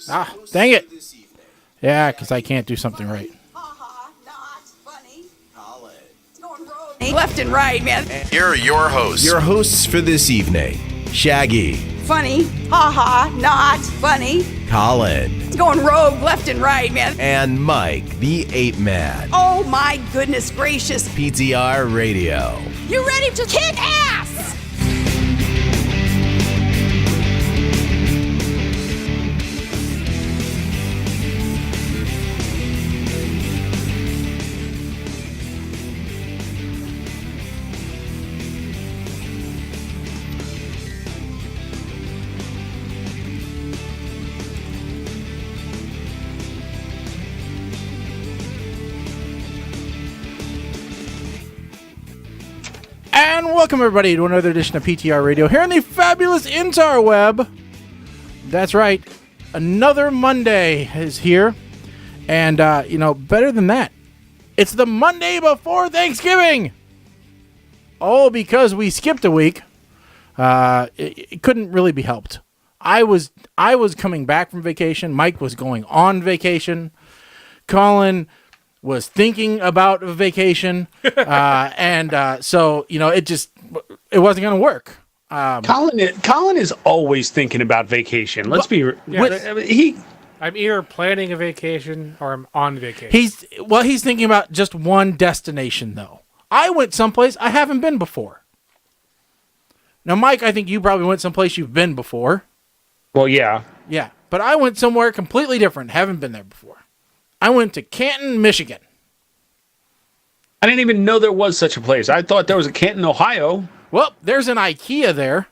Ah, dang it. Yeah, because I can't do something right. Not funny. Going rogue. Left and right, man. Here are your hosts. Your hosts for this evening, Shaggy, Funny. Not funny. Colin, Going rogue left and right, man. and Mike, the Ape Man. Oh my goodness gracious. PTR Radio. You ready to kick ass? And welcome, everybody, to another edition of PTR Radio here on the fabulous interweb. That's right. Another Monday is here. And, better than that, it's the Monday before Thanksgiving. Oh, because we skipped a week. It couldn't really be helped. I was coming back from vacation. Mike was going on vacation. Colin was thinking about a vacation, so it wasn't going to work. Colin is always thinking about vacation. Let's be I'm either planning a vacation or I'm on vacation. He's thinking about just one destination though. I went someplace I haven't been before. Now, Mike, I think you probably went someplace you've been before. Well, yeah. Yeah, but I went somewhere completely different. Haven't been there before. I went to Canton, Michigan. I didn't even know there was such a place. I thought there was a Canton, Ohio. Well, there's an IKEA there.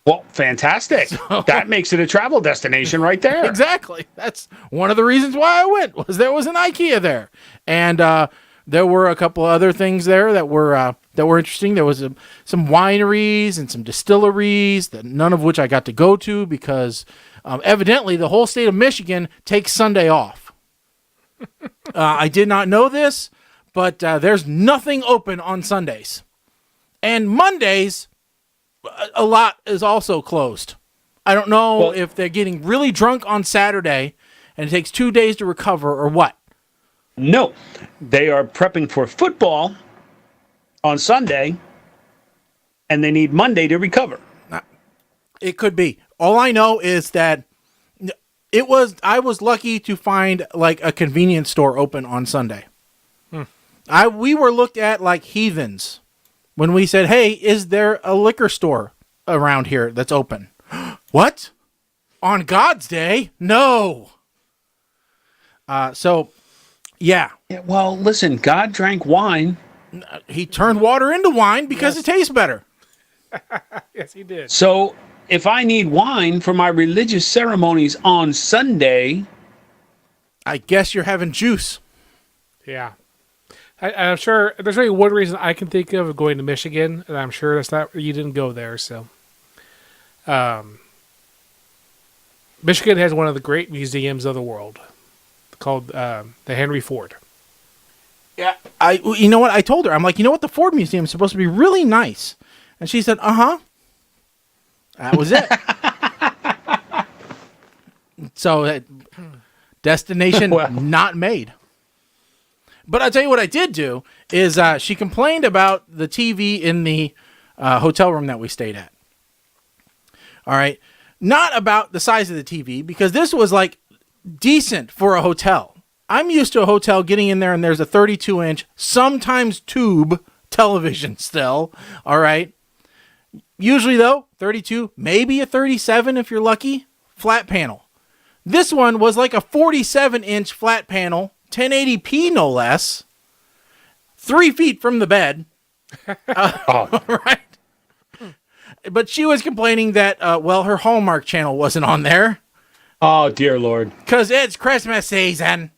Well, fantastic. That makes it a travel destination right there. Exactly. That's one of the reasons why I went, was there was an IKEA there. And there were a couple other things there that were interesting. There was some wineries and some distilleries, that none of which I got to go to because evidently the whole state of Michigan takes Sunday off. I did not know this, but there's nothing open on Sundays. And Mondays, a lot is also closed. I don't know if they're getting really drunk on Saturday and it takes 2 days to recover or what. No, they are prepping for football on Sunday, and they need Monday to recover. It could be. All I know is that I was lucky to find like a convenience store open on Sunday. We were looked at like heathens when we said, "Hey, is there a liquor store around here that's open?" What? On God's day? No. Yeah. Well, listen, God drank wine. He turned water into wine because it tastes better. Yes, he did. So if I need wine for my religious ceremonies on Sunday, I guess you're having juice. Yeah. I'm sure there's only one reason I can think of going to Michigan, and I'm sure that's not, you didn't go there, so. Michigan has one of the great museums of the world called the Henry Ford. Yeah. You know what? I told her, I'm like, you know what? The Ford Museum is supposed to be really nice. And she said, uh-huh. That was it. So, destination not made. But I'll tell you what I did do is she complained about the TV in the hotel room that we stayed at. All right. Not about the size of the TV, because this was like decent for a hotel. I'm used to a hotel getting in there and there's a 32-inch, sometimes tube television still. All right. Usually, though, 32, maybe a 37 if you're lucky, flat panel. This one was like a 47-inch flat panel, 1080p no less, 3 feet from the bed. Right. But she was complaining that, her Hallmark channel wasn't on there. oh, dear Lord. Because it's Christmas season.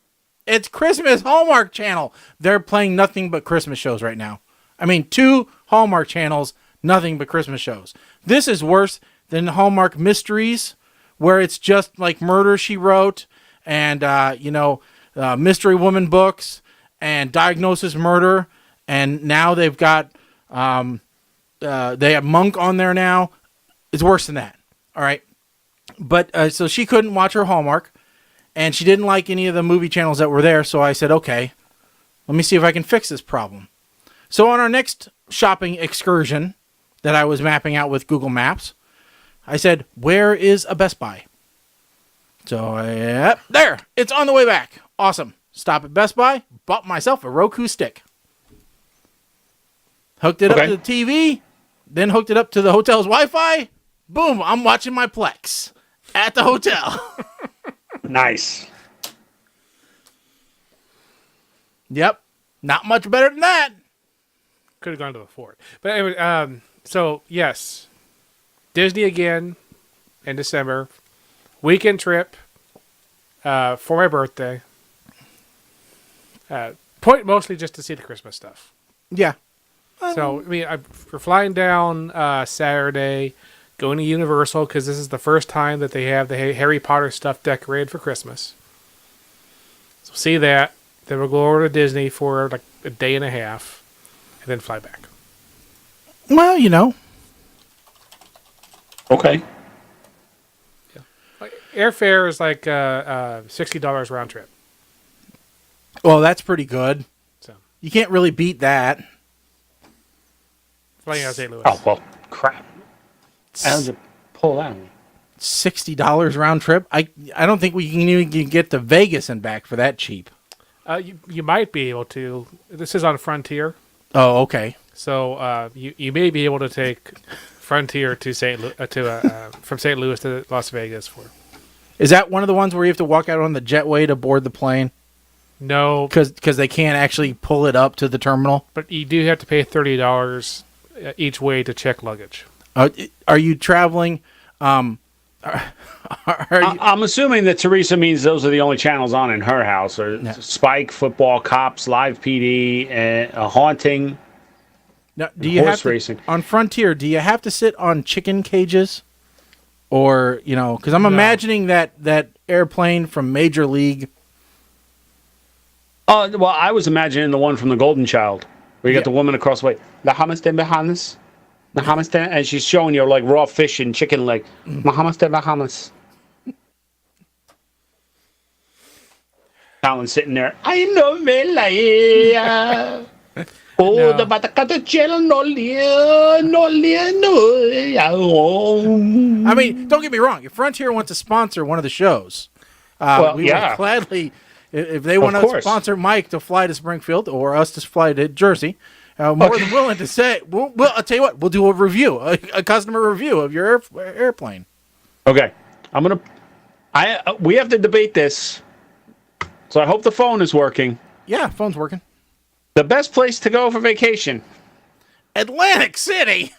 It's Christmas Hallmark channel. They're playing nothing but Christmas shows right now. I mean, 2 Hallmark channels, nothing but Christmas shows. This is worse than Hallmark Mysteries, where it's just like Murder, She Wrote, and, Mystery Woman books, and Diagnosis Murder, and now they've got, they have Monk on there now. It's worse than that. All right. But so she couldn't watch her Hallmark, and she didn't like any of the movie channels that were there. So I said, okay, let me see if I can fix this problem. So on our next shopping excursion that I was mapping out with Google Maps, I said, where is a Best Buy? So, yep, there. It's on the way back. Awesome. Stop at Best Buy. Bought myself a Roku stick. Hooked it up to the TV. Then hooked it up to the hotel's Wi-Fi. Boom. I'm watching my Plex at the hotel. Nice. Yep. Not much better than that. Could have gone to the fort. But anyway, so, yes. Disney again in December. Weekend trip for my birthday. Point mostly just to see the Christmas stuff. Yeah. So, I mean, we're flying down Saturday, going to Universal, because this is the first time that they have the Harry Potter stuff decorated for Christmas. So, see that. Then we'll go over to Disney for like a day and a half, and then fly back. Well, you know. Okay. Yeah. Like, airfare is like $60 round trip. Well, that's pretty good. So you can't really beat that. Flying out of St. Louis. Oh, well, crap. How did you pull that one? $60 round trip. I don't think we can even get to Vegas and back for that cheap. You might be able to. This is on Frontier. Oh, okay. So you may be able to take Frontier to from St. Louis to Las Vegas for. Is that one of the ones where you have to walk out on the jetway to board the plane? No, because they can't actually pull it up to the terminal. But you do have to pay $30 each way to check luggage. Are you traveling? I'm assuming that Teresa means those are the only channels on in her house, or Spike, Football, Cops, Live PD, and Haunting. Now, do you have to, racing on Frontier? Do you have to sit on chicken cages, or Because I'm imagining that airplane from Major League. Well, I was imagining the one from the Golden Child, where you got the woman across the way, the hummus de Bahamas, the hummus de, and she's showing you like raw fish and chicken leg, Bahamas de Bahamas. Alan sitting there, I know Melaya. Oh, the Batacatachel no I mean, don't get me wrong. If Frontier wants to sponsor one of the shows, we would gladly. If they want to sponsor Mike to fly to Springfield or us to fly to Jersey, more than willing to say, I'll tell you what, we'll do a review, a customer review of your airplane. Okay. We have to debate this, so I hope the phone is working. Yeah, phone's working. The best place to go for vacation? Atlantic City?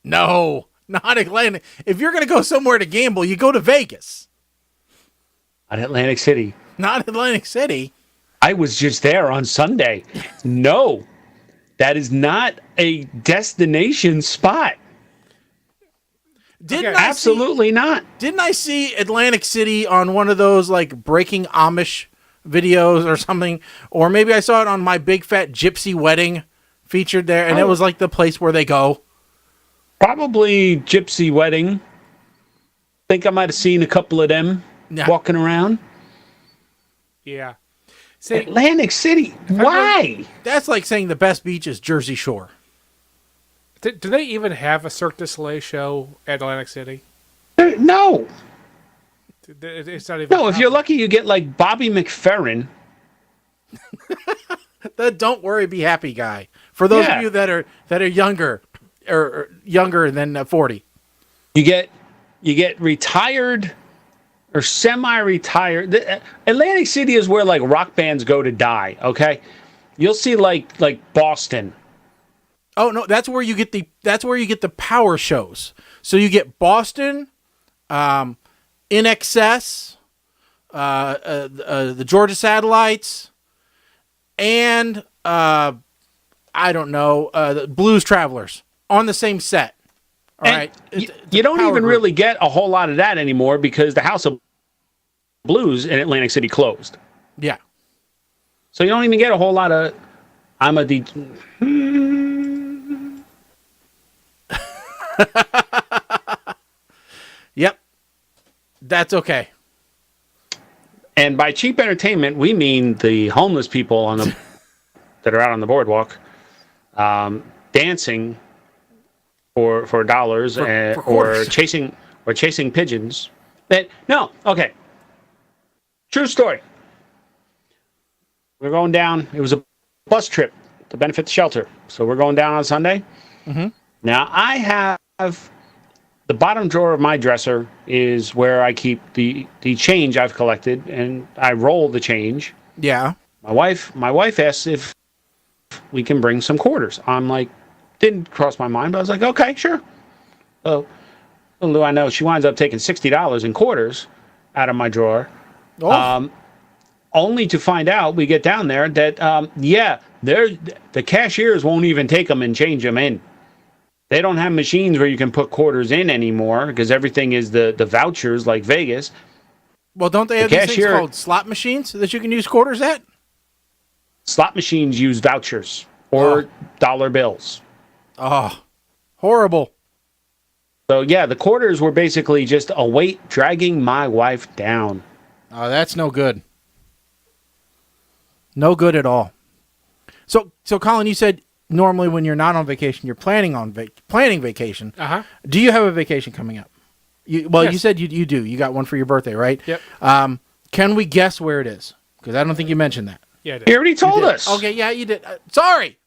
No, not Atlantic. If you're going to go somewhere to gamble, you go to Vegas. Not Atlantic City. Not Atlantic City. I was just there on Sunday. No, that is not a destination spot. Absolutely not. Didn't I see Atlantic City on one of those like Breaking Amish videos or something? Or maybe I saw it on My Big Fat Gypsy Wedding featured there, and it was like the place where they go. Probably Gypsy Wedding. Think I might have seen a couple of them walking around. Yeah. Atlantic City. Why? That's like saying the best beach is Jersey Shore. Do they even have a Cirque du Soleil show at Atlantic City? No. It's not even. No, if you're lucky, you get like Bobby McFerrin. The Don't Worry, Be Happy guy. For those of you that are younger or younger than 40. You get retired or semi-retired. Atlantic City is where like rock bands go to die, okay? You'll see like Boston. Oh no, that's where you get the power shows. So you get Boston, In Excess, the Georgia Satellites, and I don't know, the Blues Travelers on the same set. All right. You don't even really get a whole lot of that anymore because the House of Blues in Atlantic City closed. Yeah. So you don't even get a whole lot of I'm a DJ. Yep. That's okay. And by cheap entertainment, we mean the homeless people on the that are out on the boardwalk, dancing for dollars, or chasing pigeons. Okay. True story. We're going down. It was a bus trip to benefit the shelter, so we're going down on Sunday. Mm-hmm. Now I have the bottom drawer of my dresser is where I keep the change I've collected, and I roll the change. Yeah. My wife asks if we can bring some quarters. I'm like, didn't cross my mind, but I was like, okay, sure. Oh, little do I know, she winds up taking $60 in quarters out of my drawer. Oh. Only to find out, we get down there, that, the cashiers won't even take them and change them in. They don't have machines where you can put quarters in anymore because everything is the vouchers like Vegas. Well, don't they have these things called slot machines that you can use quarters at? Slot machines use vouchers or dollar bills. Oh, horrible. So, yeah, the quarters were basically just a weight dragging my wife down. Oh, that's no good. No good at all. So Colin, you said normally when you're not on vacation, you're planning vacation. Uh-huh. Do you have a vacation coming up? Yes. You said you do. You got one for your birthday, right? Yep. Can we guess where it is? Because I don't think you mentioned that. Yeah, I did. He already told us. Okay, yeah, you did. Sorry.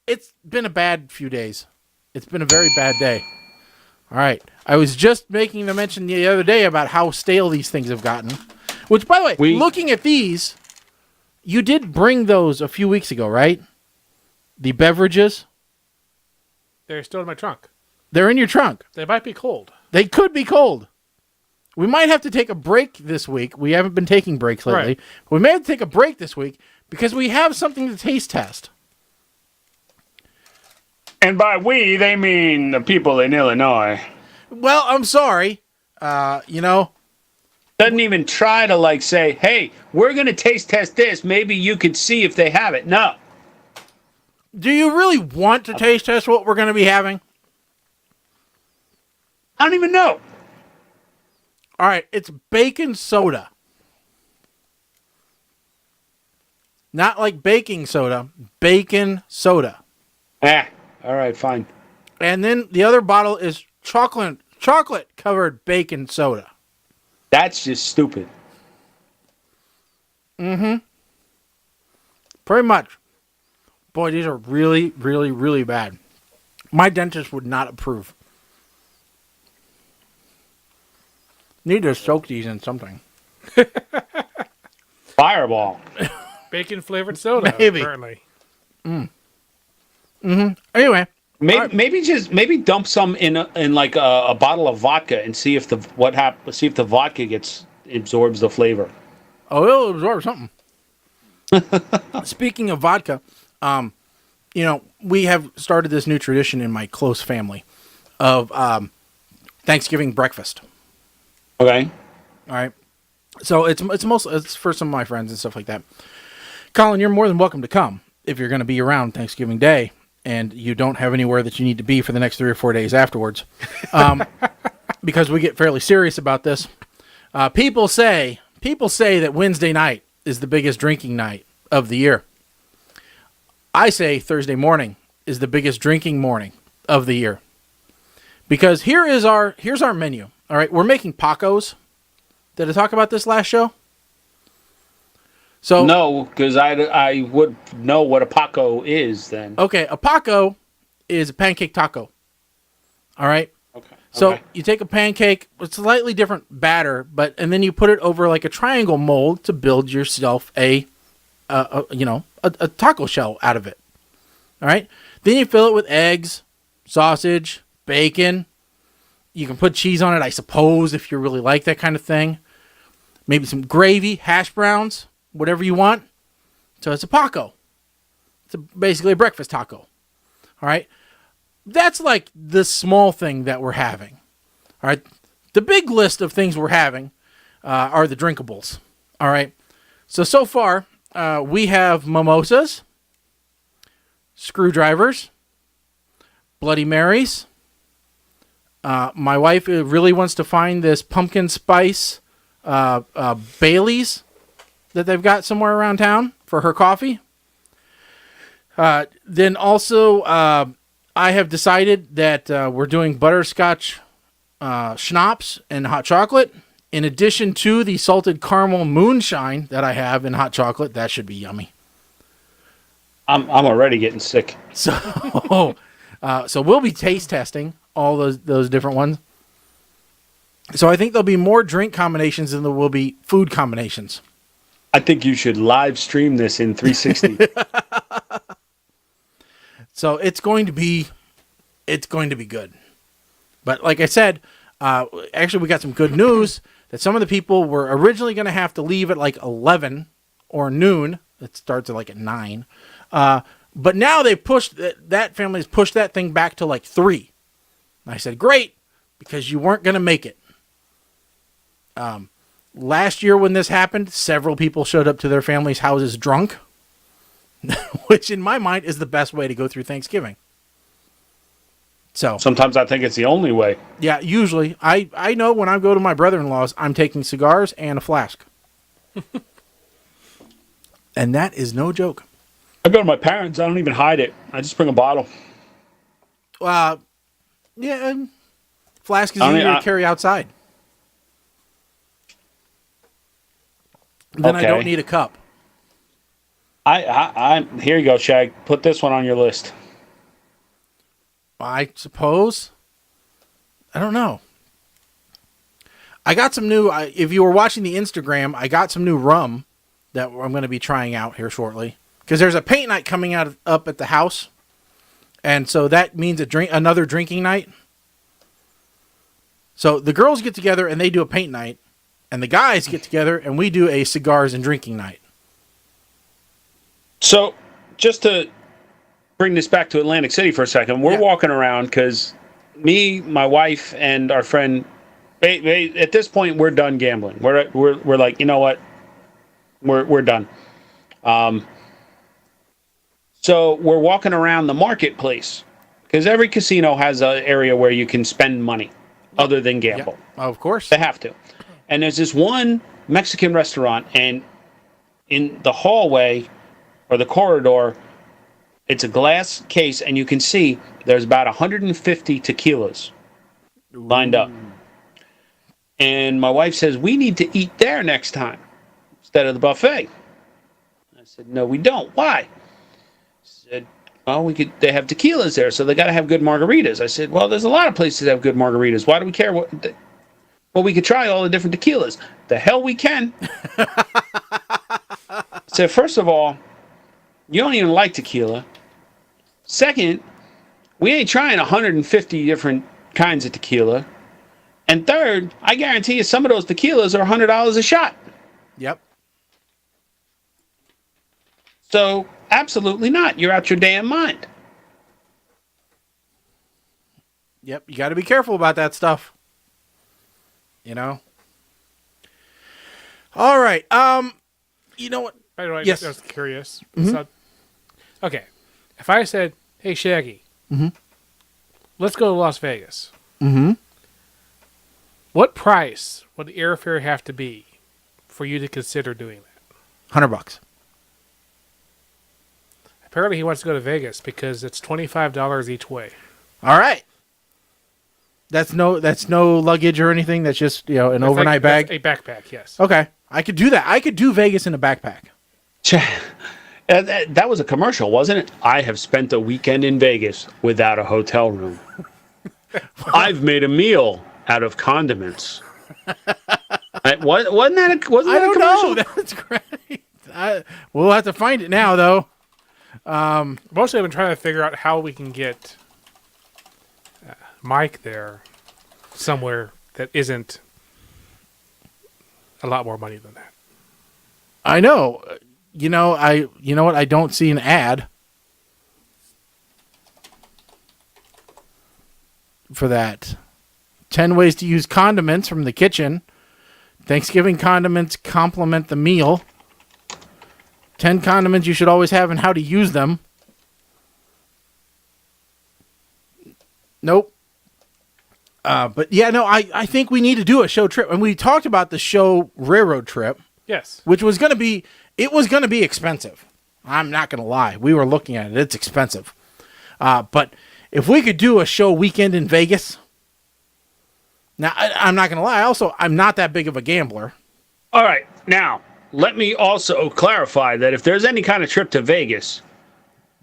It's been a bad few days. It's been a very bad day. All right. I was just making the mention the other day about how stale these things have gotten. Which, by the way, looking at these, you did bring those a few weeks ago, right? The beverages. They're still in my trunk. They're in your trunk. They might be cold. They could be cold. We might have to take a break this week. We haven't been taking breaks lately. Right. But we may have to take a break this week because we have something to taste test. And by we, they mean the people in Illinois. Well, I'm sorry. Doesn't even try to, say, hey, we're going to taste test this. Maybe you could see if they have it. No. Do you really want to taste test what we're going to be having? I don't even know. All right, it's bacon soda. Not like baking soda, bacon soda. All right, fine. And then the other bottle is chocolate covered bacon soda. That's just stupid. Mm-hmm. Pretty much. Boy, these are really, really, really bad. My dentist would not approve. Need to soak these in something. Fireball. Bacon flavored soda, Maybe. apparently. Anyway. Maybe dump some in a bottle of vodka and see if the vodka absorbs the flavor. Oh, it'll absorb something. Speaking of vodka, we have started this new tradition in my close family of Thanksgiving breakfast. Okay. All right. So it's for some of my friends and stuff like that. Colin, you're more than welcome to come if you're going to be around Thanksgiving Day and you don't have anywhere that you need to be for the next 3 or 4 days afterwards. Because we get fairly serious about this. People say that Wednesday night is the biggest drinking night of the year. I say Thursday morning is the biggest drinking morning of the year. Because here's our menu. All right, we're making Pacos. Did I talk about this last show? So no, because I would know what a Paco is then. Okay, a Paco is a pancake taco. All right. Okay. So you take a pancake, a slightly different batter, and then you put it over like a triangle mold to build yourself a taco shell out of it. All right. Then you fill it with eggs, sausage, bacon. You can put cheese on it, I suppose, if you really like that kind of thing. Maybe some gravy, hash browns, whatever you want. So it's a Paco. It's basically a breakfast taco. All right. That's like the small thing that we're having. All right. The big list of things we're having are the drinkables. All right. So far, we have mimosas, screwdrivers, Bloody Marys, My wife really wants to find this pumpkin spice Bailey's that they've got somewhere around town for her coffee. Then also, I have decided that we're doing butterscotch schnapps and hot chocolate, in addition to the salted caramel moonshine that I have in hot chocolate. That should be yummy. I'm already getting sick. So, so we'll be taste testing all those different ones. So I think there'll be more drink combinations than there will be food combinations. I think you should live stream this in 360. So it's going to be good. But like I said, actually we got some good news that some of the people were originally going to have to leave at like 11 or noon. It starts at like at 9. But now they pushed that family's pushed that thing back to like 3. And I said, great, because you weren't going to make it. Last year when this happened, several people showed up to their families' houses drunk, which in my mind is the best way to go through Thanksgiving. So sometimes I think it's the only way. Yeah, usually. I know when I go to my brother-in-law's, I'm taking cigars and a flask. And that is no joke. I go to my parents. I don't even hide it. I just bring a bottle. Yeah, and flask is easier to carry outside. Then okay. I don't need a cup. I here you go, Shag. Put this one on your list. I suppose. I don't know. I got some new. If you were watching the Instagram, I got some new rum that I'm going to be trying out here shortly. Because there's a paint night coming up at the house, and so that means another drinking night. So the girls get together and they do a paint night, and the guys get together and we do a cigars and drinking night. So, just to bring this back to Atlantic City for a second, we're walking around because me, my wife, and our friend, at this point, we're done gambling. We're like, you know what? We're done. So we're walking around the marketplace because every casino has an area where you can spend money other than gamble. Yeah, of course. They have to. And there's this one Mexican restaurant, and in the hallway or the corridor, it's a glass case, and you can see there's about 150 tequilas lined up. And my wife says, we need to eat there next time instead of the buffet. I said, no, we don't. Why? She said, well, they have tequilas there, so they got to have good margaritas. I said, well, there's a lot of places that have good margaritas. Why do we care what... Well, we could try all the different tequilas. The hell we can. So first of all, you don't even like tequila. Second, we ain't trying 150 different kinds of tequila. And third, I guarantee you some of those tequilas are $100 a shot. Yep. So, absolutely not. You're out your damn mind. Yep, you got to be careful about that stuff. You know? All right. You know what? By the way, yes. I was curious. Mm-hmm. So, okay. If I said, hey, Shaggy, let's go to Las Vegas. Mm-hmm. What price would the airfare have to be for you to consider doing that? $100. Apparently he wants to go to Vegas because it's $25 each way. All right. That's no luggage or anything. That's just, an overnight bag. A backpack, yes. Okay. I could do that. I could do Vegas in a backpack. That was a commercial, wasn't it? I have spent a weekend in Vegas without a hotel room. I've made a meal out of condiments. Wasn't that a commercial? I don't know. That's great. We'll have to find it now, though. Mostly I've been trying to figure out how we can get Mike there somewhere that isn't a lot more money than that. I know. You know what? I don't see an ad for that. 10 ways to use condiments from the kitchen. Thanksgiving condiments complement the meal. 10 condiments you should always have and how to use them. But yeah, no, I think we need to do a show trip. And we talked about the show railroad trip, Yes. which was going to be, it was going to be expensive. I'm not going to lie. We were looking at it. It's expensive. But if we could do a show weekend in Vegas, now I'm not going to lie. Also, I'm not that big of a gambler. All right. Now, let me also clarify that if there's any kind of trip to Vegas,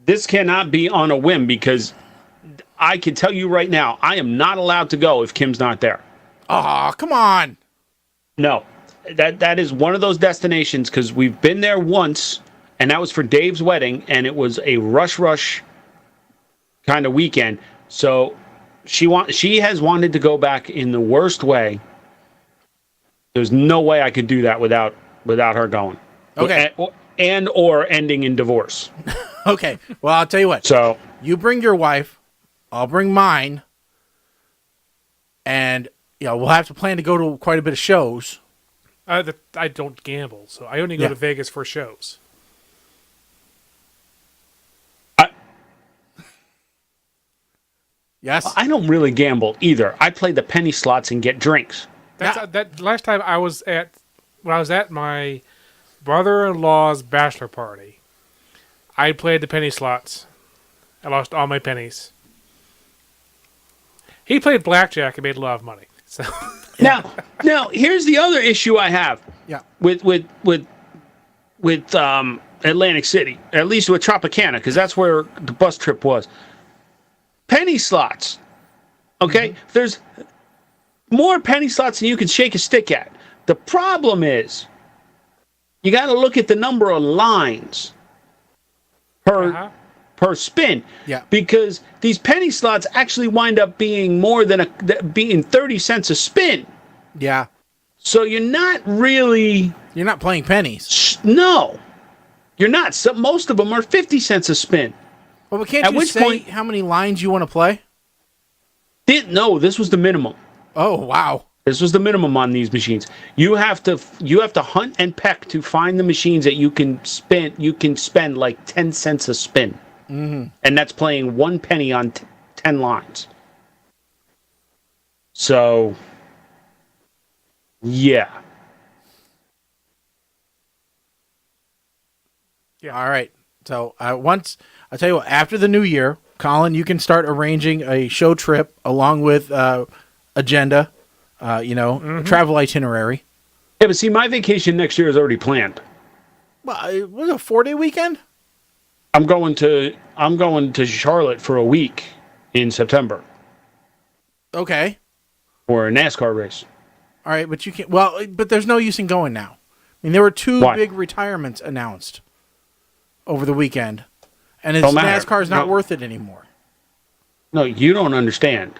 this cannot be on a whim because I can tell you right now, I am not allowed to go if Kim's not there. Oh, come on. No. That is one of those destinations because we've been there once, and that was for Dave's wedding, and it was a rush kind of weekend. So she has wanted to go back in the worst way. There's no way I could do that without her going. Okay. Or ending in divorce. Okay. Well, I'll tell you what. So you bring your wife, I'll bring mine, and we'll have to plan to go to quite a bit of shows. I don't gamble, so I only go to Vegas for shows. Yes. I don't really gamble either. I play the penny slots and get drinks. That last time when I was at my brother-in-law's bachelor party, I played the penny slots. I lost all my pennies. He played blackjack and made a lot of money. So now here's the other issue I have. Yeah. With Atlantic City, at least with Tropicana, because that's where the bus trip was. Penny slots. Okay? Mm-hmm. There's more penny slots than you can shake a stick at. The problem is you got to look at the number of lines per spin. Yeah. Because these penny slots actually wind up being more than being 30 cents a spin. Yeah. So you're not playing pennies. No. You're not. Most of them are 50 cents a spin. Well, but can't you say how many lines you want to play? No, this was the minimum. Oh, wow. This was the minimum on these machines. You have to hunt and peck to find the machines that you can spend like 10 cents a spin. Mm-hmm. And that's playing 1 penny on 10 lines. So, yeah. All right. So I'll tell you what, after the new year, Colin, you can start arranging a show trip along with agenda, a travel itinerary. Yeah, but see, my vacation next year is already planned. Well, it was a 4-day weekend? I'm going to Charlotte for a week in September. Okay. For a NASCAR race. All right, but you can't. Well, but there's no use in going now. I mean, there were 2 big retirements announced over the weekend, and NASCAR's not worth it anymore. No, you don't understand.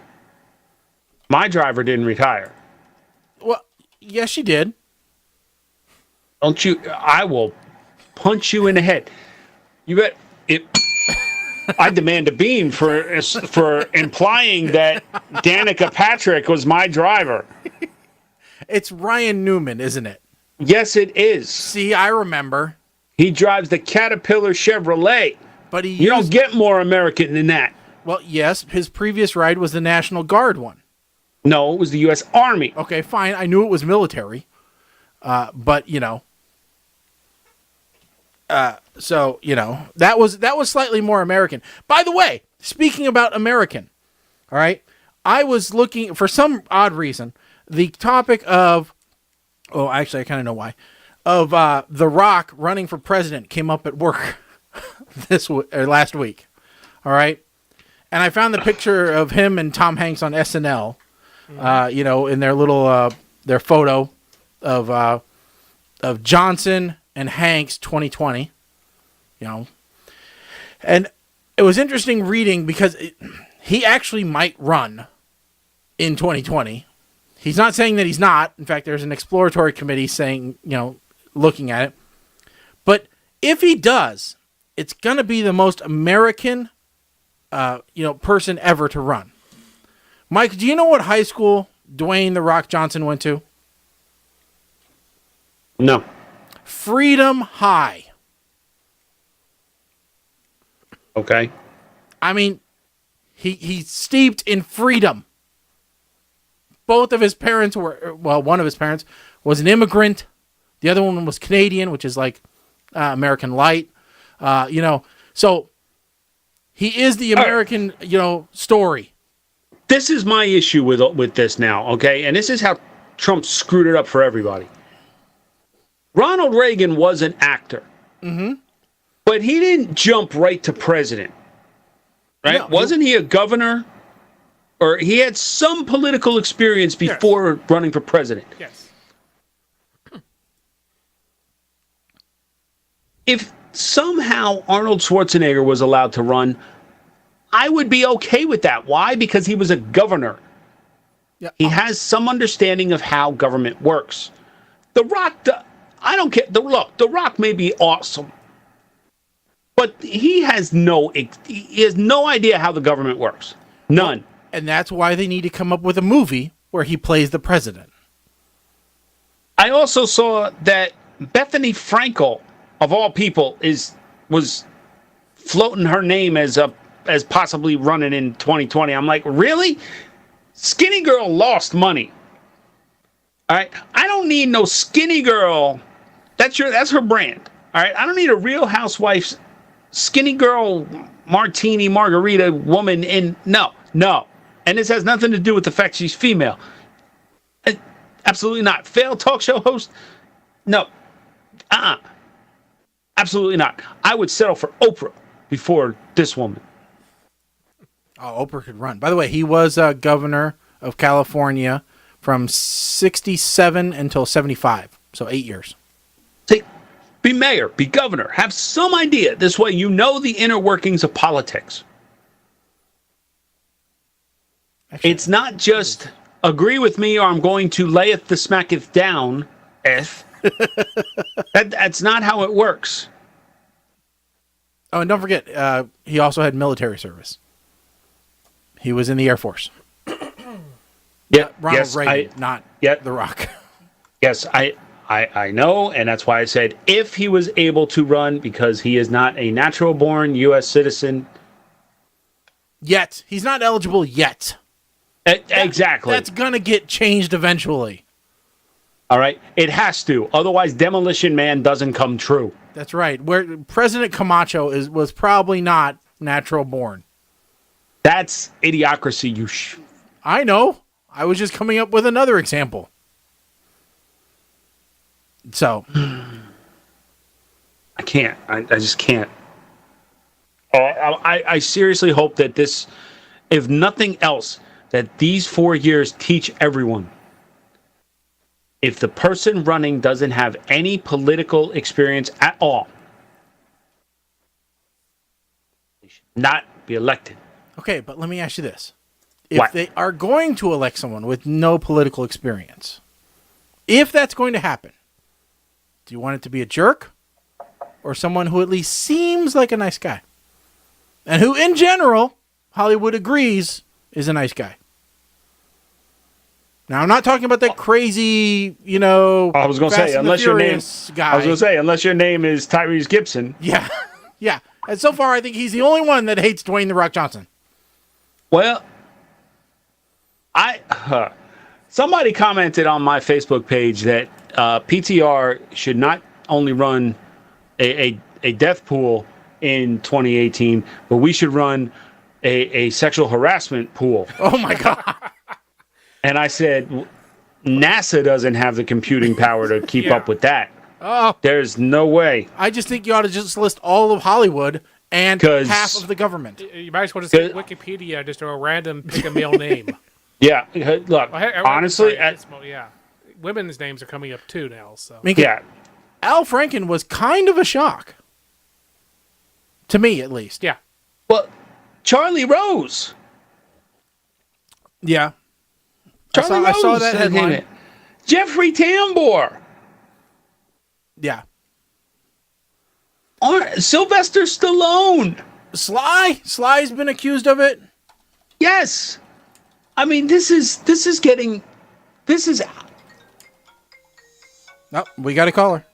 My driver didn't retire. Well, yes, she did. Don't you? I will punch you in the head. You bet it. I demand a bean for implying that Danica Patrick was my driver. It's Ryan Newman, isn't it? Yes, it is. See, I remember. He drives the Caterpillar Chevrolet. But you don't get more American than that. Well, yes, his previous ride was the National Guard one. No, it was the U.S. Army. Okay, fine. I knew it was military. But, so, that was slightly more American. By the way, speaking about American, all right, I was looking, for some odd reason, the topic of, actually, I kind of know why, of The Rock running for president came up at work last week, all right? And I found the picture of him and Tom Hanks on SNL, in their little, their photo of Johnson and Hanks 2020, and it was interesting reading because he actually might run in 2020. He's not saying that he's not. In fact, there's an exploratory committee saying, looking at it. But if he does, it's going to be the most American, person ever to run. Mike, do you know what high school Dwayne "The Rock" Johnson went to? No. Freedom High. Okay. I mean, he's steeped in freedom. both of his parents were, well, one of his parents was an immigrant. The other one was Canadian, which is like American Light. So he is the American, story. This is my issue with this now, okay? And this is how Trump screwed it up for everybody. Ronald Reagan was an actor. Mm-hmm. But he didn't jump right to president. Right? No, wasn't he a governor? Or he had some political experience before running for president. Yes. If somehow Arnold Schwarzenegger was allowed to run, I would be okay with that. Why? Because he was a governor. Yeah. He has some understanding of how government works. The Rock, I don't care. The Rock may be awesome. But he has no idea how the government works. None. And that's why they need to come up with a movie where he plays the president. I also saw that Bethany Frankel, of all people, was floating her name as possibly running in 2020. I'm like, really? Skinny girl lost money. All right, I don't need no skinny girl. That's her brand. All right, I don't need a Real Housewives skinny girl martini margarita woman in no. And this has nothing to do with the fact she's female. Absolutely not. Failed talk show host? No. Absolutely not. I would settle for Oprah before this woman. Oh, Oprah could run. By the way, he was governor of California from 67 until 75. So 8 years. See, be mayor, be governor, have some idea. This way you know the inner workings of politics. Actually, it's not just agree with me or I'm going to layeth the smacketh down, That's not how it works. Oh, and don't forget, he also had military service. He was in the Air Force. Yeah, Ronald Reagan, not The Rock. Yes, I know, and that's why I said if he was able to run, because he is not a natural-born U.S. citizen. Yet. He's not eligible yet. Exactly. That's going to get changed eventually. All right? It has to. Otherwise, Demolition Man doesn't come true. That's right. Where President Camacho was probably not natural-born. That's idiocracy, I know. I was just coming up with another example. So. I can't. I just can't. I seriously hope that this, if nothing else, that these 4 years teach everyone. If the person running doesn't have any political experience at all, they should not be elected. Okay, but let me ask you this. If they are going to elect someone with no political experience, if that's going to happen, do you want it to be a jerk or someone who at least seems like a nice guy? And who, in general, Hollywood agrees is a nice guy. Now, I'm not talking about that crazy, I was going to say, unless your name guy. I was going to say, unless your name is Tyrese Gibson. Yeah. Yeah. And so far, I think he's the only one that hates Dwayne "The Rock" Johnson. Well, somebody commented on my Facebook page that PTR should not only run a death pool in 2018, but we should run a sexual harassment pool. Oh, my God. And I said, NASA doesn't have the computing power to keep up with that. Oh, there's no way. I just think you ought to just list all of Hollywood and half of the government. You might as well just say Wikipedia, just a random pick a male name. Yeah, look, honestly, women's names are coming up too now. So Al Franken was kind of a shock to me, at least. Yeah. Well, Charlie Rose. Yeah. Charlie Rose. I saw that headline. Jeffrey Tambor. Yeah. Sylvester Stallone. Sly's been accused of it. Yes. I mean, this is. Oh, we got a caller.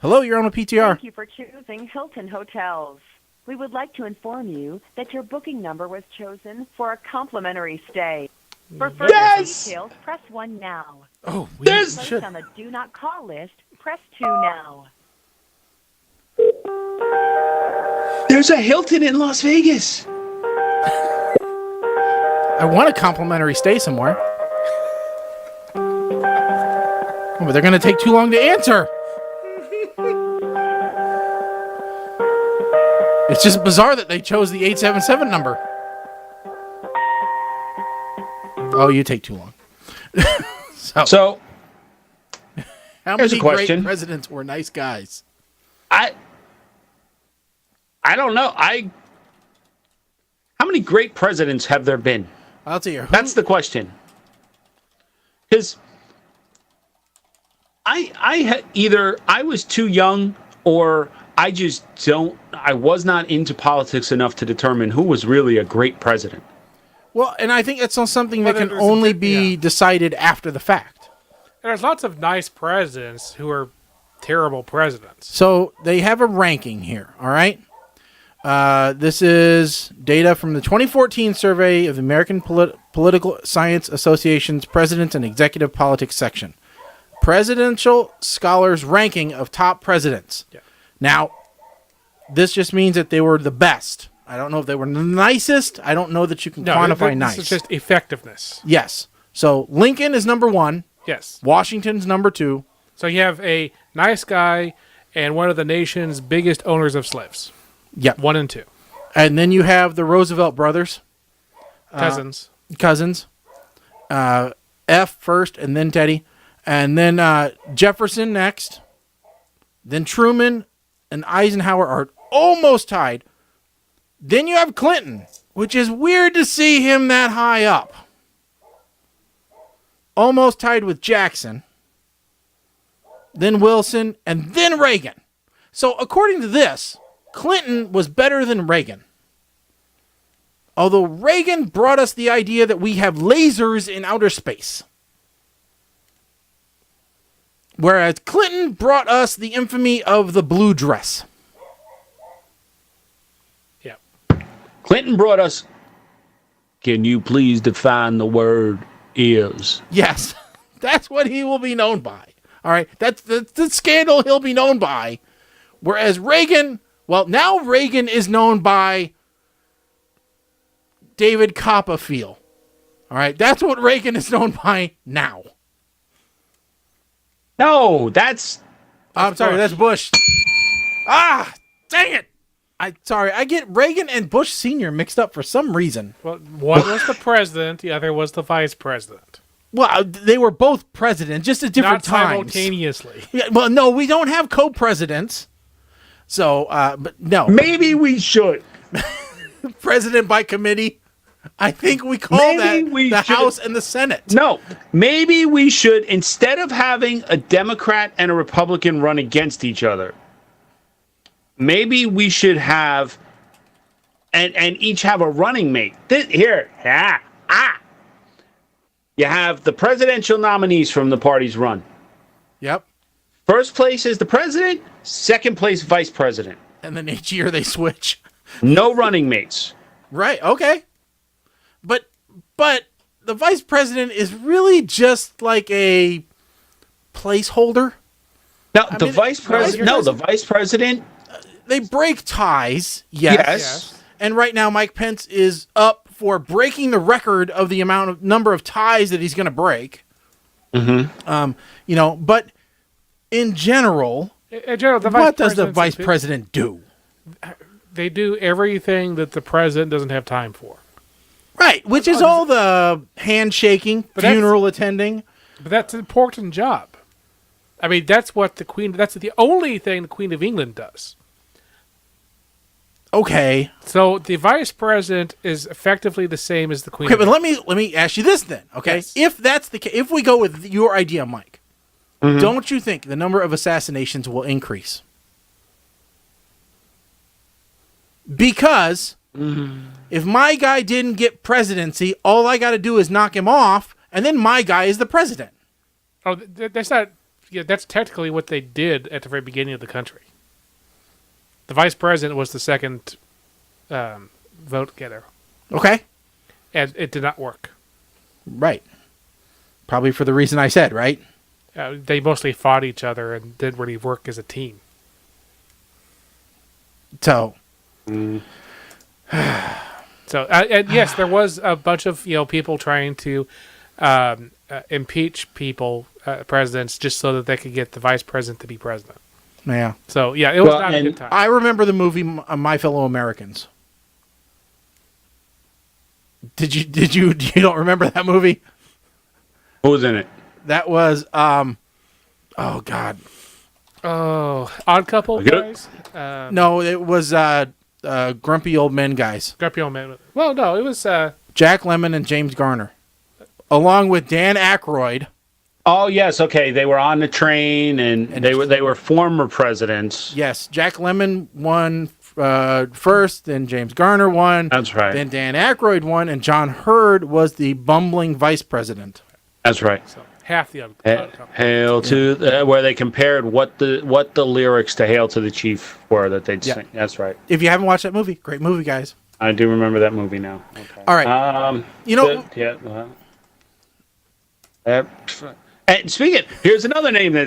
Hello, you're on a PTR. Thank you for choosing Hilton Hotels. We would like to inform you that your booking number was chosen for a complimentary stay. For further details, press 1 now. Oh, we Placed should. on the do not call list, press 2 now. There's a Hilton in Las Vegas. I want a complimentary stay somewhere. Oh, but they're going to take too long to answer. It's just bizarre that they chose the 877 number. Oh, you take too long. So how here's many a question. great presidents were nice guys? I don't know. How many great presidents have there been? I'll tell you. That's the question. Because either I was too young or I was not into politics enough to determine who was really a great president. Well, and I think it's not something that can there's only be decided after the fact. And there's lots of nice presidents who are terrible presidents. So they have a ranking here, all right? This is data from the 2014 survey of the American Political Science Association's Presidents and Executive Politics section. Presidential Scholars ranking of top presidents. Yeah. Now, this just means that they were the best. I don't know if they were the nicest. I don't know that you can quantify nice. This is just effectiveness. Yes. So Lincoln is number 1. Yes. Washington's number 2. So you have a nice guy and one of the nation's biggest owners of slaves. Yep. 1 and 2. And then you have the Roosevelt brothers. Cousins. F first, and then Teddy. And then Jefferson next. Then Truman and Eisenhower are almost tied. Then you have Clinton, which is weird to see him that high up. Almost tied with Jackson. Then Wilson, and then Reagan. So according to this, Clinton was better than Reagan. Although Reagan brought us the idea that we have lasers in outer space. Whereas Clinton brought us the infamy of the blue dress. Yep. Clinton brought us, can you please define the word is? Yes, that's what he will be known by. All right, that's the scandal he'll be known by. Whereas Reagan, well, now Reagan is known by David Copperfield. All right, that's what Reagan is known by now. No, that's I'm sorry, that's Bush. Ah, dang it. I get Reagan and Bush Sr. mixed up for some reason. Well, one was the president, the other was the vice president. Well, they were both presidents, just at different times. Not simultaneously. Yeah, well, no, we don't have co-presidents. So, but no. Maybe we should. President by committee. I think we call the House and the Senate. No, maybe we should, instead of having a Democrat and a Republican run against each other, maybe we should have, and each have a running mate. You have the presidential nominees from the parties run. Yep. First place is the president, second place vice president. And then each year they switch. No running mates. Right, okay. But the vice president is really just like a placeholder. Now, the vice president. They break ties, yes. And right now, Mike Pence is up for breaking the record of the number of ties that he's going to break. Mm-hmm. But in general, what does the vice president do? They do everything that the president doesn't have time for. Right, which is all the handshaking, funeral attending. But that's an important job. I mean, that's the only thing the Queen of England does. Okay. So the vice president is effectively the same as the Queen. Okay, but let me ask you this then. Okay, yes. If that's the case, if we go with your idea, Mike, don't you think the number of assassinations will increase? Because if my guy didn't get presidency, all I got to do is knock him off, and then my guy is the president. Oh, that's not. Yeah, that's technically what they did at the very beginning of the country. The vice president was the second vote getter, Okay. and it did not work. Right. Probably for the reason I said, right? They mostly fought each other and didn't really work as a team. So, So, and yes, there was a bunch of people trying to impeach presidents, just so that they could get the vice president to be president. yeah. So yeah, it was not a good time. I remember the movie My Fellow Americans. Did you don't remember that movie? Who was in it? That was oh God. Oh, Odd Couple guys. No, it was Grumpy Old Men guys. Grumpy Old Man. Well, no, it was Jack Lemmon and James Garner, along with Dan Aykroyd. Oh yes, okay. They were on the train, and they were former presidents. Yes, Jack Lemmon won first, then James Garner won. That's right. Then Dan Aykroyd won, and John Hurd was the bumbling vice president. That's right. so half the Odd Couple. Hail to where they compared what the lyrics to "Hail to the Chief" were that they'd sing. That's right. If you haven't watched that movie, great movie, guys. I do remember that movie now. Okay. All right. And speaking, here's another name that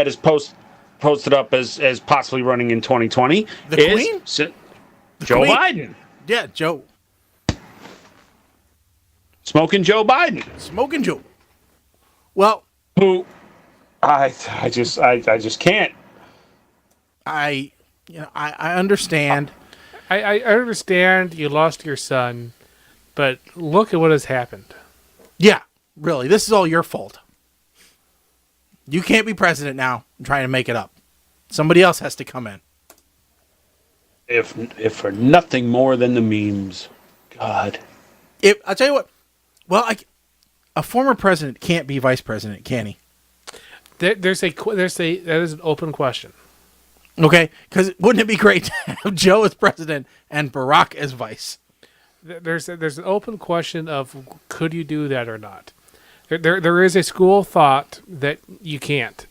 is posted up as possibly running in 2020. The Queen? Joe Queen? Biden. Yeah, Joe. Smoking Joe Biden. Smoking Joe. Well, Who I just can't. I understand. I understand you lost your son, but look at what has happened. Yeah, really, this is all your fault. You can't be president now. I'm trying to make it up. Somebody else has to come in. If for nothing more than the memes. God. I'll tell you what. Well, a former president can't be vice president, can he? That is an open question. Okay, because wouldn't it be great to have Joe as president and Barack as vice? There's an open question of could you do that or not. There is a school of thought that you can't.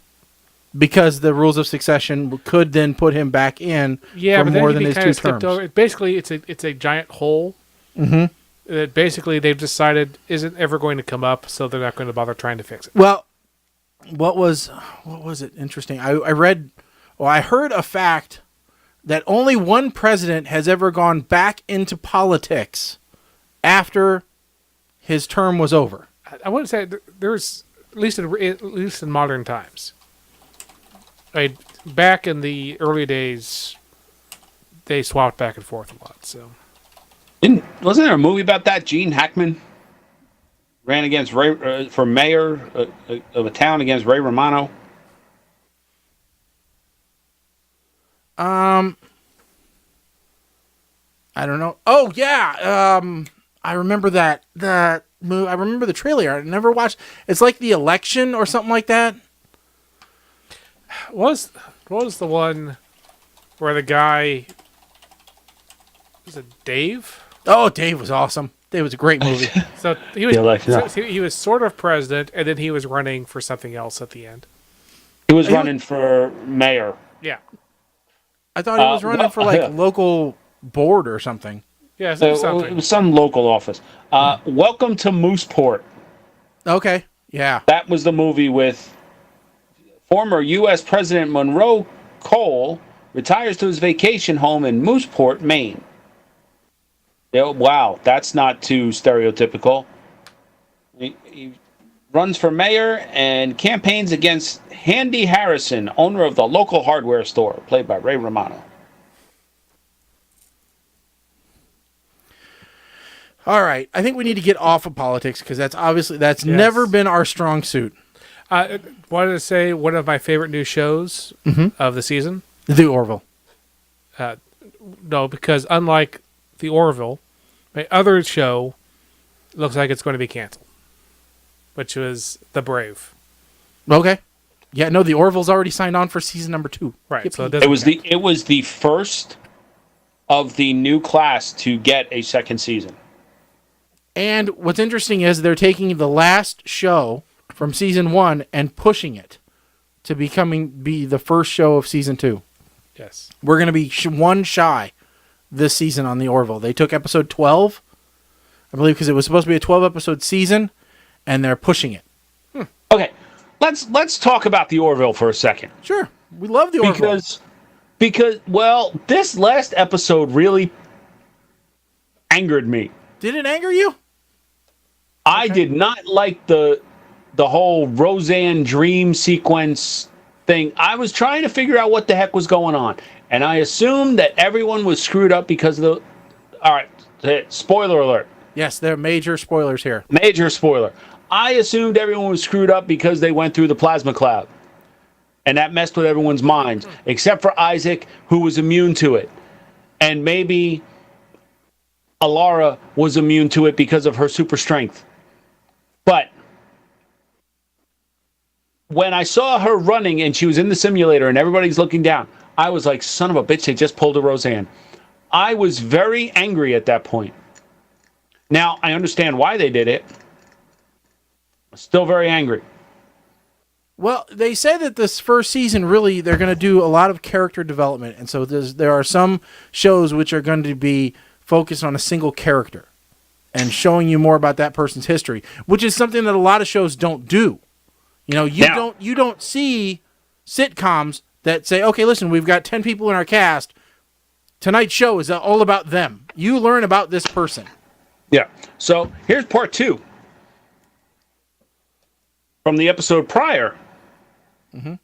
Because the rules of succession could then put him back in Yeah, for but then more he'd than be his kind two of skipped terms. over. Basically, it's a giant hole. Mm-hmm. That basically they've decided isn't ever going to come up, so they're not going to bother trying to fix it. Well, what was it interesting? I heard a fact that only one president has ever gone back into politics after his term was over. I wouldn't say there's at least in modern times. Back in the early days, they swapped back and forth a lot. So, Wasn't there a movie about that? Gene Hackman ran against Ray for mayor of a town against Ray Romano. I don't know. Oh yeah, I remember that movie. I remember the trailer. I never watched. It's like The Election or something like that. what was the one where the guy was it Dave? Oh, Dave was awesome. Dave was a great movie. So he was sort of president, and then he was running for something else at the end. He was running for mayor. Yeah, I thought he was running for local board or something. yeah, It something. was some local office. Welcome to Mooseport. Okay, yeah. That was the movie with former U.S. President Monroe Cole retires to his vacation home in Mooseport, Maine. Yeah, wow, that's not too stereotypical. He runs for mayor and campaigns against Handy Harrison, owner of the local hardware store, played by Ray Romano. All right, I think we need to get off of politics because that's never been our strong suit. Wanted to say one of my favorite new shows of the season. The Orville. No, because unlike The Orville, my other show looks like it's going to be canceled, which was The Brave. Okay. Yeah, no, The Orville's already signed on for season number 2. Right. Yippee. So It was the first of the new class to get a second season. And what's interesting is they're taking the last show from season 1 and pushing it to be the first show of season 2. Yes. We're going to be one shy this season on the Orville. They took episode 12, I believe, because it was supposed to be a 12-episode season, and they're pushing it. Okay, let's talk about the Orville for a second. Sure, we love the Orville. Because well, this last episode really angered me. Did it anger you? I did not like the whole Roseanne dream sequence thing. I was trying to figure out what the heck was going on, and I assumed that everyone was screwed up because of the. All right, spoiler alert. Yes, there are major spoilers here. Major spoiler. I assumed everyone was screwed up because they went through the plasma cloud, and that messed with everyone's minds, except for Isaac, who was immune to it, and maybe Alara was immune to it because of her super strength. But when I saw her running and she was in the simulator and everybody's looking down, I was like, son of a bitch, they just pulled a Roseanne. I was very angry at that point. Now, I understand why they did it. I'm still very angry. Well, they say that this first season, really, they're going to do a lot of character development. And so there are some shows which are going to be focused on a single character and showing you more about that person's history, which is something that a lot of shows don't do. You know, you don't see sitcoms that say, okay, listen, we've got 10 people in our cast. Tonight's show is all about them. You learn about this person. Yeah. So here's part 2. From the episode prior. Mm-hmm.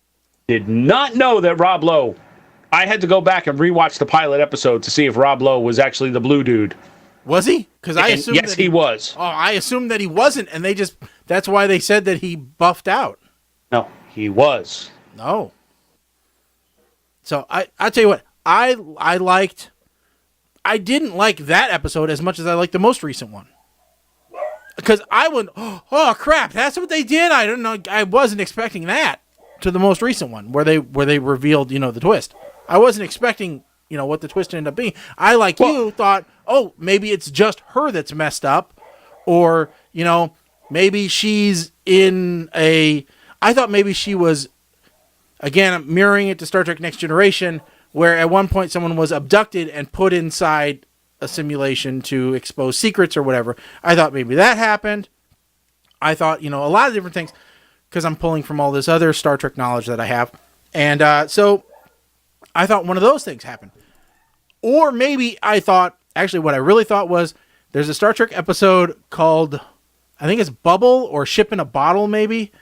Did not know that Rob Lowe. I had to go back and rewatch the pilot episode to see if Rob Lowe was actually the blue dude. Was he? Because I assumed yes, he was. Oh, I assumed that he wasn't, and that's why they said that he buffed out. No, he was. No. So I tell you what, I didn't like that episode as much as I liked the most recent one. Because I went, oh crap, that's what they did. I don't know. I wasn't expecting that to the most recent one where they revealed, the twist. I wasn't expecting, what the twist ended up being. I, like you, thought, oh, maybe it's just her that's messed up, or maybe she's in a. I thought maybe she was, again, mirroring it to Star Trek Next Generation, where at one point someone was abducted and put inside a simulation to expose secrets or whatever. I thought maybe that happened. I thought, a lot of different things, because I'm pulling from all this other Star Trek knowledge that I have. And so I thought one of those things happened. Or maybe I thought, actually what I really thought was, there's a Star Trek episode called, I think it's Bubble or Ship in a Bottle maybe,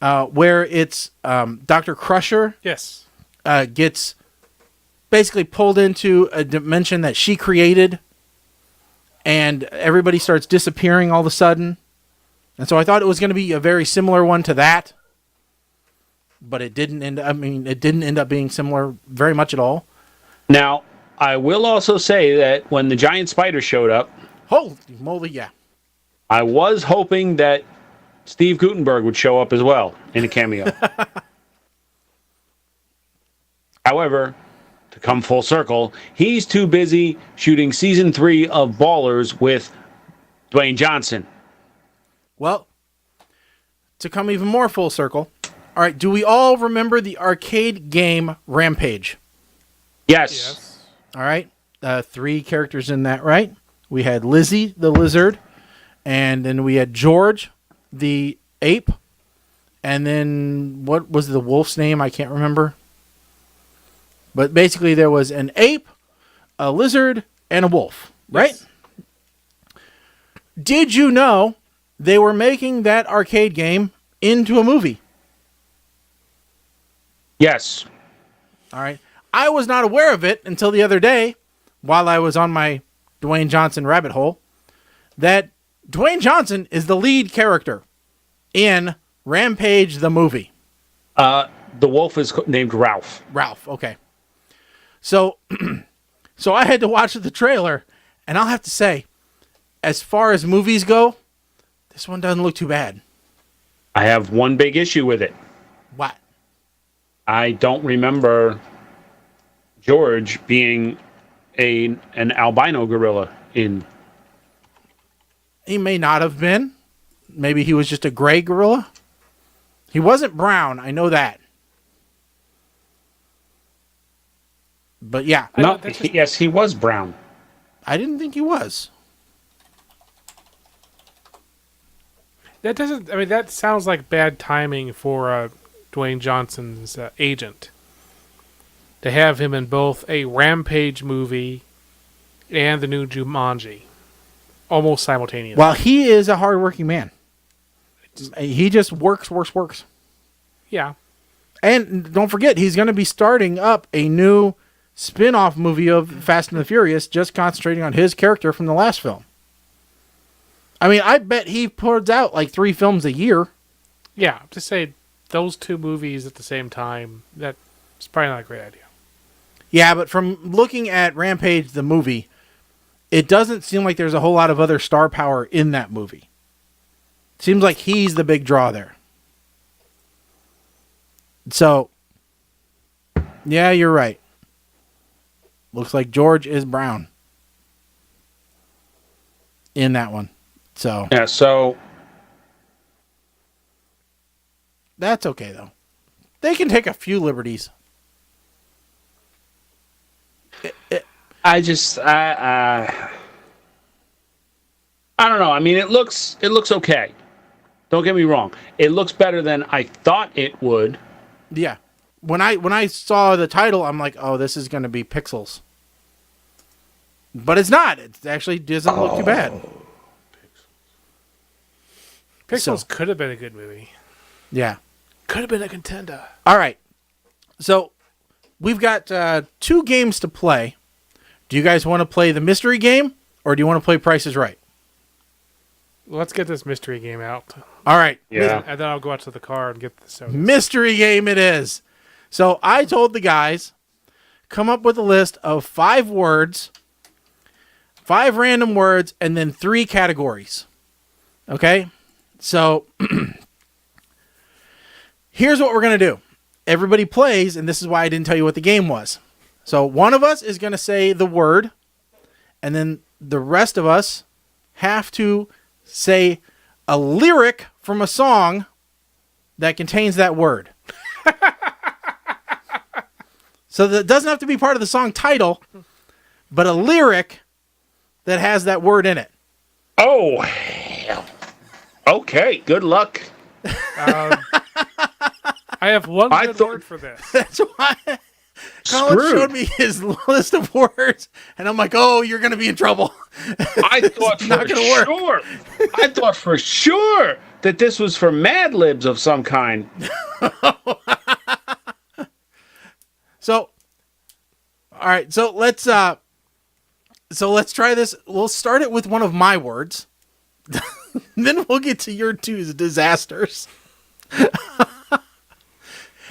where it's Dr. Crusher. Yes. Gets basically pulled into a dimension that she created, and everybody starts disappearing all of a sudden. And so I thought it was going to be a very similar one to that, but it didn't end up being similar very much at all. Now, I will also say that when the giant spider showed up, holy moly, yeah, I was hoping that Steve Guttenberg would show up as well in a cameo. However, to come full circle, he's too busy shooting season 3 of Ballers with Dwayne Johnson. Well, to come even more full circle, all right, do we all remember the arcade game Rampage? Yes. All right, 3 characters in that, right? We had Lizzie, the lizard, and then we had George, the ape, and then what was the wolf's name? I can't remember. But basically there was an ape, a lizard, and a wolf, right? Yes. Did you know they were making that arcade game into a movie? Yes. All right. I was not aware of it until the other day, while I was on my Dwayne Johnson rabbit hole, that Dwayne Johnson is the lead character in Rampage the movie. The wolf is named Ralph. Ralph, okay. So I had to watch the trailer, and I'll have to say, as far as movies go, this one doesn't look too bad. I have one big issue with it. What? I don't remember George being an albino gorilla in. He may not have been. Maybe he was just a gray gorilla. He wasn't brown, I know that. But yeah. No, yes, he was brown. I didn't think he was. That doesn't. I mean, that sounds like bad timing for Dwayne Johnson's agent to have him in both a Rampage movie and the new Jumanji, almost simultaneously. Well, he is a hardworking man. He just works. Yeah. And don't forget, he's going to be starting up a new spin-off movie of Fast and the Furious, just concentrating on his character from the last film. I mean, I bet he puts out like 3 films a year. Yeah, just say those 2 movies at the same time, that's probably not a great idea. Yeah, but from looking at Rampage, the movie, it doesn't seem like there's a whole lot of other star power in that movie. Seems like he's the big draw there. So, yeah, you're right. Looks like George is Brown in that one. So Yeah, so that's okay, though. They can take a few liberties. I don't know. I mean, it looks okay. Don't get me wrong. It looks better than I thought it would. Yeah. When I saw the title, I'm like, oh, this is going to be Pixels. But it's not. It actually doesn't look too bad. Pixels could have been a good movie. Yeah. Could have been a contender. All right. So we've got 2 games to play. Do you guys want to play the mystery game, or do you want to play Price is Right? Let's get this mystery game out. All right. Yeah. And then I'll go out to the car and get the soda. Mystery game it is. So I told the guys, come up with a list of 5 words, 5 random words, and then 3 categories. Okay? So here's what we're going to do. Everybody plays, and this is why I didn't tell you what the game was. So one of us is going to say the word, and then the rest of us have to say a lyric from a song that contains that word. So that doesn't have to be part of the song title, but a lyric that has that word in it. Oh, hell. Okay, good luck. I have one good word for this. That's why Colin showed me his list of words, and I'm like, oh, you're going to be in trouble. I thought not for gonna work. sure. I thought for sure that this was for Mad Libs of some kind. So, all right. So let's try this. We'll start it with one of my words. Then we'll get to your 2 disasters.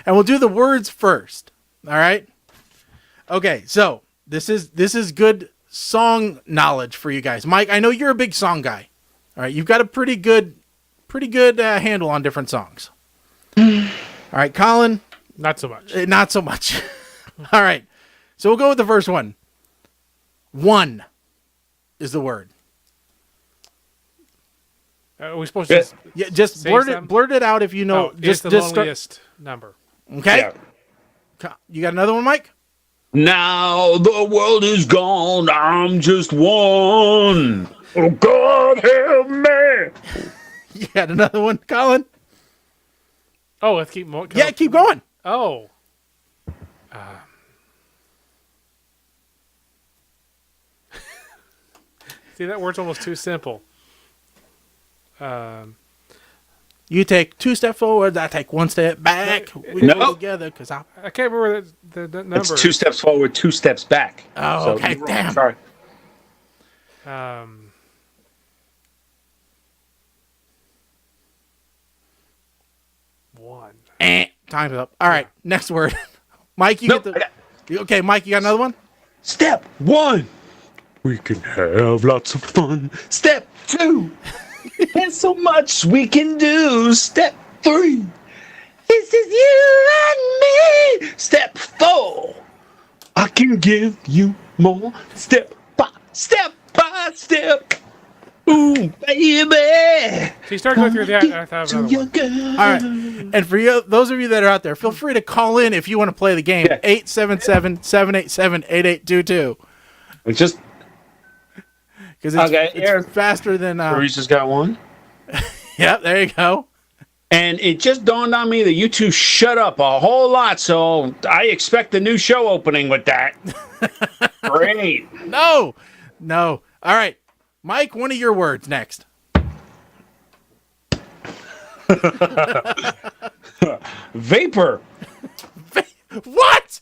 And we'll do the words first. All right? Okay, so this is good song knowledge for you guys. Mike, I know you're a big song guy. All right, you've got a pretty good handle on different songs. All right, Colin, Not so much. not so much. All right. So we'll go with the first one. 1 is the word. Are we supposed to Just say blurt it out if you know. it's the loneliest number. Okay. Yeah. You got another one, Mike? Now the world is gone. I'm just one. Oh, God help me. You got another one, Colin? Oh, let's keep more. Yeah, keep going. Oh. See, that word's almost too simple. You take 2 steps forward, I take 1 step back. We No. go together because I. I can't remember the number. It's 2 steps forward, 2 steps back. Oh, So okay, you're wrong. damn. Sorry. One. Time's up. All right, next word. Mike, you Nope, get the. Okay, Mike, you got another one? Step 1. We can have lots of fun. Step 2. There's so much we can do. Step 3. This is you and me. Step 4. I can give you more. Step by step by step. Ooh, baby. So you started going through that, and I thought of another one. All right. And for you, those of you that are out there, feel free to call in if you want to play the game. Yeah. 877-787-8822. It's just Because it's, Okay, it's faster than... Teresa's got one. Yep, there you go. And it just dawned on me that you two shut up a whole lot, so I expect a new show opening with that. Great. No. All right. Mike, one of your words next. Vapor. What?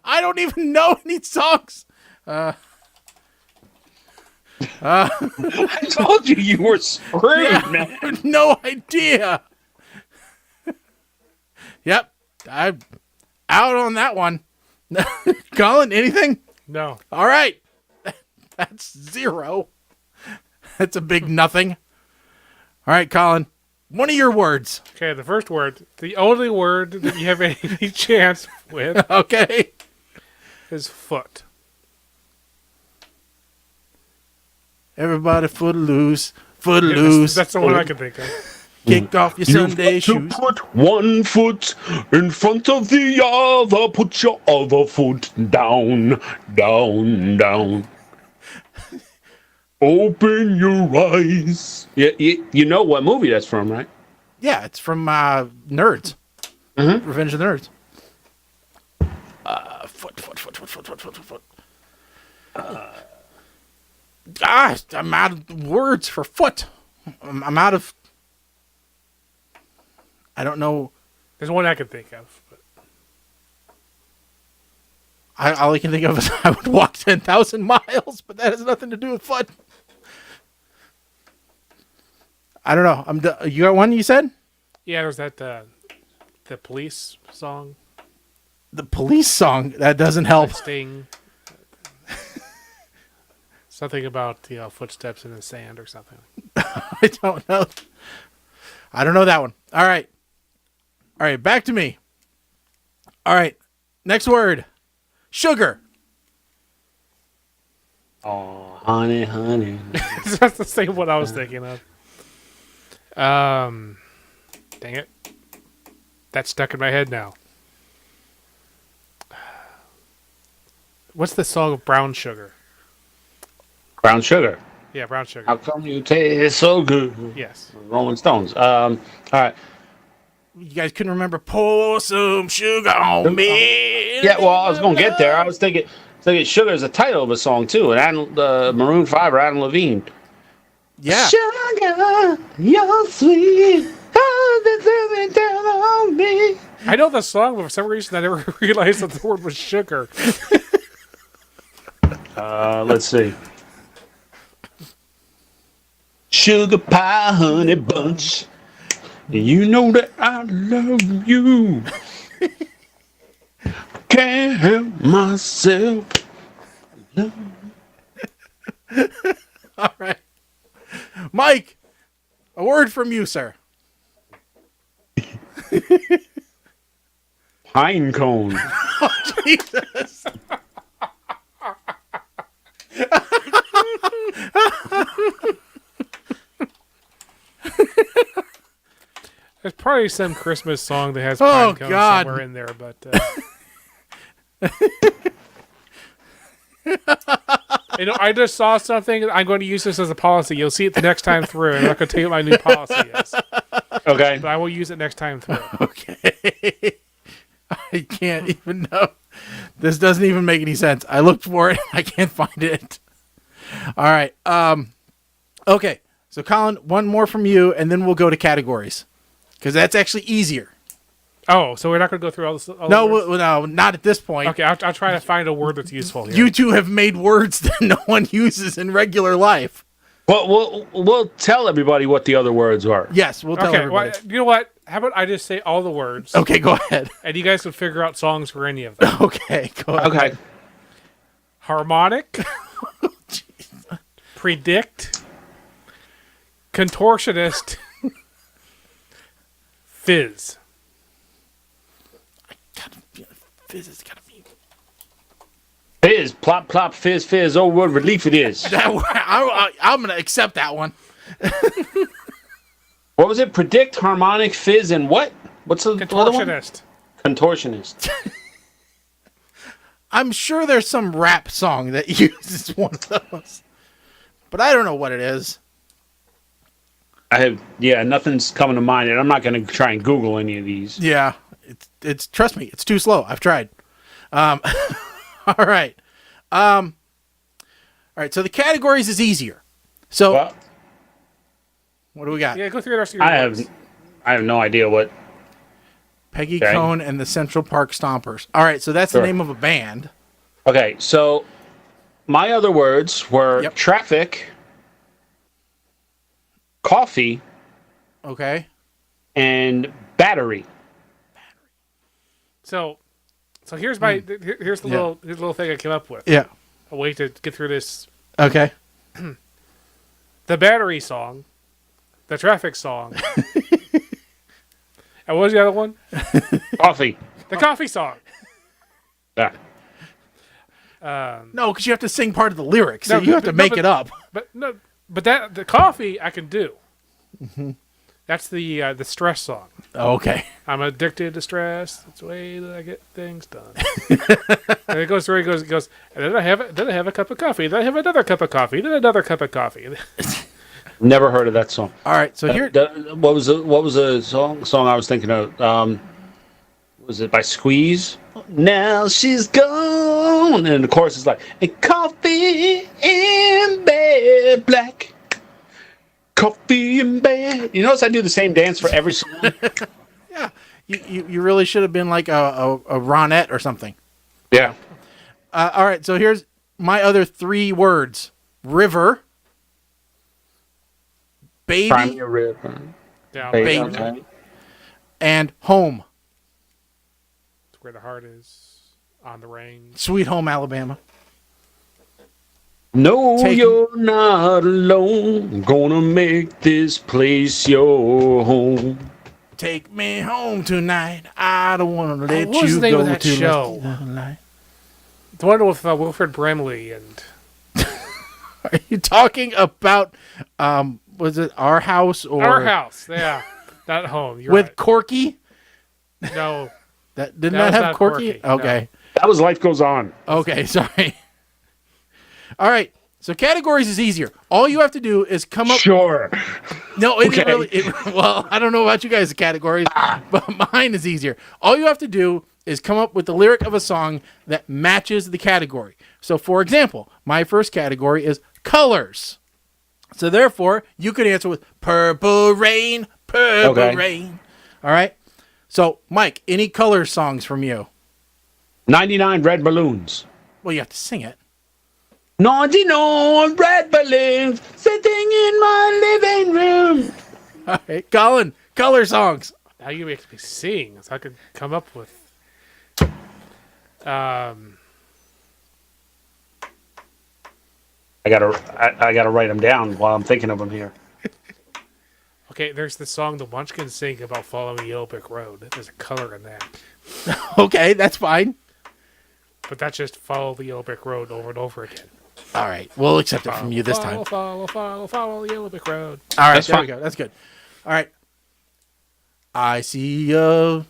I don't even know any songs. I told you were screwed, man. I have no idea. Yep. I'm out on that one. Colin, anything? No. All right. That's 0. That's a big nothing. All right, Colin. One of your words. Okay, the first word, the only word that you have any chance with, Okay. is foot. Everybody foot loose. Foot Yeah, loose. that's the one I can think of. Kick off your Sunday shoes. Put one foot in front of the other. Put your other foot down, down, down. Open your eyes. You know what movie that's from, right? Yeah, it's from Nerds. Mm-hmm. Revenge of the Nerds. Foot. I'm out of words for foot. I'm out of... I don't know. There's one I can think of. But All I can think of is I would walk 10,000 miles, but that has nothing to do with foot. I don't know. You got one you said? yeah, there's that the police song, The police song. That doesn't help. Sting. Something about footsteps in the sand or something. I don't know. I don't know that one. All right, back to me. All right, next word. Sugar. Oh, honey, honey. That's the same one I was thinking of. Dang it. That's stuck in my head now. What's the song of Brown Sugar? Brown sugar. Yeah, Brown Sugar. How come you taste so good? Yes. Rolling Stones. All right. You guys couldn't remember pour some sugar on me. Yeah, well, I was going to get there. I was thinking Sugar is the title of a song, too. And Maroon 5 or Adam Levine. Yeah. Sugar, you're sweet. Oh, down on me. I know the song, but for some reason I never realized that the word was sugar. Let's see. Sugar pie, honey bunch. You know that I love you. Can't help myself. All right. Mike, a word from you, sir. Pine cone. Jesus. There's probably some Christmas song that has Oh, pine cones God. somewhere in there, but I just saw something. I'm going to use this as a policy. You'll see it the next time through. I'm not going to tell you what my new policy is, Okay. but I will use it next time through. Okay. I can't even know. This doesn't even make any sense. I looked for it. I can't find it. All right. Okay. So, Colin, one more from you, and then we'll go to categories. Because that's actually easier. Oh, so we're not going to go through all this? No, not at this point. Okay, I'll try to find a word that's useful here. You two have made words that no one uses in regular life. Well, we'll tell everybody what the other words are. Yes, we'll tell okay, everybody. well, you know what? How about I just say all the words, Okay, go ahead. and you guys can figure out songs for any of them. Okay, go ahead. Okay. Harmonic, predict, contortionist, fizz. Fizz has gotta be... Fizz, plop, plop, fizz, fizz. Oh, what relief it is. I'm going to accept that one. What was it? Predict, harmonic, fizz, and what? What's the other one? Contortionist. Contortionist. I'm sure there's some rap song that uses one of those, but I don't know what it is. Nothing's coming to mind, and I'm not going to try and Google any of these. Yeah, it's trust me, it's too slow. I've tried. All right. All right. So the categories is easier. So Well, what do we got? Yeah, go through the rest of your words. I have no idea what. Peggy Okay. Cone and the Central Park Stompers. All right. So that's the Sure. name of a band. Okay, so my other words were Yep. traffic, coffee, Okay. and battery. So here's my here's the little thing I came up with. Yeah. A way to get through this. Okay. The battery song, the traffic song, and what was the other one? Coffee. The coffee song. Yeah. No, because you have to sing part of the lyrics. So No, you have to no, make but- it up. But that the coffee I can do. That's the stress song. Oh, okay. I'm addicted to stress. That's the way that I get things done. And it goes through. It goes. And then I have a cup of coffee. Then I have another cup of coffee. Then another cup of coffee. Never heard of that song. All right. So here. What was the song I was thinking of? Was it by Squeeze? Now she's gone, and the chorus is like, "And coffee in bed, black coffee in bed." You notice I do the same dance for every song. Yeah. You really should have been like a Ronette or something. Yeah. All right. So here's my other 3 words: river, baby, Crimea River. Down Baby. Okay. and home. where the heart is on the range. Sweet Home Alabama. No, Take- you're not alone. Gonna make this place your home. Take me home tonight. I don't want to let what was you the name go of that to show? the light. The one with Wilfred Brimley and Are you talking about was it Our House or Our House. Yeah, not home. You're with right. Corky? No, That didn't That that was have not Corky? Corky, no. Okay. That was Life Goes On. Okay, sorry. All right. So categories is easier. All you have to do is come up. Sure. No, it Okay. really. Well, I don't know about you guys' categories, but mine is easier. All you have to do is come up with the lyric of a song that matches the category. So, for example, my first category is colors. So, therefore, you could answer with purple rain, purple Okay. rain. All right. So, Mike, any color songs from you? 99 red balloons. Well, you have to sing it. 99 red balloons sitting in my living room. All right, Colin, color songs. now you make me sing, so I could come up with. I gotta write them down while I'm thinking of them here. Okay, there's the song the Munchkins sing about following Yellow Brick Road. There's a color in that, Okay, that's fine. but that's just follow the Yellow Brick Road over and over again. All right, we'll accept it from you this time. Follow the Yellow Brick Road. All right, That's there we fine. go. That's good. All right. I see a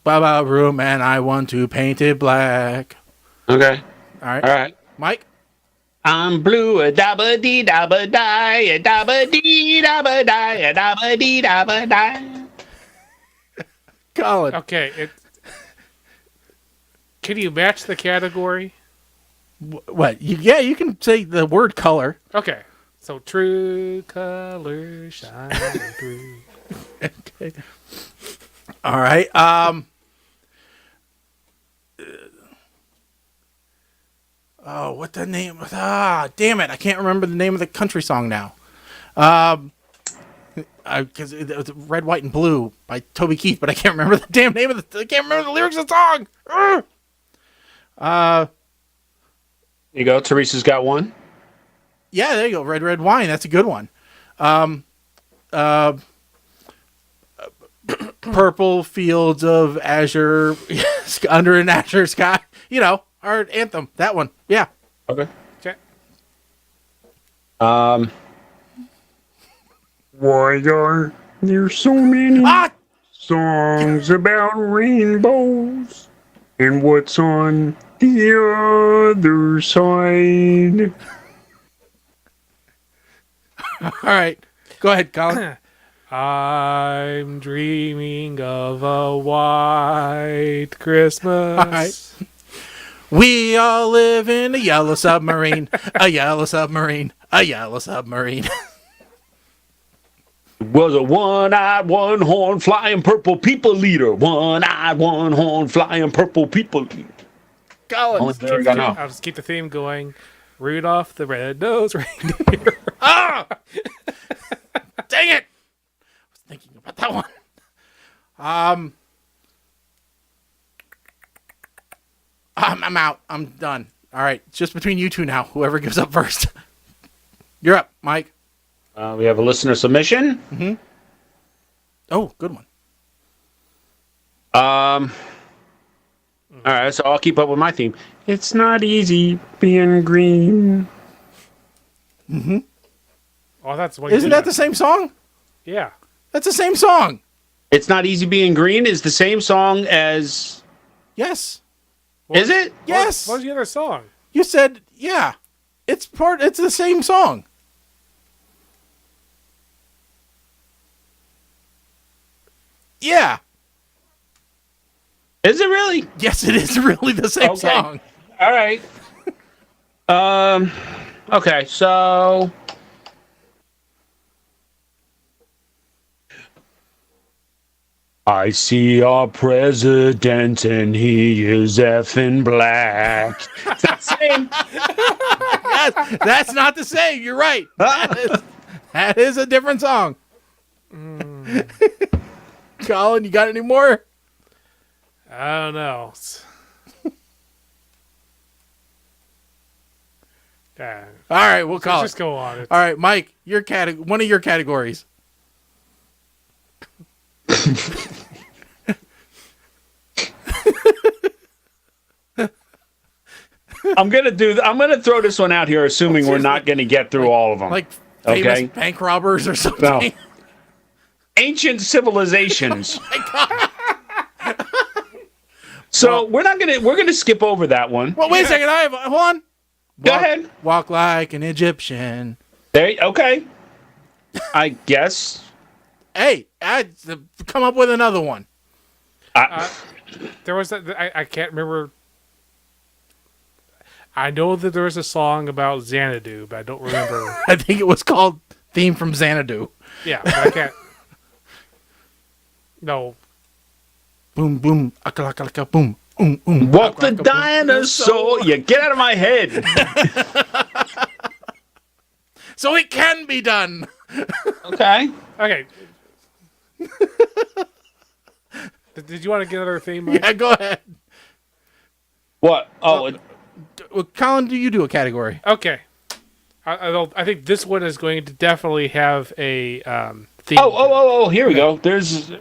Baba room and I want to paint it black. Okay. All right. All right. Mike? I'm blue, a dabba dee dabba die, a dabba dee dabba die, a dabba dee dabba die. Colin. Okay, can you match the category? What? You can say the word color. Okay, so true colors shine through. Okay. All right. Oh, what the name? Damn it! I can't remember the name of the country song now. Because it was Red, White, and Blue by Toby Keith, but I can't remember the damn name of the. I can't remember the lyrics of the song. You go. Teresa's got one. Yeah, there you go. Red, Red Wine. That's a good one. Purple fields of azure under an azure sky. You know, our anthem. That one. Yeah. Okay. Okay. Why are there so many songs about rainbows? And what's on the other side? All right. Go ahead, Colin. I'm dreaming of a white Christmas. All right. We all live in a yellow submarine. A yellow submarine. A yellow submarine. Was a one-eyed, one-horn, flying purple people eater. One-eyed, one-horn, flying purple people eater. Colin. I'll just keep the theme going. Rudolph the red-nosed reindeer. Ah! Dang it! I was thinking about that one. I'm out. I'm done. All right. It's just between you two now. Whoever gives up first. You're up, Mike. We have a listener submission. Mm-hmm. Oh, good one. All right, so I'll keep up with my theme. It's not easy being green. Mm-hmm. Oh, that's what. Isn't that the same song? Yeah. That's the same song. It's not easy being green is the same song as. Yes. Is it? Yes. What was the other song? You said, yeah. It's the same song. Yeah. Is it really? Yes, it is really the same song. All right. Okay, so I see our president and he is effing black. It's not the same. That's not the same. You're right. That is a different song. Colin, you got any more? I don't know. All right, we'll call Let's just go on. All right, Mike, one of your categories. I'm gonna throw this one out here, assuming we're not gonna get through all of them. Like famous bank robbers or something. No. Ancient civilizations. So we're gonna skip over that one. Well, wait a second. Hold on. Go ahead. Walk like an Egyptian. Okay. I guess. Hey, come up with another one. There was I can't remember. I know that there was a song about Xanadu, but I don't remember. I think it was called "Theme from Xanadu." Yeah, but I can't. No. Boom, boom, akalaka, boom, Walk the dinosaur. Yeah, get out of my head. So it can be done. Okay. Did you want to get another theme? Mike? Yeah, go ahead. What? Oh, Well, Colin, do you do a category? Okay. I think this one is going to definitely have a theme. Oh, here we go. There's.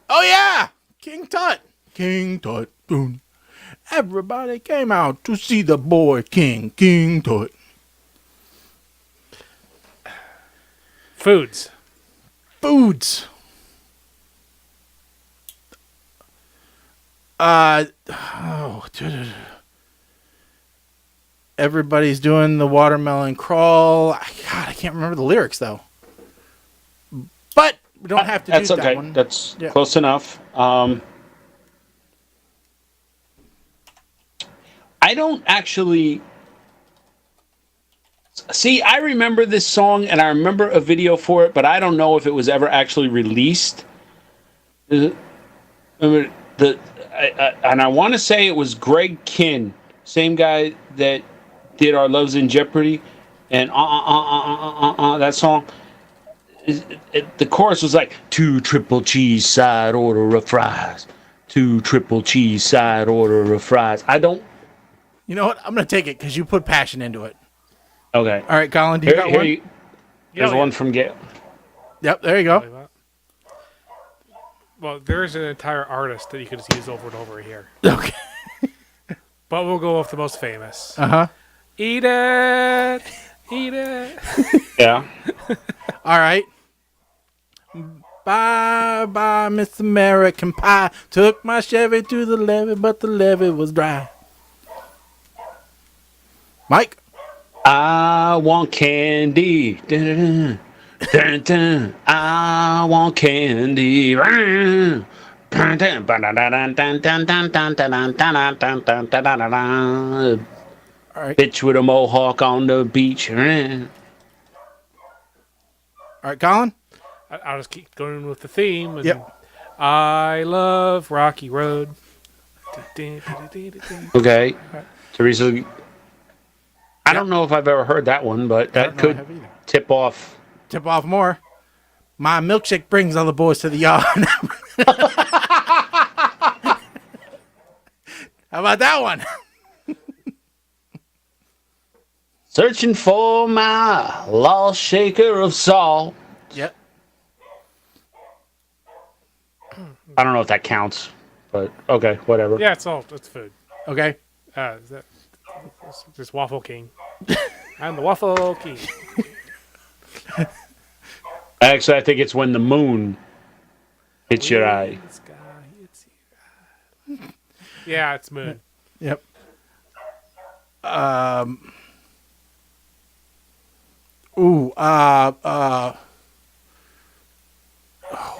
Oh yeah, King Tut. King Tut. Boom. Everybody came out to see the boy King Tut. Foods. Everybody's doing the watermelon crawl. God, I can't remember the lyrics though. But we don't have to That's do okay. that one. That's close enough. I don't actually see. I remember this song, and I remember a video for it, but I don't know if it was ever actually released. And I want to say it was Greg Kinn, same guy that did Our Love's in Jeopardy, and that song. The chorus was like 2 triple cheese side order of fries, 2 triple cheese side order of fries. I don't. You know what? I'm gonna take it because you put passion into it. Okay. All right, Colin, do you got one? There's one from Gail. Yep, there you go. Well, there's an entire artist that you could just use over and over here. Okay. But we'll go with the most famous. Uh-huh. Eat it. Yeah. All right. Bye bye, Miss American Pie. Took my Chevy to the levee, but the levee was dry. Mike? I want candy. Dun, dun, dun. I want candy. All right. Bitch with a mohawk on the beach. All right, Colin? I'll just keep going with the theme. And Yep. I love Rocky Road. Okay. Teresa, I don't know if I've ever heard that one, but that could tip off. Tip off more. My milkshake brings all the boys to the yard. How about that one? Searching for my lost shaker of salt. Yep. I don't know if that counts, but okay, whatever. Yeah, it's all it's food. Okay. Is that this Waffle King? I'm the Waffle King. Actually, I think it's when the moon hits your eye. Yeah, it's Moon. Yep.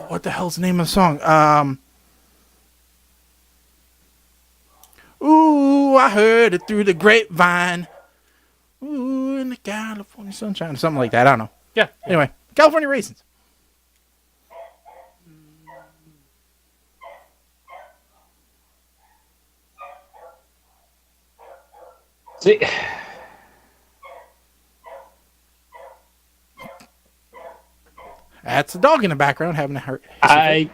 What the hell's the name of the song? Ooh, I heard it through the grapevine. Ooh, in the California sunshine. Something like that. I don't know. Yeah. Anyway, California Raisins. See, That's the dog in the background having a hurt. I'm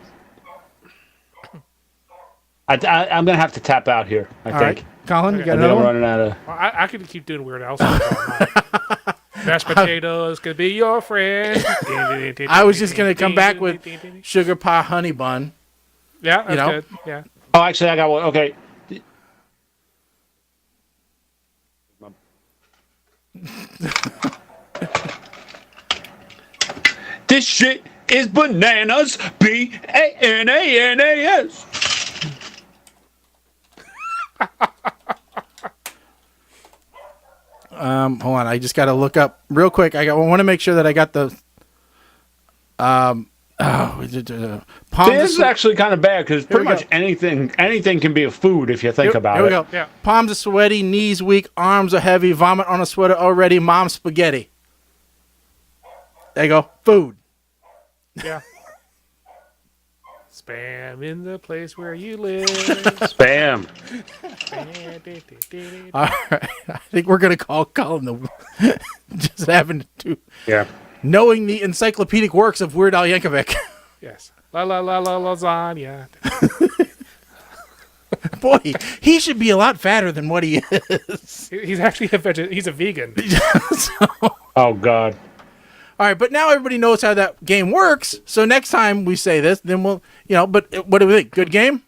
gonna have to tap out here. I All think. right. Colin, you I got think another I'm one? running out of. Well, I could keep doing Weird Al songs all night. Mashed potatoes could be your friend. I was just gonna come back with sugar pie honey bun. Yeah, that's know? good. Yeah. Oh, actually, I got one. Okay. This shit is bananas. BANANAS. Hold on, I just gotta look up real quick. I want to make sure that I got the Palm This is actually kind of bad because pretty we much go. anything can be a food if you think about Here it. we go. Yeah. Palms are sweaty, knees weak, arms are heavy, vomit on a sweater already, mom spaghetti. There you go. Food. Yeah. Spam in the place where you live. Spam. All right. I think we're going to call Colin the just having to Yeah. knowing the encyclopedic works of Weird Al Yankovic. Yes. La la la la lasagna. Boy, he should be a lot fatter than what he is. He's actually he's a vegan. Oh God. All right, but now everybody knows how that game works. So next time we say this, then we'll, but what do we think? Good game?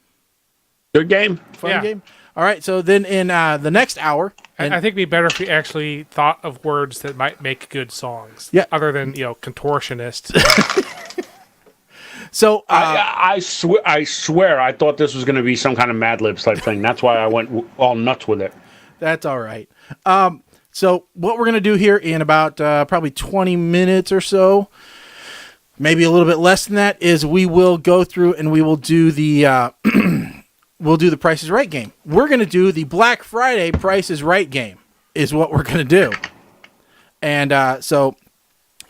Good game. Fun Yeah. game? All right, so then in the next hour. I think it'd be better if we actually thought of words that might make good songs. Yeah. Other than, contortionist. So I swear I thought this was going to be some kind of Mad Libs type thing. That's why I went all nuts with it. that's all right. So what we're going to do here in about probably 20 minutes or so, maybe a little bit less than that, is we will go through and we will do the we'll do the Price is Right game. We're going to do the Black Friday Price is Right game is what we're going to do. And so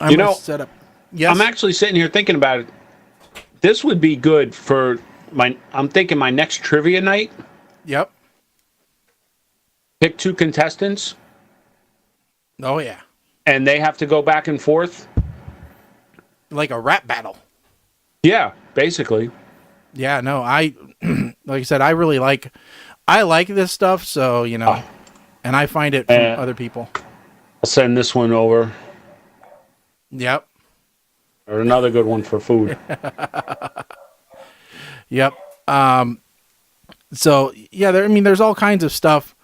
I'm going to set up. Yes. I'm actually sitting here thinking about it. This would be good for I'm thinking my next trivia night. Yep. Pick two contestants. Oh, yeah. And they have to go back and forth. Like a rap battle. Yeah, basically. Yeah, no, like I said, I like this stuff, so, and I find it from other people. I'll send this one over. Yep. Or another good one for food. Yep. So, yeah, there's all kinds of stuff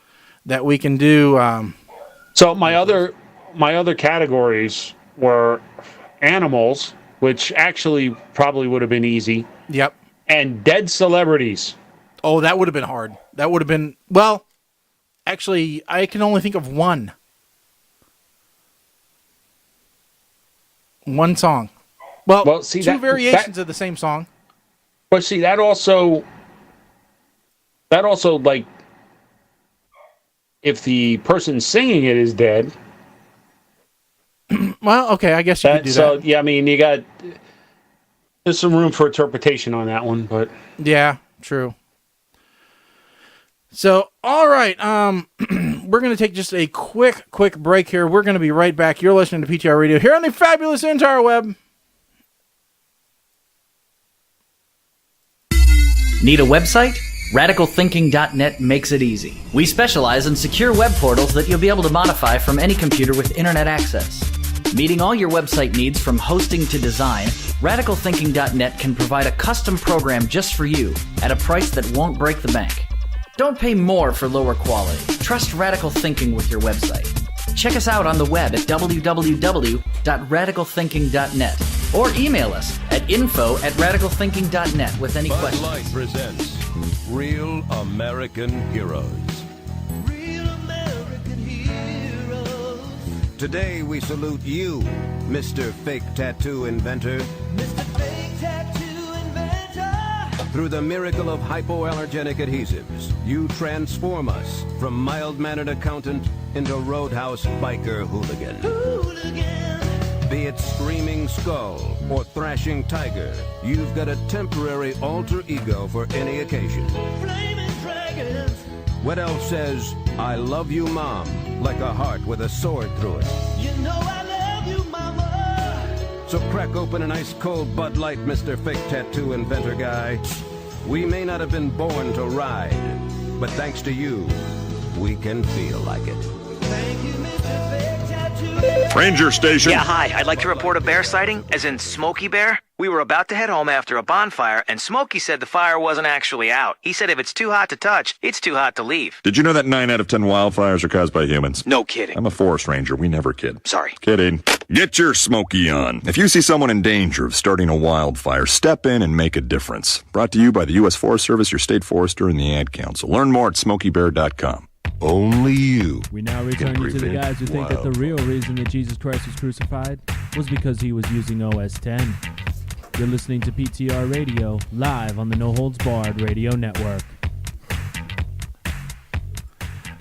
that we can do. So my other categories were animals, which actually probably would have been easy. Yep. And dead celebrities. Oh, that would have been hard. That would have been, well, actually, I can only think of one. One song. Well, see, two variations of the same song. But see, that also, like, if the person singing it is dead. Well, okay, I guess you could do so, that. Yeah, I mean, there's some room for interpretation on that one, but. Yeah, true. So, all right, we're going to take just a quick break here. We're going to be right back. You're listening to PTR Radio here on the fabulous interweb. Need a website? RadicalThinking.net makes it easy. We specialize in secure web portals that you'll be able to modify from any computer with internet access. Meeting all your website needs from hosting to design, RadicalThinking.net can provide a custom program just for you at a price that won't break the bank. Don't pay more for lower quality. Trust Radical Thinking with your website. Check us out on the web at www.radicalthinking.net or email us at info@radicalthinking.net with any questions. Bud Light presents Real American Heroes. Real American Heroes. Today we salute you, Mr. Fake Tattoo Inventor. Mr. Fake Tattoo Inventor. Through the miracle of hypoallergenic adhesives, you transform us from mild-mannered accountant into roadhouse biker hooligan. Be it screaming skull or thrashing tiger, you've got a temporary alter ego for any occasion. Flaming dragons. What else says, I love you, Mom, like a heart with a sword through it? You know I love you, Mama. So crack open an ice-cold Bud Light, Mr. Fake Tattoo Inventor guy. We may not have been born to ride, but thanks to you, we can feel like it. Thank you, Mr. Fake Tattoo. Ranger Station. Yeah, hi. I'd like to report a bear sighting, as in Smokey Bear. We were about to head home after a bonfire, and Smokey said the fire wasn't actually out. He said if it's too hot to touch, it's too hot to leave. Did you know that 9 out of 10 wildfires are caused by humans? No kidding. I'm a forest ranger. We never kid. Sorry. Kidding. Get your Smokey on. If you see someone in danger of starting a wildfire, step in and make a difference. Brought to you by the U.S. Forest Service, your state forester, and the Ad Council. Learn more at SmokeyBear.com. Only you. We now return you to the guys who think that the real reason that Jesus Christ was crucified was because he was using OS 10. You're listening to PTR Radio, live on the No Holds Barred Radio Network.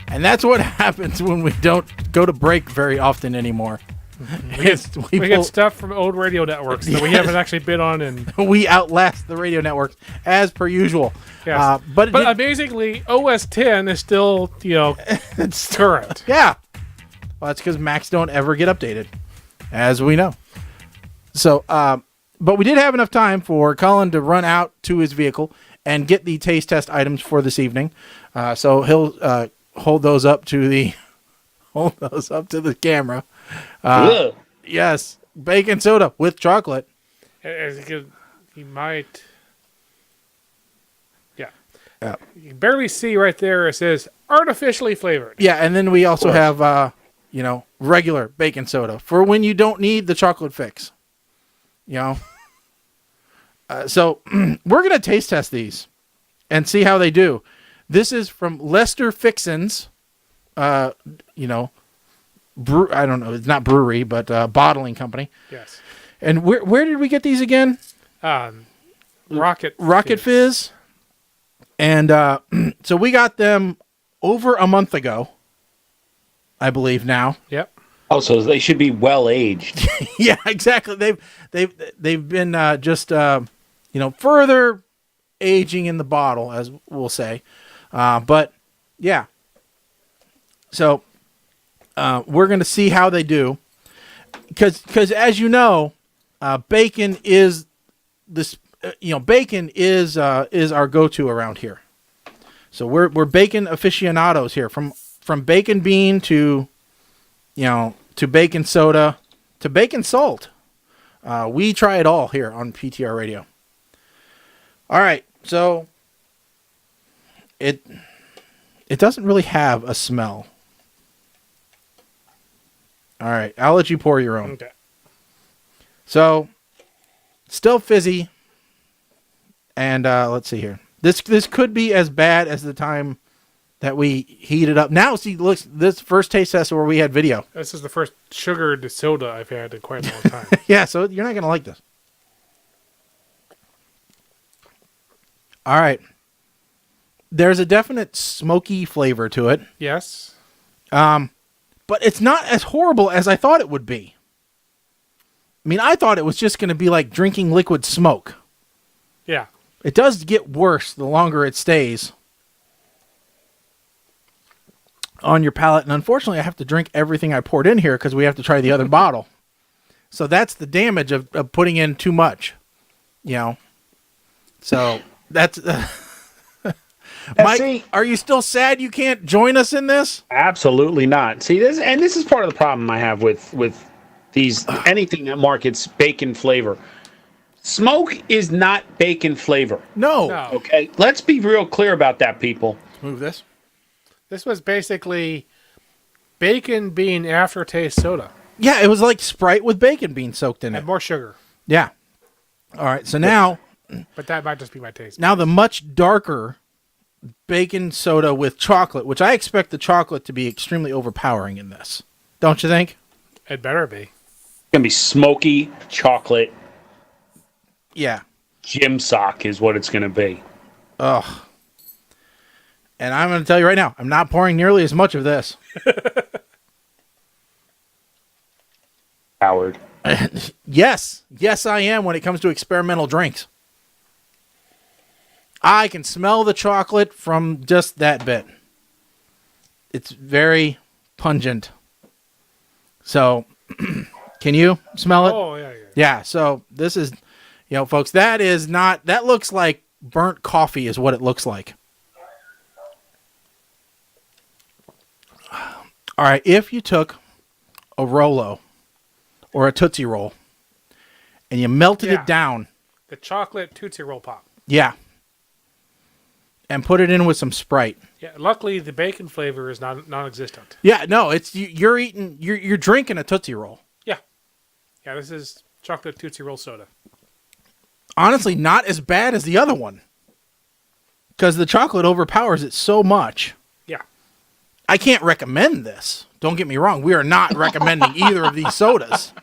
And that's what happens when we don't go to break very often anymore. We get stuff from old radio networks that we haven't actually been on, and we outlast the radio networks as per usual. Yes. But amazingly, OS 10 is still, it's current. Yeah. Well, that's because Macs don't ever get updated, as we know. So, but we did have enough time for Colin to run out to his vehicle and get the taste test items for this evening. So he'll hold those up to the camera. Yes, bacon soda with chocolate. He might. Yeah. You can barely see right there. It says artificially flavored. Yeah, and then we also have regular bacon soda for when you don't need the chocolate fix. So we're gonna taste test these and see how they do. This is from Lester Fixin's. I don't know. It's not brewery, but bottling company. Yes. And where did we get these again? Rocket Fizz. And so we got them over a month ago, I believe now. Yep. Oh, so they should be well aged. Yeah, exactly. They've been just further aging in the bottle, as we'll say. But yeah. So we're going to see how they do, because as you know, bacon is this. Bacon is our go-to around here. So we're bacon aficionados here, from bacon bean to bacon soda to bacon salt. We try it all here on PTR Radio. All right, so it doesn't really have a smell. All right, I'll let you pour your own. Okay. So Still fizzy. And let's see here. This could be as bad as the time that we heated up. Now, see, look, this first taste test where we had video. This is the first sugared soda I've had in quite a long time. Yeah, so you're not going to like this. All right. There's a definite smoky flavor to it. Yes. But it's not as horrible as I thought it would be. I mean, I thought it was just going to be like drinking liquid smoke. Yeah. It does get worse the longer it stays on your palate. And unfortunately, I have to drink everything I poured in here because we have to try the other bottle. So that's the damage of putting in too much, you know. So that's... Mike, are you still sad you can't join us in this? Absolutely not. See, this is part of the problem I have with these anything that markets bacon flavor. Smoke is not bacon flavor. No. Okay, let's be real clear about that, people. Let's move this. This was basically bacon bean aftertaste soda. Yeah, it was like Sprite with bacon beans soaked in it. And more sugar. Yeah. All right, so now... But that might just be my taste. Now the much darker bacon soda with chocolate, which I expect the chocolate to be extremely overpowering in this. Don't you think? It better be. It's going to be smoky chocolate. Yeah. Gym sock is what it's going to be. Ugh. And I'm going to tell you right now, I'm not pouring nearly as much of this. Howard. Yes. Yes, I am when it comes to experimental drinks. I can smell the chocolate from just that bit. It's very pungent. So, can you smell it? Oh, yeah. Yeah, so this is, you know, folks, that looks like burnt coffee is what it looks like. All right, if you took a Rolo or a Tootsie Roll and you melted it down. The chocolate Tootsie Roll Pop. Yeah. And put it in with some Sprite. Yeah, luckily the bacon flavor is non-existent. Yeah, no, it's you're drinking a Tootsie Roll. Yeah. Yeah, this is chocolate Tootsie Roll soda. Honestly, not as bad as the other one. Because the chocolate overpowers it so much. Yeah. I can't recommend this. Don't get me wrong. We are not recommending either of these sodas.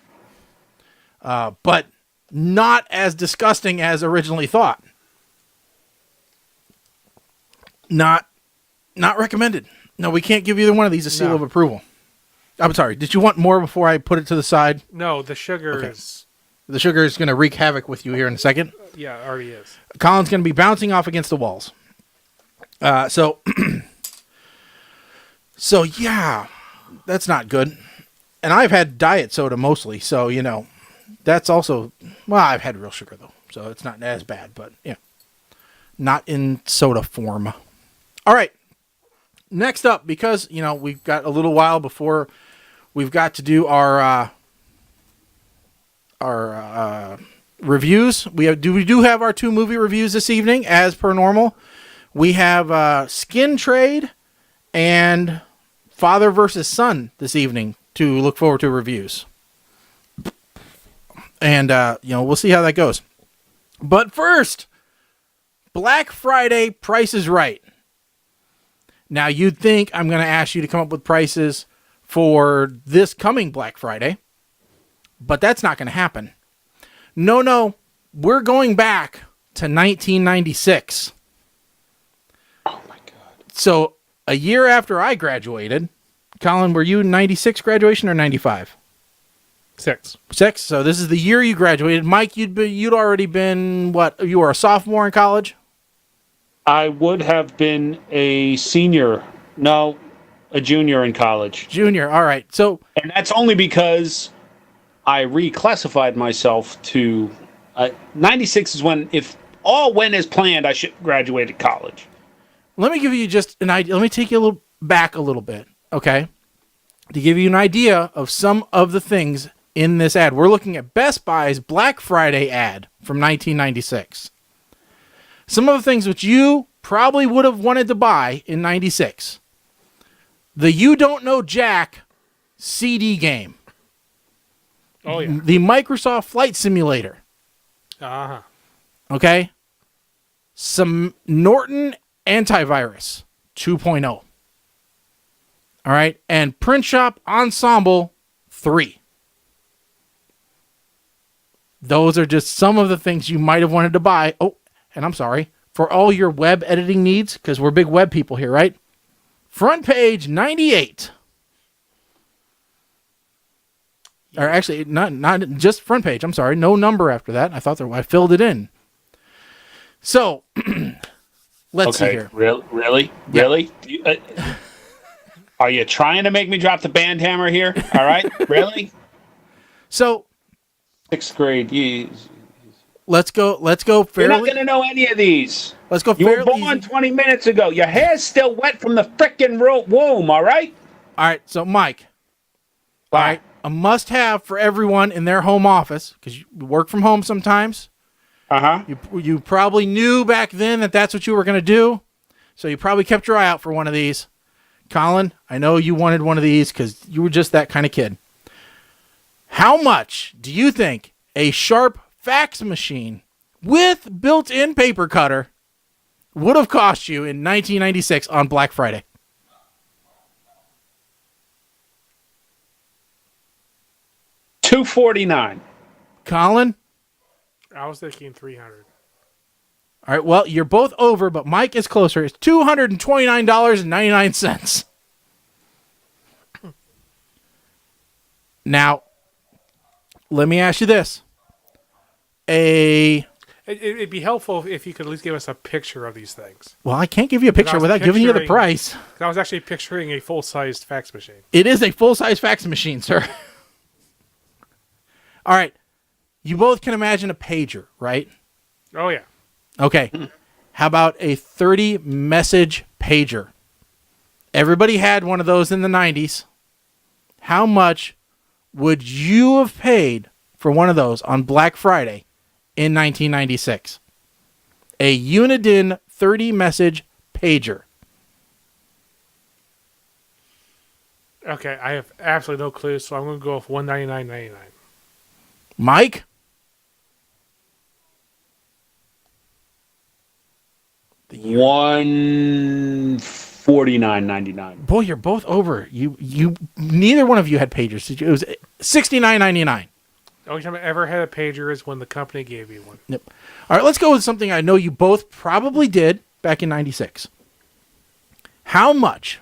But not as disgusting as originally thought. Not recommended. No, we can't give either one of these a seal of approval. I'm sorry. Did you want more before I put it to the side? No, the sugar is... The sugar is going to wreak havoc with you here in a second. Yeah, it already is. Colin's going to be bouncing off against the walls. So yeah, that's not good. And I've had diet soda mostly, so, you know, that's also... Well, I've had real sugar, though, so it's not as bad, but, yeah. Not in soda form. All right. Next up, because, you know, we've got a little while before we've got to do our reviews. We do have our 2 movie reviews this evening, as per normal. We have Skin Trade and Father versus Son this evening to look forward to reviews. And, you know, we'll see how that goes. But first, Black Friday Price is Right. Now, you'd think I'm going to ask you to come up with prices for this coming Black Friday, but that's not going to happen. No, we're going back to 1996. Oh, my God. So, a year after I graduated, Colin, were you 96 graduation or 95? 6. So, this is the year you graduated. Mike, you'd already been, what, you were a sophomore in college? I would have been a senior. No, a junior in college. Junior, all right. So, and that's only because I reclassified myself to 96 is when, if all went as planned, I should graduate at college. Let me give you just an idea. Let me take you back a little bit, okay? To give you an idea of some of the things in this ad. We're looking at Best Buy's Black Friday ad from 1996. Some of the things which you probably would have wanted to buy in 96. The You Don't Know Jack CD game. Oh, yeah. The Microsoft Flight Simulator. Uh-huh. Okay? Some Norton Antivirus 2.0. All right? And Print Shop Ensemble 3. Those are just some of the things you might have wanted to buy. Oh, and I'm sorry. For all your web editing needs, because we're big web people here, right? Front page 98. Or actually, not just front page. I'm sorry. No number after that. I thought I filled it in. So, let's see here. Really? Yeah. Really? Are you trying to make me drop the band hammer here? All right? Really? So, 6th grade. let's go fairly. You're not going to know any of these. Let's go You were fairly born easy. 20 minutes ago. Your hair's still wet from the frickin' womb, all right? All right, so Mike. All right, a must-have for everyone in their home office, because you work from home sometimes. Uh-huh. You probably knew back then that that's what you were going to do, so you probably kept your eye out for one of these. Colin, I know you wanted one of these because you were just that kind of kid. How much do you think a Sharp fax machine with built-in paper cutter would have cost you in 1996 on Black Friday? $249. Colin? I was thinking 300. All right, well, you're both over, but Mike is closer. It's $229.99. Now, let me ask you this. It'd be helpful if you could at least give us a picture of these things. Well, I can't give you a picture without giving you the price. I was actually picturing a full-sized fax machine. It is a full-size fax machine, sir. All right. You both can imagine a pager, right? Oh, yeah. Okay. How about a 30-message pager? Everybody had one of those in the 90s. How much would you have paid for one of those on Black Friday in 1996? A Uniden 30-message pager. Okay, I have absolutely no clue, so I'm going to go with $199.99. Mike? $149.99. Boy, you're both over. You neither one of you had pagers. It was $69.99. The only time I ever had a pager is when the company gave me one. Yep. All right, let's go with something I know you both probably did back in 96. How much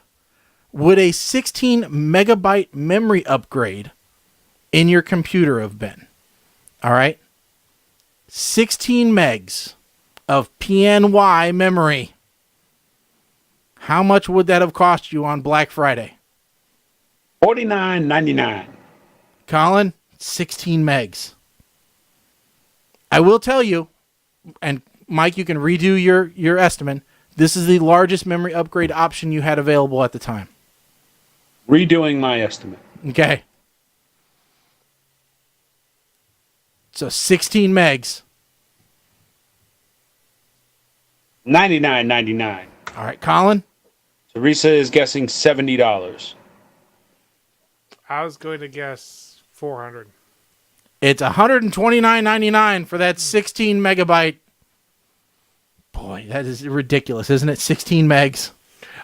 would a 16 megabyte memory upgrade in your computer have been? All right. 16 megs of PNY memory. How much would that have cost you on Black Friday? $49.99. Colin, 16 megs. I will tell you, and Mike, you can redo your estimate. This is the largest memory upgrade option you had available at the time. Redoing my estimate. Okay. So 16 megs. $99.99. All right, Colin? Teresa is guessing $70. I was going to guess 400. It's $129.99 for that 16 megabyte. Boy, that is ridiculous, isn't it? 16 megs.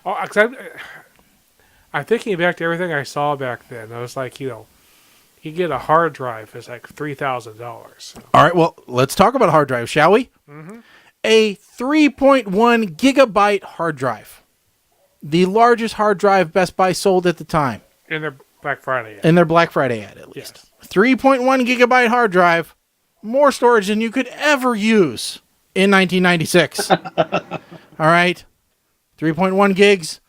Oh, 'cause I'm thinking back to everything I saw back then. I was like, you get a hard drive. It's like $3,000. So. All right, well, let's talk about hard drive, shall we? Mm-hmm. A 3.1 gigabyte hard drive. The largest hard drive Best Buy sold at the time. In their Black Friday ad. In their Black Friday ad, at least. Yes. 3.1 gigabyte hard drive. More storage than you could ever use in 1996. All right. 3.1 gigs.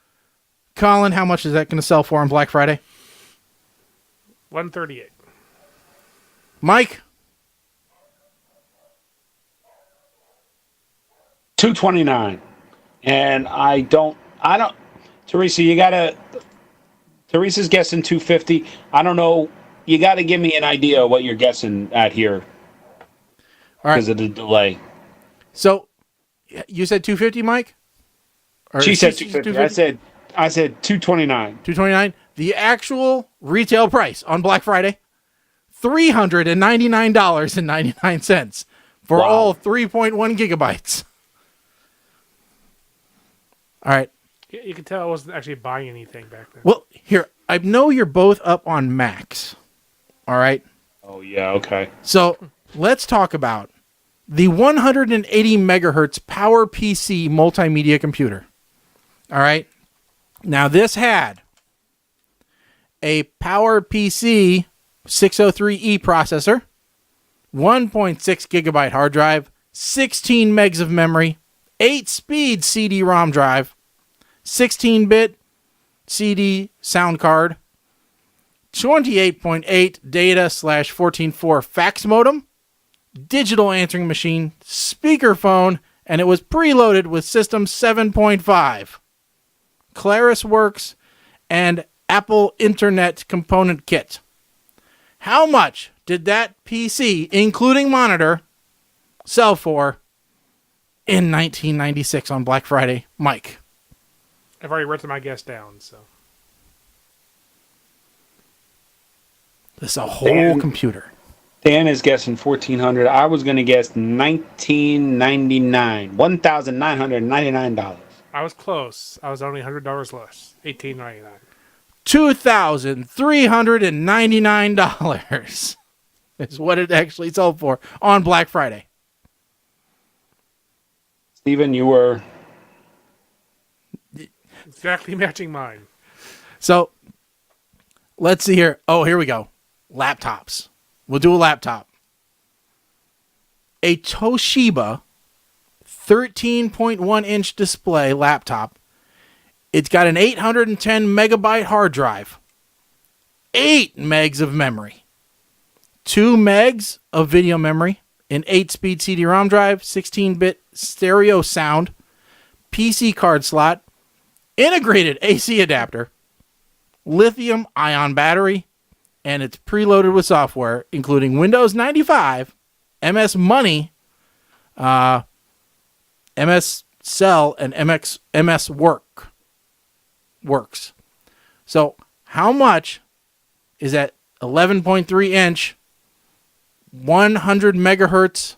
Colin, how much is that going to sell for on Black Friday? $138. Mike? $229. And I don't, Teresa, Teresa's guessing $250. I don't know. You got to give me an idea of what you're guessing at here. All right. Because of the delay. So, you said $250, Mike? Or She said $250. I said $229. $229. The actual retail price on Black Friday, $399.99 for all 3.1 gigabytes. All right. You can tell I wasn't actually buying anything back then. Well, here, I know you're both up on Macs. All right. Oh, yeah, okay. So let's talk about the 180 megahertz PowerPC multimedia computer. All right. Now, this had a PowerPC 603E processor, 1.6 gigabyte hard drive, 16 megs of memory, 8-speed CD-ROM drive, 16-bit CD sound card, 28.8 data/14.4 fax modem, digital answering machine, speakerphone, and it was preloaded with System 7.5, ClarisWorks, and Apple Internet Component Kit. How much did that PC, including monitor, sell for in 1996 on Black Friday? Mike. I've already written my guess down, so. This is a whole computer. Dan is guessing $1,400. I was going to guess $1,999. $1,999. I was close. I was only $100 less. $1,899. $2,399 is what it actually sold for on Black Friday. Steven, you were exactly matching mine. So let's see here. Oh, here we go. Laptops. We'll do a laptop. A Toshiba 13.1 inch display laptop. It's got an 810 megabyte hard drive, 8 megs of memory, 2 megs of video memory, an 8-speed CD-ROM drive, 16-bit stereo sound, PC card slot, integrated AC adapter, lithium-ion battery, and it's preloaded with software, including Windows 95, MS Money, MS Cell, and MS Works. So how much is that 11.3 inch 100 megahertz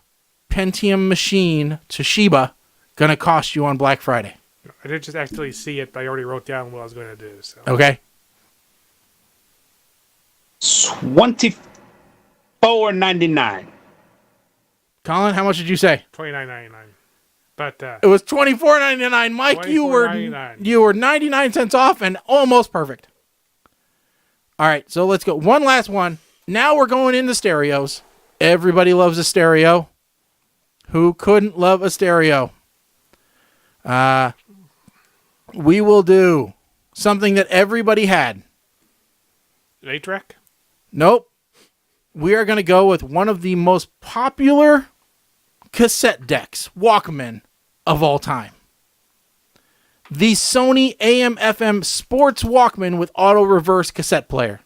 Pentium machine Toshiba going to cost you on Black Friday? I didn't just actually see it, but I already wrote down what I was going to do. So. Okay. $24.99. Colin, how much did you say? $29.99. But it was $24.99. Mike, you were 99 cents off and almost perfect. All right, so let's go. One last one. Now we're going into stereos. Everybody loves a stereo. Who couldn't love a stereo? We will do something that everybody had. An 8-track? Nope. We are going to go with one of the most popular cassette decks, Walkman, of all time. The Sony AM/FM Sports Walkman with auto reverse cassette player.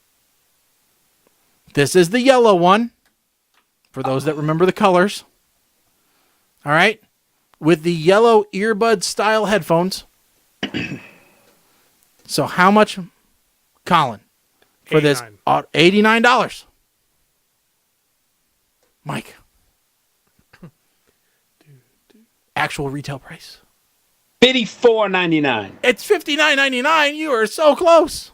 This is the yellow one, for those that remember the colors. All right. With the yellow earbud style headphones. So how much, Colin, for this? $89. Mike. Actual retail price. $54.99. It's $59.99. You are so close.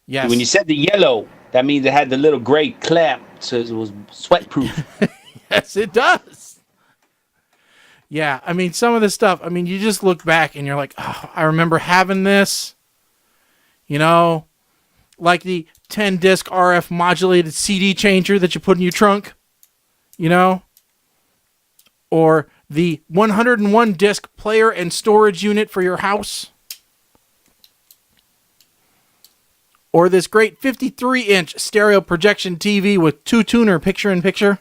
Yes. When you said the yellow, that means it had the little gray clamp, so it was sweat-proof. Yes, it does. Yeah, I mean, some of this stuff, I mean, you just look back and you're like, oh, I remember having this. You know, like the 10-disc RF modulated CD changer that you put in your trunk. You know? Or the 101-disc player and storage unit for your house. Or this great 53-inch stereo projection TV with 2-tuner picture-in-picture.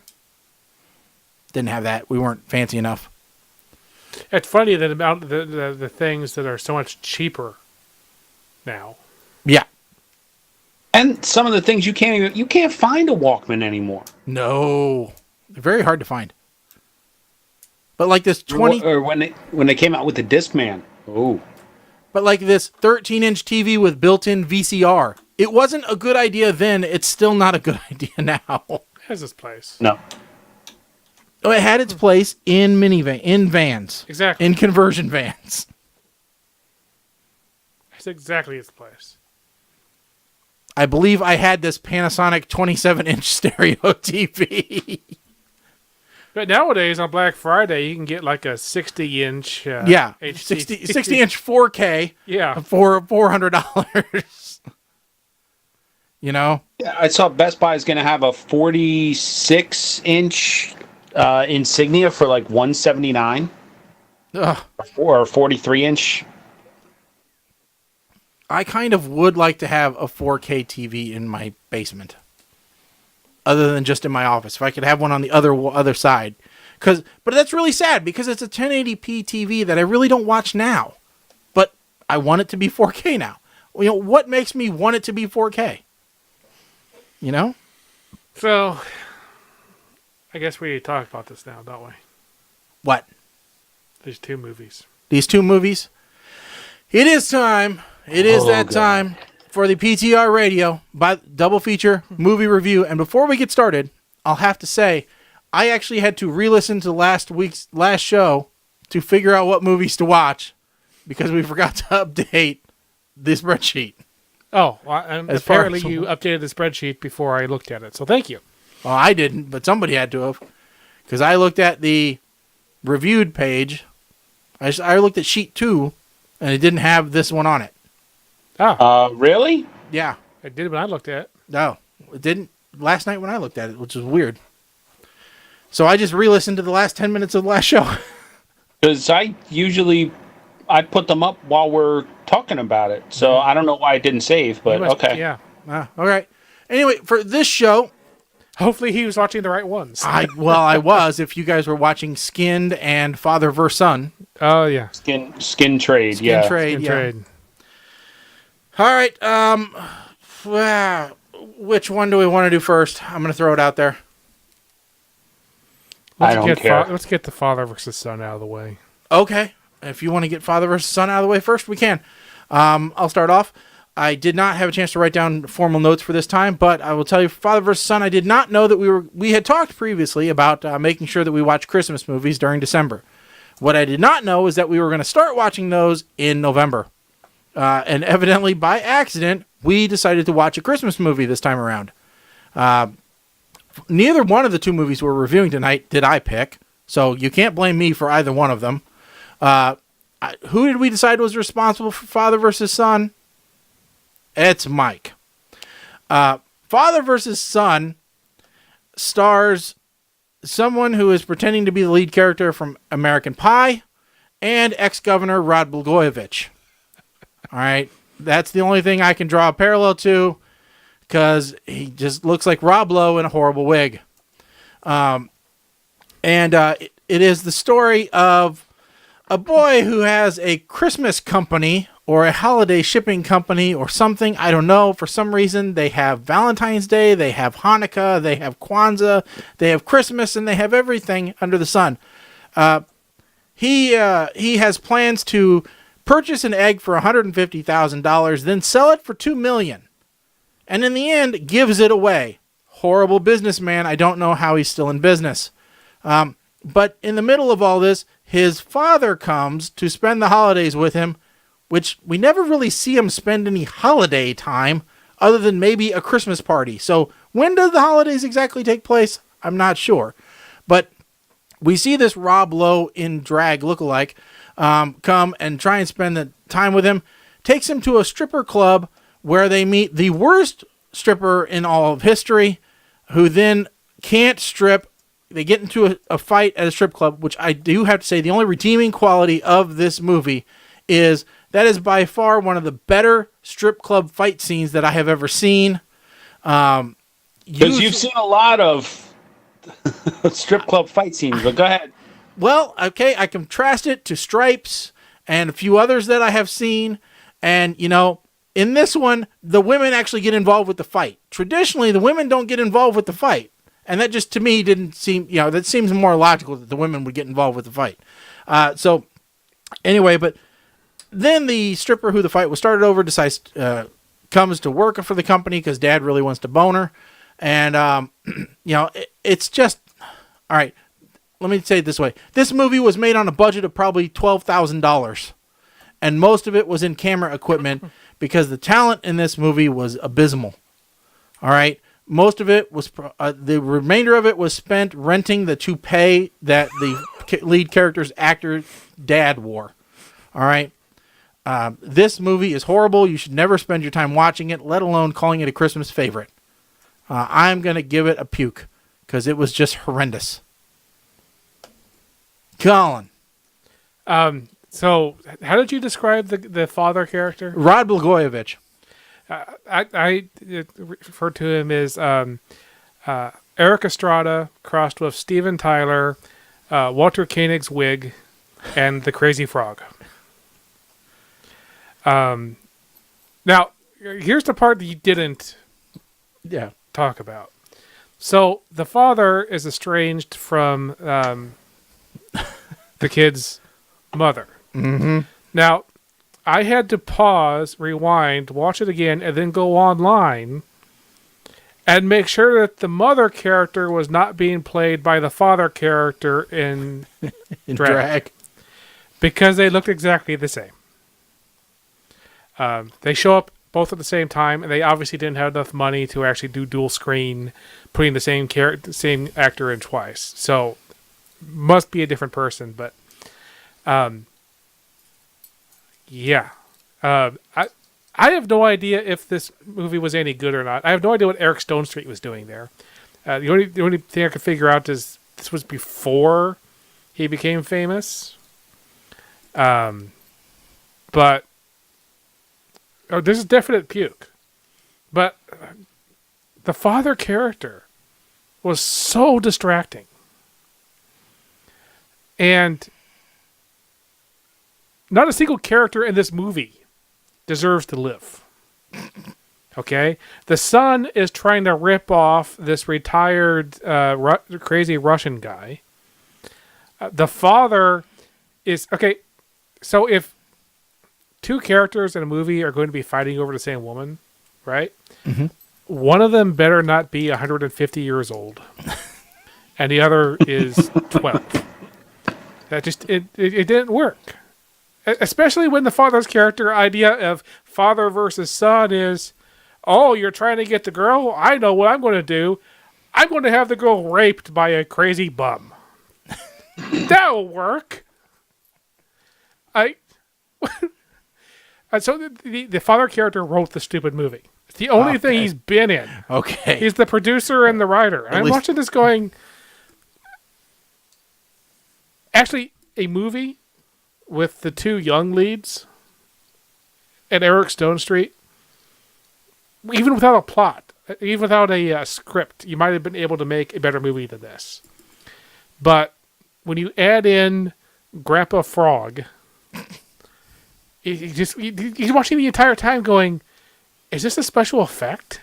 Didn't have that. We weren't fancy enough. It's funny that about the things that are so much cheaper now. Yeah. And some of the things you can't find a Walkman anymore. No. They're very hard to find. But like this 20 or when they came out with the Discman. Oh. But like this 13-inch TV with built-in VCR. It wasn't a good idea then. It's still not a good idea now. Has this place? No. Oh, it had its place in vans. Exactly. In conversion vans. That's exactly its place. I believe I had this Panasonic 27-inch stereo TV. But nowadays on Black Friday, you can get like a 60-inch. Yeah, HD. 60-inch 4K. Yeah. For $400. You know. Yeah, I saw Best Buy is going to have a 46-inch Insignia for like $179. Ugh. Or a 43-inch. I kind of would like to have a 4K TV in my basement, other than just in my office. If I could have one on the other side, but that's really sad because it's a 1080p TV that I really don't watch now, but I want it to be 4K now. You know, what makes me want it to be 4K? You know? So, I guess we talk about this now, don't we? What? These two movies. These two movies? It is time. It is time for the PTR Radio double feature movie review. And before we get started, I'll have to say, I actually had to re-listen to last show to figure out what movies to watch because we forgot to update the spreadsheet. Oh, well, and apparently you updated the spreadsheet before I looked at it. So thank you. Well, I didn't, but somebody had to have, because I looked at the reviewed page. I looked at sheet 2, and it didn't have this one on it. Oh. Really? Yeah. It did when I looked at it. No, it didn't last night when I looked at it, which was weird. So I just re-listened to the last 10 minutes of the last show. Because I put them up while we're talking about it. So I don't know why it didn't save, but okay. Yeah. All right. Anyway, for this show... Hopefully he was watching the right ones. I was, if you guys were watching Skinned and Father vs. Son. Oh, yeah. Skin Trade, Skin Trade. All right. Which one do we want to do first? I'm going to throw it out there. I don't care. Let's get the Father versus Son out of the way. Okay. If you want to get Father versus Son out of the way first, we can. I'll start off. I did not have a chance to write down formal notes for this time, but I will tell you, Father vs. Son, I did not know that we had talked previously about making sure that we watch Christmas movies during December. What I did not know is that we were going to start watching those in November. And evidently, by accident, we decided to watch a Christmas movie this time around. Neither one of the two movies we're reviewing tonight did I pick, so you can't blame me for either one of them. Who did we decide was responsible for Father vs. Son? It's Mike. Father vs. Son stars someone who is pretending to be the lead character from American Pie and ex-governor Rod Blagojevich. All right. That's the only thing I can draw a parallel to because he just looks like Rob Lowe in a horrible wig. It is the story of a boy who has a Christmas company or a holiday shipping company or something. I don't know. For some reason, they have Valentine's Day, they have Hanukkah, they have Kwanzaa, they have Christmas, and they have everything under the sun. He has plans to purchase an egg for $150,000, then sell it for $2 million. And in the end, gives it away. Horrible businessman. I don't know how he's still in business. But in the middle of all this, his father comes to spend the holidays with him, which we never really see him spend any holiday time other than maybe a Christmas party. So when do the holidays exactly take place? I'm not sure. But we see this Rob Lowe in drag lookalike come and try and spend the time with him. Takes him to a stripper club where they meet the worst stripper in all of history, who then can't strip. They get into a fight at a strip club, which I do have to say the only redeeming quality of this movie is that is by far one of the better strip club fight scenes that I have ever seen. Because you've seen a lot of strip club fight scenes, but go ahead. Well, okay, I contrast it to Stripes and a few others that I have seen. And, you know, in this one, the women actually get involved with the fight. Traditionally, the women don't get involved with the fight. And that just, to me, didn't seem, that seems more logical that the women would get involved with the fight. So, anyway, but then the stripper who the fight was started over decides, comes to work for the company because dad really wants to bone her. And, it's just, all right. let me say it this way. This movie was made on a budget of probably $12,000. And most of it was in camera equipment because the talent in this movie was abysmal. All right? Most of it was, the remainder of it was spent renting the toupee that the lead character's actor dad wore. All right? This movie is horrible. You should never spend your time watching it, let alone calling it a Christmas favorite. I'm going to give it a puke because it was just horrendous. Colin. So, how did you describe the father character? Rod Blagojevich. I refer to him as Eric Estrada crossed with Steven Tyler, Walter Koenig's wig, and the Crazy Frog. Now, here's the part that you didn't talk about. So, the father is estranged from the kid's mother. Mm-hmm. Now, I had to pause, rewind, watch it again, and then go online and make sure that the mother character was not being played by the father character in drag. Because they looked exactly the same. They show up both at the same time, and they obviously didn't have enough money to actually do dual screen, putting the same actor in twice. So, must be a different person, but... I have no idea if this movie was any good or not. I have no idea what Eric Stonestreet was doing there. The only thing I could figure out is this was before he became famous. But this is definite puke. But the father character was so distracting. And not a single character in this movie deserves to live. Okay? The son is trying to rip off this retired crazy Russian guy. The father is... Okay, so if two characters in a movie are going to be fighting over the same woman, right? Mm-hmm. One of them better not be 150 years old. And the other is 12. That just... It didn't work. Especially when the father's character idea of father versus son is, oh, you're trying to get the girl? I know what I'm going to do. I'm going to have the girl raped by a crazy bum. That'll work. So the father character wrote the stupid movie. It's the only thing he's been in. Okay. He's the producer and the writer. And I'm watching this going, actually, a movie with the two young leads and Eric Stonestreet, even without a plot, even without a script, you might have been able to make a better movie than this. But when you add in Grandpa Frog, he's watching the entire time going, is this a special effect?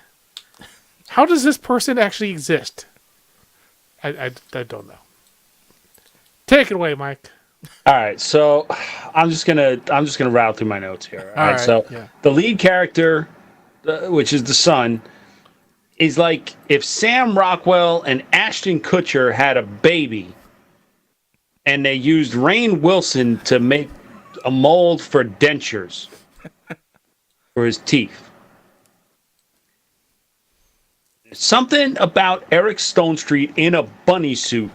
How does this person actually exist? I don't know. Take it away, Mike. All right, so I'm just gonna rattle through my notes here. All right, so the lead character, which is the son, is like if Sam Rockwell and Ashton Kutcher had a baby, and they used Rainn Wilson to make a mold for dentures for his teeth. Something about Eric Stonestreet in a bunny suit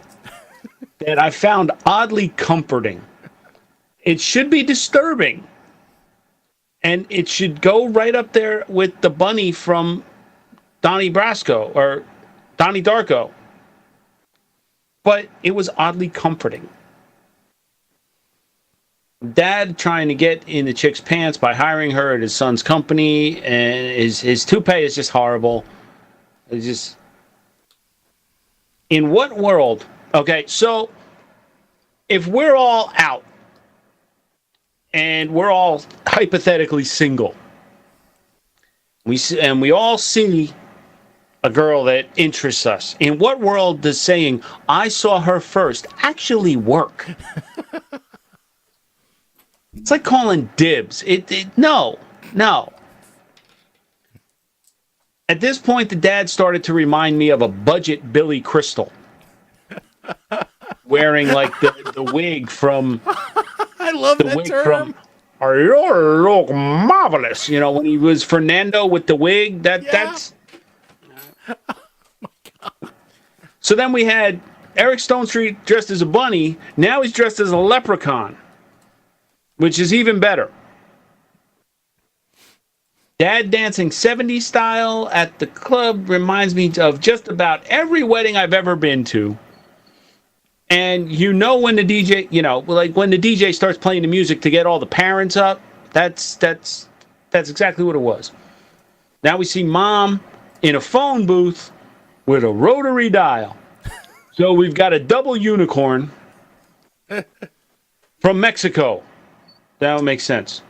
that I found oddly comforting. It should be disturbing. And it should go right up there with the bunny from Donnie Brasco or Donnie Darko. But it was oddly comforting. Dad trying to get in the chick's pants by hiring her at his son's company, and his toupee is just horrible. It's just... In what world... Okay, so if we're all out and we're all hypothetically single, we all see a girl that interests us, in what world does saying, I saw her first, actually work? It's like calling dibs. No. At this point, the dad started to remind me of a budget Billy Crystal. wearing like the wig from. I love the that wig term. from. You look marvelous. You know, when he was Fernando with the wig. That's. Oh my God. So then we had Eric Stonestreet dressed as a bunny. Now he's dressed as a leprechaun, which is even better. Dad dancing 70s style at the club reminds me of just about every wedding I've ever been to. And you know when the DJ, like when the DJ starts playing the music to get all the parents up, that's exactly what it was. Now we see Mom in a phone booth with a rotary dial. So we've got a double unicorn from Mexico. That would make sense.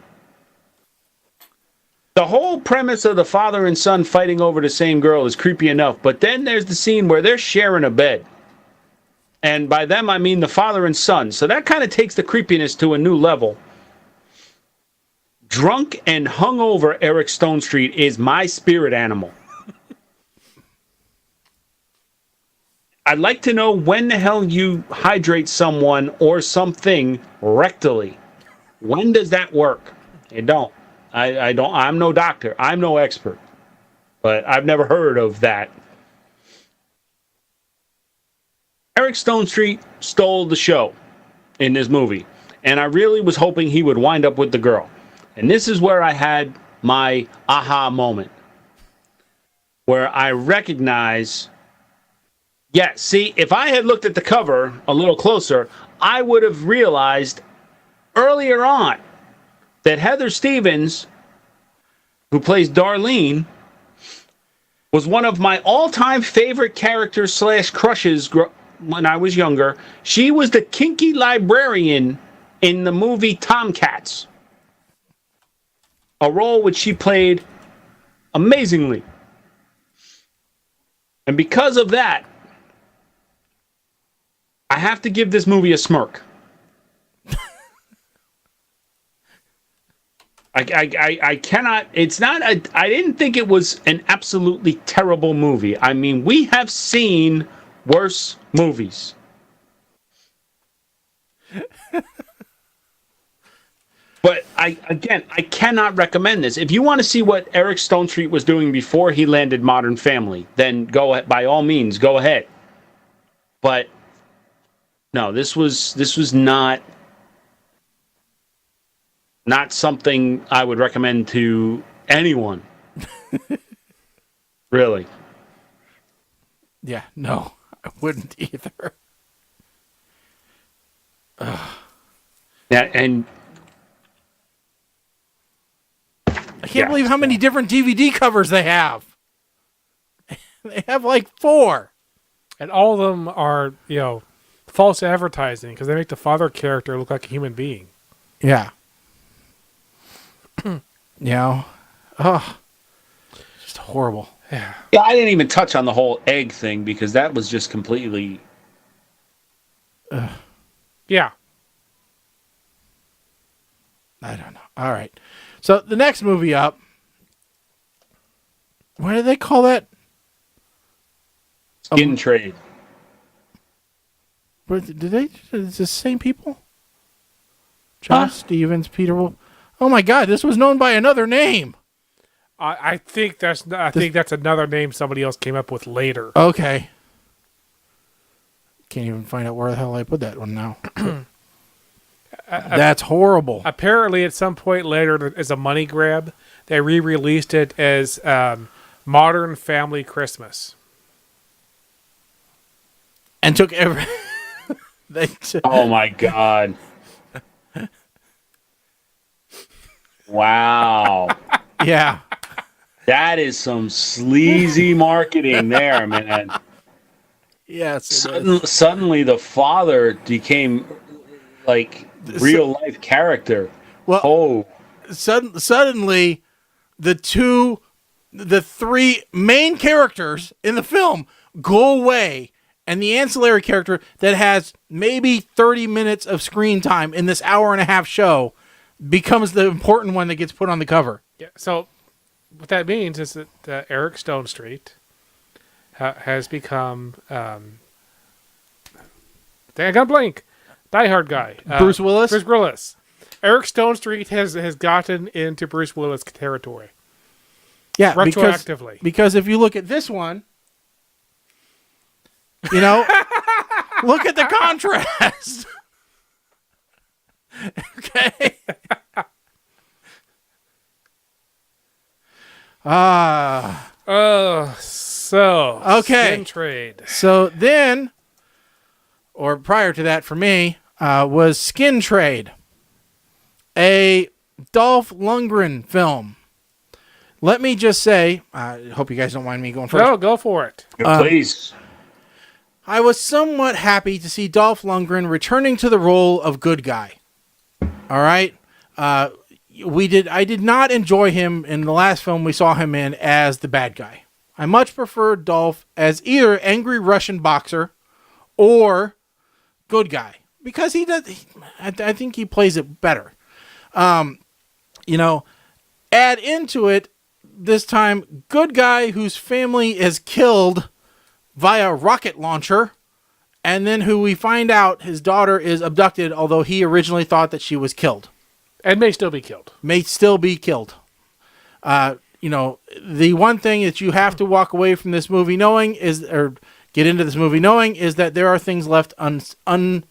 The whole premise of the father and son fighting over the same girl is creepy enough, but then there's the scene where they're sharing a bed. And by them, I mean the father and son. So that kind of takes the creepiness to a new level. Drunk and hungover Eric Stonestreet is my spirit animal. I'd like to know when the hell you hydrate someone or something rectally. When does that work? It don't. I don't. I'm no doctor. I'm no expert. But I've never heard of that. Eric Stonestreet stole the show in this movie. And I really was hoping he would wind up with the girl. And this is where I had my aha moment. Where I recognize... Yeah, see, if I had looked at the cover a little closer, I would have realized earlier on that Heather Stevens, who plays Darlene, was one of my all-time favorite characters / crushes when I was younger. She was the kinky librarian in the movie Tomcats, a role which she played amazingly. And because of that, I have to give this movie a smirk. I cannot. It's not. I didn't think it was an absolutely terrible movie. I mean, we have seen worse movies. But I cannot recommend this. If you want to see what Eric Stonestreet was doing before he landed Modern Family, then go ahead, by all means, go ahead. But no, this was not something I would recommend to anyone. Really. Yeah, no, I wouldn't either. Yeah, and I can't believe how many different DVD covers they have. They have like 4. And all of them are, false advertising because they make the father character look like a human being. Yeah. Just horrible. Yeah. Yeah, I didn't even touch on the whole egg thing because that was just completely... Yeah. I don't know. All right. So the next movie up, what do they call that? Skin Trade. Is the same people? John Stevens, Peter Wolf. Oh my God, this was known by another name. I think that's another name somebody else came up with later. Okay. Can't even find out where the hell I put that one now. That's horrible. Apparently, at some point later, as a money grab, they re-released it as Modern Family Christmas. And took every... Oh my God. Wow. Yeah. That is some sleazy marketing there, man. Yes. Suddenly the father became like real life character. Well, suddenly the 3 main characters in the film go away, and the ancillary character that has maybe 30 minutes of screen time in this hour and a half show becomes the important one that gets put on the cover. Yeah. So what that means is that Eric Stonestreet has become I got blank. Die Hard guy. Bruce Willis? Bruce Willis. Eric Stone Street has gotten into Bruce Willis territory. Yeah, retroactively. Because if you look at this one, you know, look at the contrast. Okay. So okay. Skin Trade. So then, or prior to that for me, was Skin Trade, a Dolph Lundgren film. Let me just say, I hope you guys don't mind me going first. No, go for it. Please. I was somewhat happy to see Dolph Lundgren returning to the role of good guy. All right. I did not enjoy him in the last film we saw him in as the bad guy. I much prefer Dolph as either angry Russian boxer or good guy because I think he plays it better. You know, add into it this time good guy whose family is killed via rocket launcher, and then who we find out his daughter is abducted, although he originally thought that she was killed. And may still be killed. You know, the one thing that you have to walk away from this movie knowing is, or get into this movie knowing, is that there are things left unfinished.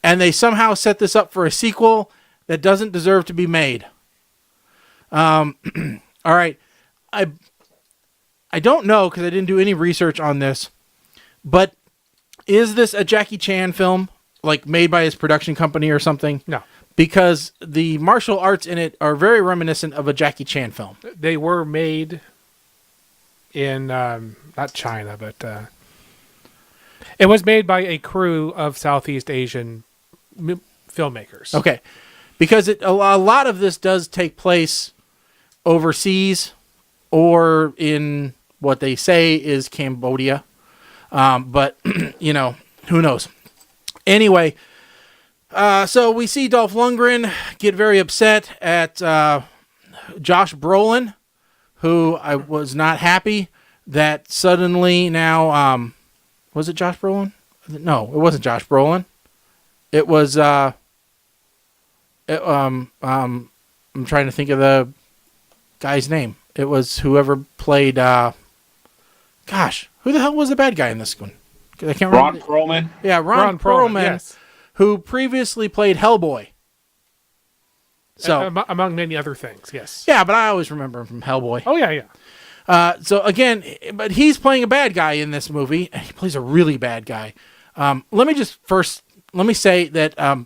And they somehow set this up for a sequel that doesn't deserve to be made. All right. I don't know, because I didn't do any research on this, but is this a Jackie Chan film, like made by his production company or something? No. Because the martial arts in it are very reminiscent of a Jackie Chan film. They were made in, not China, but it was made by a crew of Southeast Asian filmmakers. Okay. Because a lot of this does take place overseas or in what they say is Cambodia. But, you know, who knows? Anyway, so we see Dolph Lundgren get very upset at Josh Brolin, who I was not happy that suddenly now, was it Josh Brolin? No, it wasn't Josh Brolin. It was, I'm trying to think of the guy's name. It was whoever played, who the hell was the bad guy in this one? I can't remember. Ron Perlman? Yeah, Ron Perlman, yes. Who previously played Hellboy. So among many other things, yes. Yeah, but I always remember him from Hellboy. Oh, yeah. So again, but he's playing a bad guy in this movie. He plays a really bad guy. Let me say that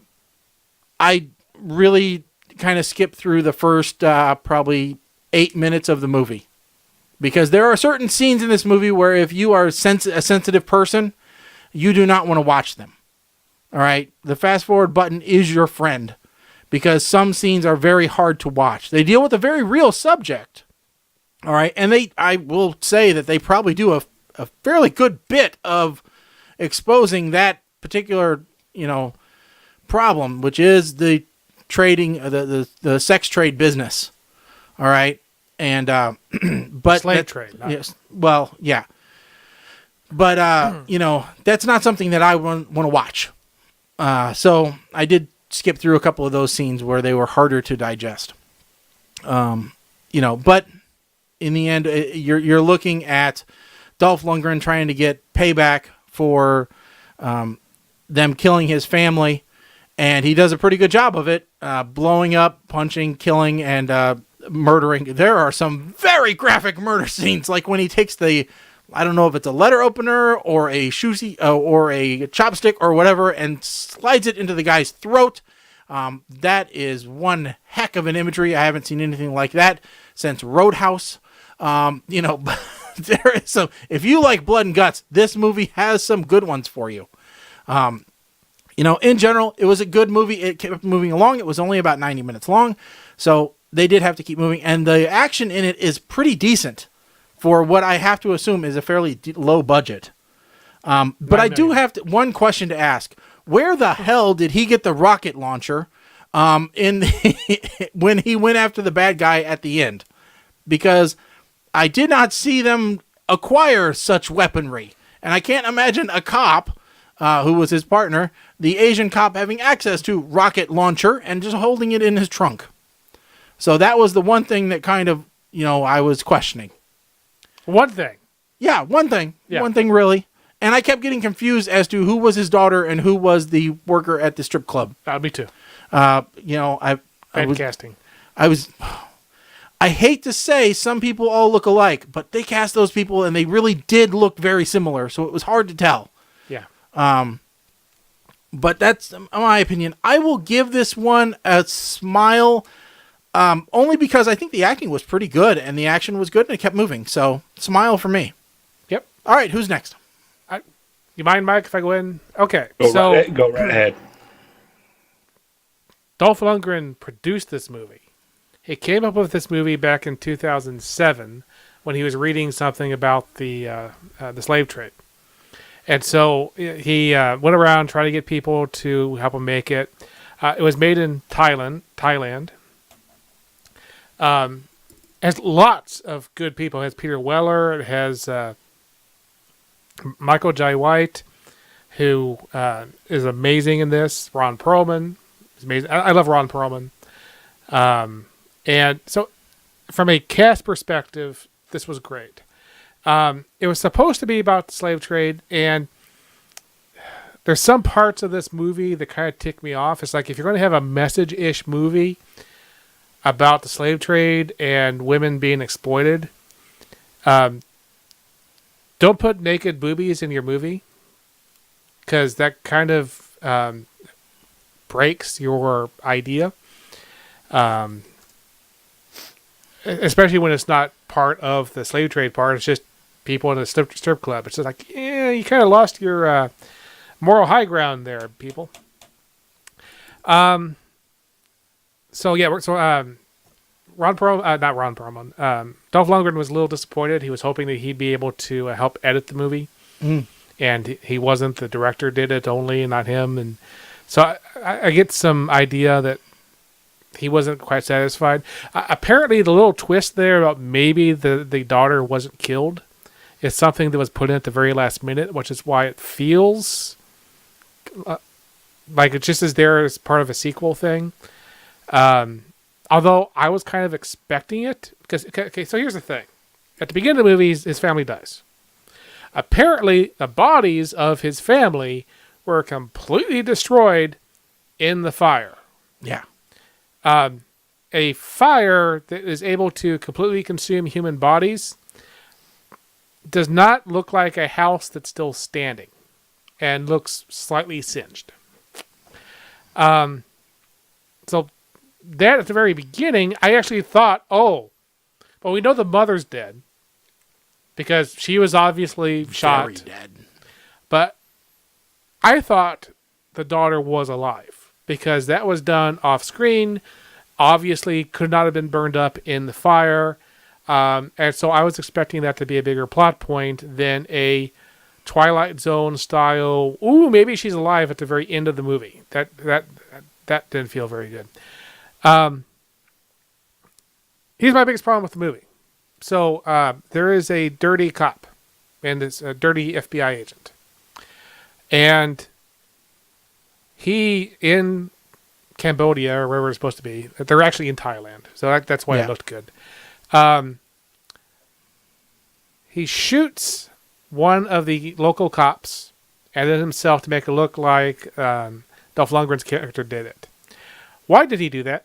I really kind of skipped through the first probably 8 minutes of the movie. Because there are certain scenes in this movie where if you are a sensitive person, you do not want to watch them. All right? The fast forward button is your friend because some scenes are very hard to watch. They deal with a very real subject. All right? And I will say that they probably do a fairly good bit of exposing that particular, you know, problem, which is the trading, the sex trade business. All right? And but slave trade. Yes. Well, yeah. But you know, that's not something that I want to watch. So I did skip through a couple of those scenes where they were harder to digest. You know, but in the end, you're looking at Dolph Lundgren trying to get payback for them killing his family, and he does a pretty good job of it, blowing up, punching, killing, and murdering. There are some very graphic murder scenes, like when he takes I don't know if it's a letter opener or a or a chopstick or whatever, and slides it into the guy's throat. That is one heck of an imagery. I haven't seen anything like that since Roadhouse. You know, there is some. If you like blood and guts, this movie has some good ones for you. You know, in general, it was a good movie. It kept moving along. It was only about 90 minutes long, so they did have to keep moving, and the action in it is pretty decent for what I have to assume is a fairly low budget. But I do have one question to ask. Where the hell did he get the rocket launcher when he went after the bad guy at the end? Because I did not see them acquire such weaponry. And I can't imagine a cop, who was his partner, the Asian cop, having access to rocket launcher and just holding it in his trunk. So that was the one thing that kind of, I was questioning. One thing. Yeah, one thing. Yeah. One thing, really. And I kept getting confused as to who was his daughter and who was the worker at the strip club. Me too. Bad casting. I hate to say some people all look alike, but they cast those people and they really did look very similar, so it was hard to tell. Yeah. But that's my opinion. I will give this one a smile, only because I think the acting was pretty good and the action was good and it kept moving. So, smile for me. Yep. All right, who's next? You mind, Mike, if I go in? Okay. Go right ahead. Dolph Lundgren produced this movie. He came up with this movie back in 2007 when he was reading something about the slave trade. And so he went around trying to get people to help him make it. It was made in Thailand. Has lots of good people. It has Peter Weller. It has Michael Jai White, who is amazing in this. Ron Perlman is amazing. I love Ron Perlman. And so from a cast perspective, this was great. It was supposed to be about the slave trade, and there's some parts of this movie that kind of tick me off. It's like, if you're going to have a message-ish movie about the slave trade and women being exploited, don't put naked boobies in your movie, because that kind of breaks your idea. Especially when it's not part of the slave trade part. It's just people in a strip club. It's just like, you kind of lost your moral high ground there, people. Ron Perlman, not Ron Perlman. Dolph Lundgren was a little disappointed. He was hoping that he'd be able to help edit the movie. And he wasn't. The director did it only, and not him. And so I get some idea that he wasn't quite satisfied. Apparently, the little twist there about maybe the daughter wasn't killed is something that was put in at the very last minute, which is why it feels like it just is there as part of a sequel thing. Although I was kind of expecting it, because, okay, so here's the thing. At the beginning of the movie, his family dies. Apparently, the bodies of his family were completely destroyed in the fire. Yeah. A fire that is able to completely consume human bodies does not look like a house that's still standing and looks slightly singed. So that at the very beginning, I actually thought, we know the mother's dead because she was obviously shot. Very dead. But I thought the daughter was alive because that was done off screen. Obviously could not have been burned up in the fire. And so I was expecting that to be a bigger plot point than a Twilight Zone style, maybe she's alive at the very end of the movie. That didn't feel very good. Here's my biggest problem with the movie. So there is a dirty cop, and it's a dirty FBI agent. And he, in Cambodia, or wherever it's supposed to be, they're actually in Thailand. So that's why it looked good. He shoots one of the local cops and then himself to make it look like Dolph Lundgren's character did it. Why did he do that?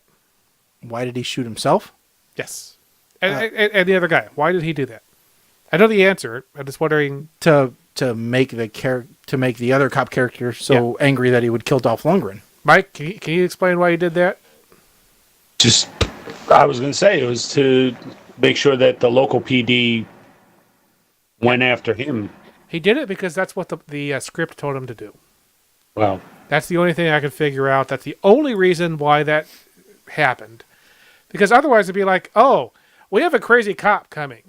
Why did he shoot himself? Yes. And the other guy. Why did he do that? I know the answer. I'm just wondering. To make the other cop character so angry that he would kill Dolph Lundgren. Mike, can you explain why he did that? I was going to say it was to make sure that the local PD went after him. He did it because that's what the script told him to do. Wow. That's the only thing I could figure out. That's the only reason why that happened. Because otherwise it'd be like, we have a crazy cop coming.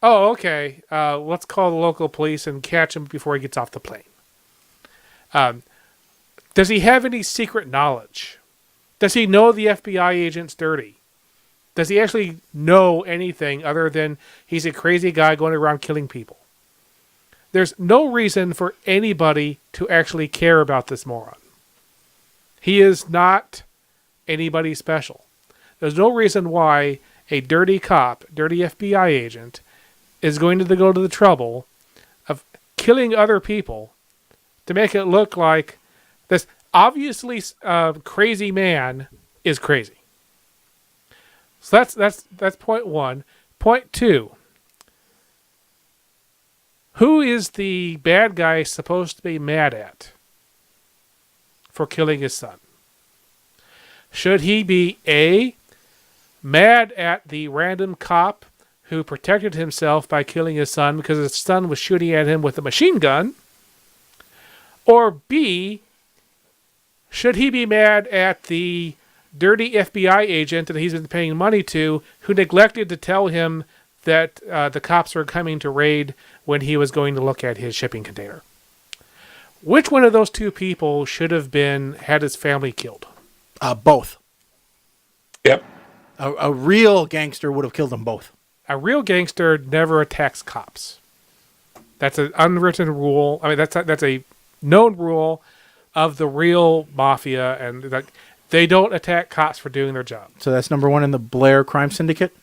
Oh, okay. Let's call the local police and catch him before he gets off the plane. Does he have any secret knowledge? Does he know the FBI agent's dirty? Does he actually know anything other than he's a crazy guy going around killing people? There's no reason for anybody to actually care about this moron. He is not anybody special. There's no reason why a dirty cop, dirty FBI agent, is going to go to the trouble of killing other people to make it look like this obviously crazy man is crazy. So that's point one. Point two. Who is the bad guy supposed to be mad at for killing his son? Should he be A, mad at the random cop who protected himself by killing his son because his son was shooting at him with a machine gun? Or B, should he be mad at the dirty FBI agent that he's been paying money to who neglected to tell him that the cops were coming to raid when he was going to look at his shipping container? Which one of those two people should have had his family killed? Both. Yep. A real gangster would have killed them both. A real gangster never attacks cops. That's an unwritten rule. I mean, that's a known rule of the real mafia, and they don't attack cops for doing their job. So that's number one in the Blair Crime Syndicate?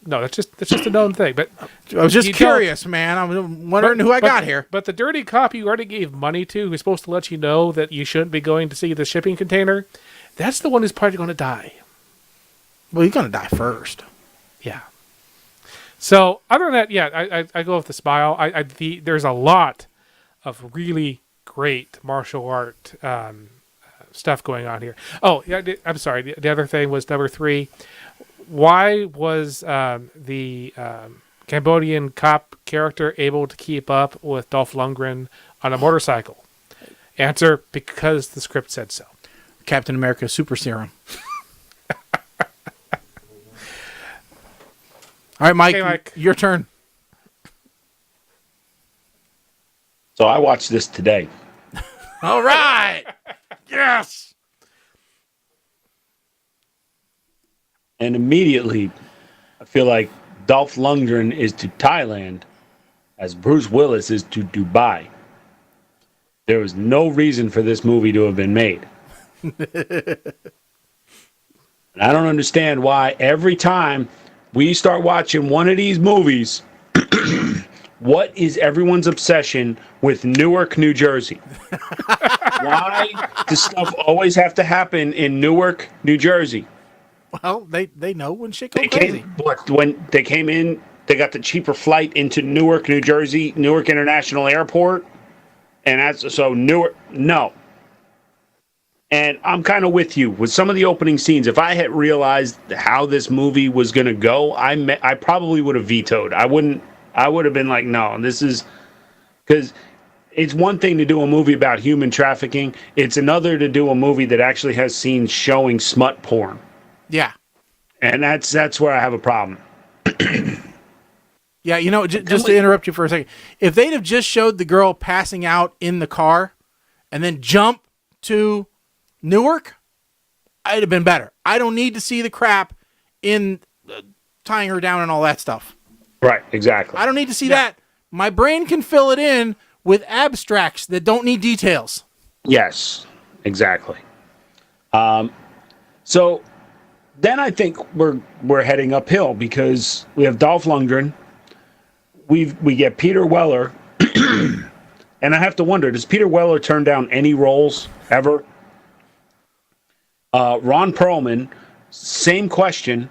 No, that's just a known thing. But I was just curious, man. I'm wondering who I got here. But the dirty cop you already gave money to, who's supposed to let you know that you shouldn't be going to see the shipping container, that's the one who's probably going to die. Well, he's going to die first. Yeah. So other than that, yeah, I go with the smile. There's a lot of really great martial art stuff going on here. Oh, yeah, I'm sorry. The other thing was number 3. Why was the Cambodian cop character able to keep up with Dolph Lundgren on a motorcycle? Answer, because the script said so. Captain America Super Serum. All right, Mike, okay, Mike, your turn. So I watched this today. All right. Yes. And immediately, I feel like Dolph Lundgren is to Thailand as Bruce Willis is to Dubai. There was no reason for this movie to have been made. And I don't understand why every time we start watching one of these movies, what is everyone's obsession with Newark, New Jersey? Why does stuff always have to happen in Newark, New Jersey? Well, they know when shit goes crazy. When they came in, they got the cheaper flight into Newark, New Jersey, Newark International Airport, and that's so Newark. No. And I'm kind of with you with some of the opening scenes. If I had realized how this movie was going to go, I probably would have vetoed. I would have been like, no, this is because it's one thing to do a movie about human trafficking. It's another to do a movie that actually has scenes showing smut porn. Yeah. And that's where I have a problem. Yeah, you know, just to interrupt you for a second. If they'd have just showed the girl passing out in the car and then jump to Newark, I'd have been better. I don't need to see the crap in tying her down and all that stuff. Right, exactly. I don't need to see that. My brain can fill it in with abstracts that don't need details. Yes, exactly. So then I think we're heading uphill because we have Dolph Lundgren. We get Peter Weller. And I have to wonder, does Peter Weller turn down any roles ever? Ron Perlman, same question.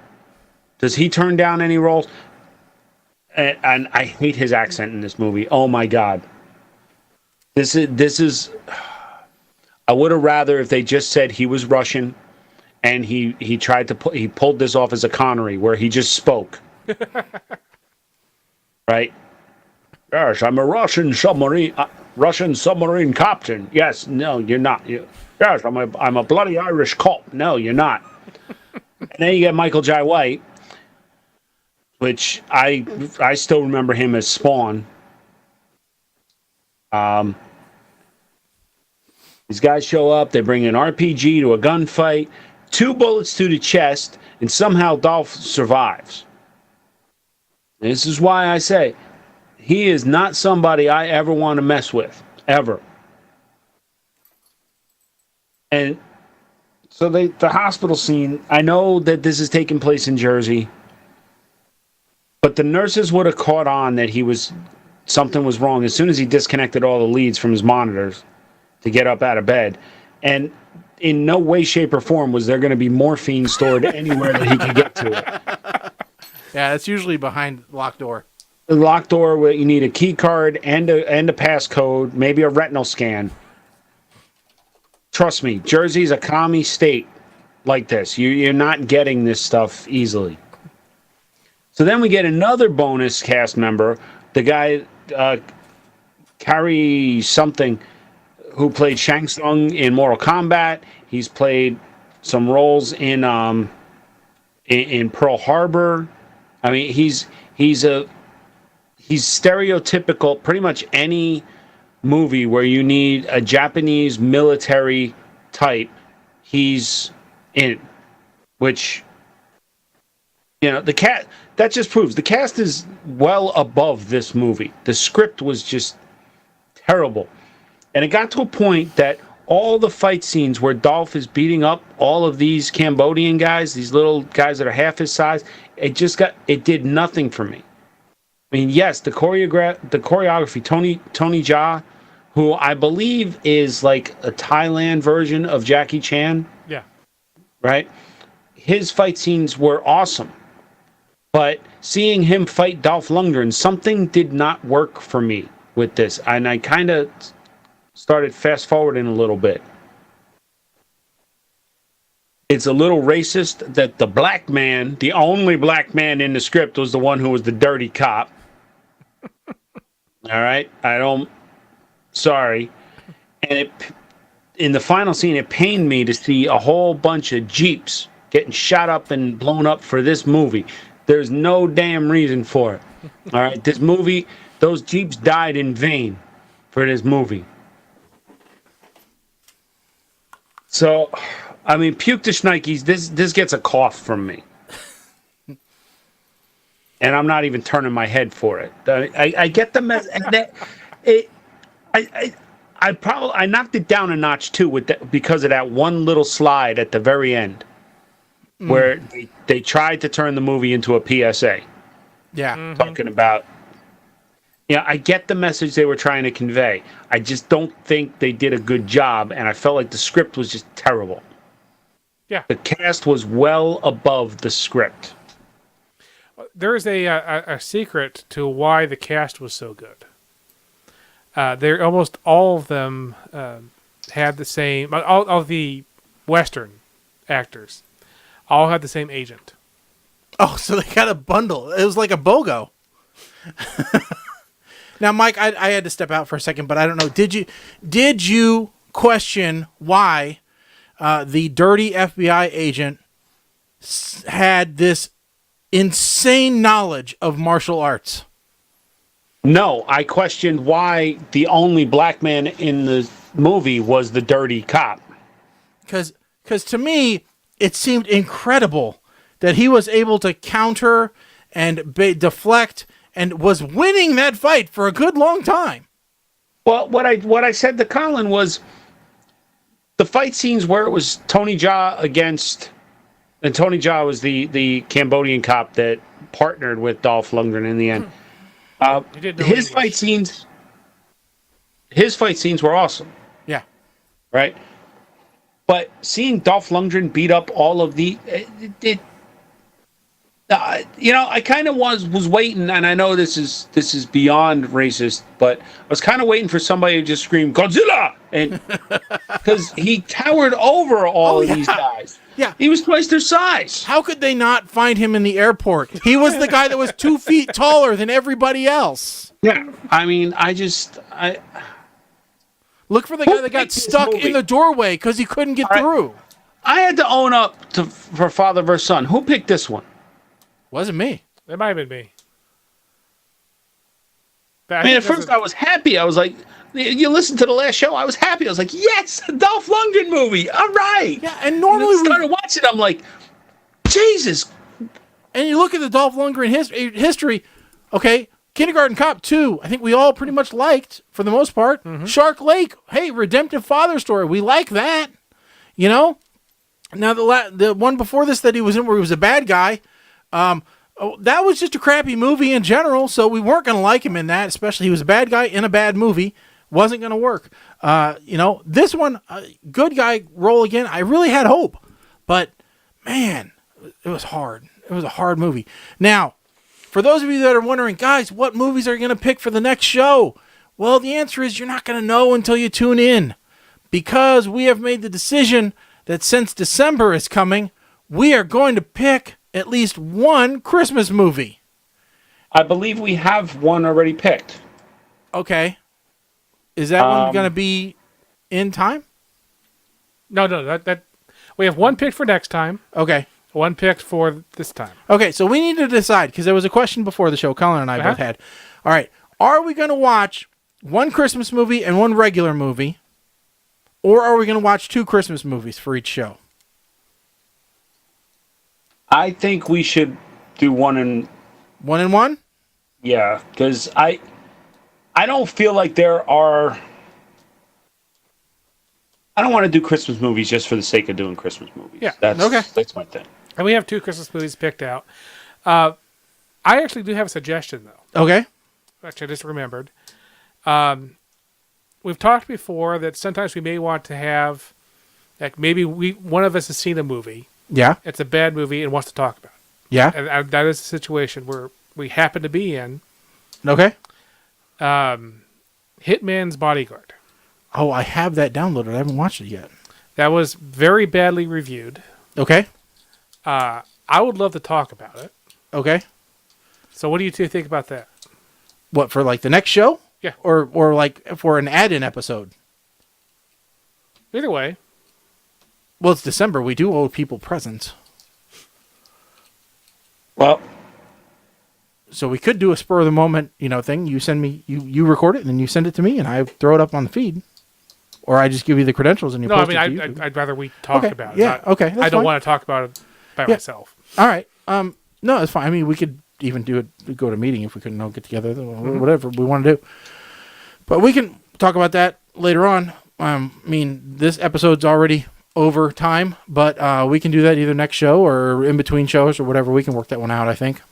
Does he turn down any roles? And I hate his accent in this movie. Oh my God. This is I would have rather if they just said he was Russian and he pulled this off as a Connery where he just spoke. Right? Yes, I'm a Russian submarine captain. Yes, no, you're not. Yes, I'm a bloody Irish cop. No, you're not. And then you get Michael Jai White, which I still remember him as Spawn. These guys show up, they bring an RPG to a gunfight, 2 bullets to the chest, and somehow Dolph survives. And this is why I say He is not somebody I ever want to mess with, ever. And so the hospital scene, I know that this is taking place in Jersey, but the nurses would have caught on that something was wrong as soon as he disconnected all the leads from his monitors to get up out of bed. And in no way, shape, or form was there going to be morphine stored anywhere that he could get to it. Yeah, it's usually behind locked door. The locked door where you need a key card and a passcode, maybe a retinal scan. Trust me, Jersey's a commie state like this. You're not getting this stuff easily. So then we get another bonus cast member, the guy, Carrie something, who played Shang Tsung in Mortal Kombat. He's played some roles in Pearl Harbor. I mean, he's stereotypical. Pretty much any movie where you need a Japanese military type, he's in it. Which, that just proves the cast is well above this movie. The script was just terrible. And it got to a point that all the fight scenes where Dolph is beating up all of these Cambodian guys, these little guys that are half his size, it did nothing for me. I mean, yes, the choreography, Tony Jaa, who I believe is like a Thailand version of Jackie Chan. Yeah. Right? His fight scenes were awesome. But seeing him fight Dolph Lundgren, something did not work for me with this. And I kind of started fast forwarding a little bit. It's a little racist that the black man, the only black man in the script, was the one who was the dirty cop. All right? Sorry. And in the final scene, it pained me to see a whole bunch of Jeeps getting shot up and blown up for this movie. There's no damn reason for it. All right? This movie, those Jeeps died in vain for this movie. So, I mean, puke to Schneikes, this gets a cough from me. And I'm not even turning my head for it. I get the mess. I knocked it down a notch too because of that one little slide at the very end, where they tried to turn the movie into a PSA. Yeah, talking about. I get the message they were trying to convey. I just don't think they did a good job, and I felt like the script was just terrible. Yeah, the cast was well above the script. There is a secret to why the cast was so good. Almost all of them had the same. All of the Western actors all had the same agent. Oh, so they got a bundle. It was like a BOGO. Now, Mike, I had to step out for a second, but I don't know. Did you question why the dirty FBI agent had this insane knowledge of martial arts? No, I questioned why the only black man in the movie was the dirty cop. Because to me, it seemed incredible that he was able to counter and deflect and was winning that fight for a good long time. Well, what I said to Colin was the fight scenes where it was Tony Jaa against, and Tony Jaa was the Cambodian cop that partnered with Dolph Lundgren in the end. His fight scenes were awesome. Yeah. Right? But seeing Dolph Lundgren beat up all of the I kind of was waiting, and I know this is beyond racist, but I was kind of waiting for somebody to just scream Godzilla, and because he towered over all of these guys. Yeah, he was twice their size. How could they not find him in the airport? He was the guy that was 2 feet taller than everybody else. Yeah, I mean, I look for the guy that got stuck in the doorway because he couldn't get through. I had to own up for Father vs. Son. Who picked this one? Wasn't me. It might have been me. I mean, at first I was happy. I was like, you listen to the last show, I was happy. I was like, yes, a Dolph Lundgren movie. All right. Yeah, and normally we started watching, I'm like, Jesus. And you look at the Dolph Lundgren history, okay, Kindergarten Cop 2, I think we all pretty much liked, for the most part. Shark Lake, hey, redemptive father story. We like that. You know? Now, the one before this that he was in where he was a bad guy, that was just a crappy movie in general, so we weren't going to like him in that, especially he was a bad guy in a bad movie. Wasn't going to work. You know, this one, good guy role again, I really had hope. But, man, it was hard. It was a hard movie. Now, for those of you that are wondering, guys, what movies are you going to pick for the next show? Well, the answer is you're not going to know until you tune in. Because we have made the decision that since December is coming, we are going to pick at least one Christmas movie. I believe we have one already picked. Okay. Is that one going to be in time? No, that we have one picked for next time. Okay. One picked for this time. Okay, so we need to decide, because there was a question before the show Colin and I both had. All right. Are we going to watch one Christmas movie and one regular movie? Or are we going to watch two Christmas movies for each show? I think we should do one and... One and one? Yeah, because I don't feel like there are... I don't want to do Christmas movies just for the sake of doing Christmas movies. Yeah, That's my thing. And we have two Christmas movies picked out. I actually do have a suggestion, though. Okay. Actually, I just remembered. We've talked before that sometimes we may want to have, like, maybe one of us has seen a movie. Yeah. It's a bad movie and wants to talk about it. Yeah. And that is a situation where we happen to be in. Okay. Hitman's Bodyguard. Oh, I have that downloaded. I haven't watched it yet. That was very badly reviewed. Okay. I would love to talk about it. Okay. So what do you two think about that? What, for like the next show? Yeah. Or like for an add-in episode? Either way. Well, it's December. We do owe people presents. Well, so we could do a spur of the moment, thing. You send me, you record it, and then you send it to me, and I throw it up on the feed, or I just give you the credentials and you post it to YouTube. I'd rather we talk about it. Yeah, okay. I don't want to talk about it by myself. All right. No, it's fine. I mean, we could even do it. Go to a meeting if we couldn't all get together. Whatever we want to do, but we can talk about that later on. I mean, this episode's already over time, but we can do that either next show or in between shows or whatever. We can work that one out, I think.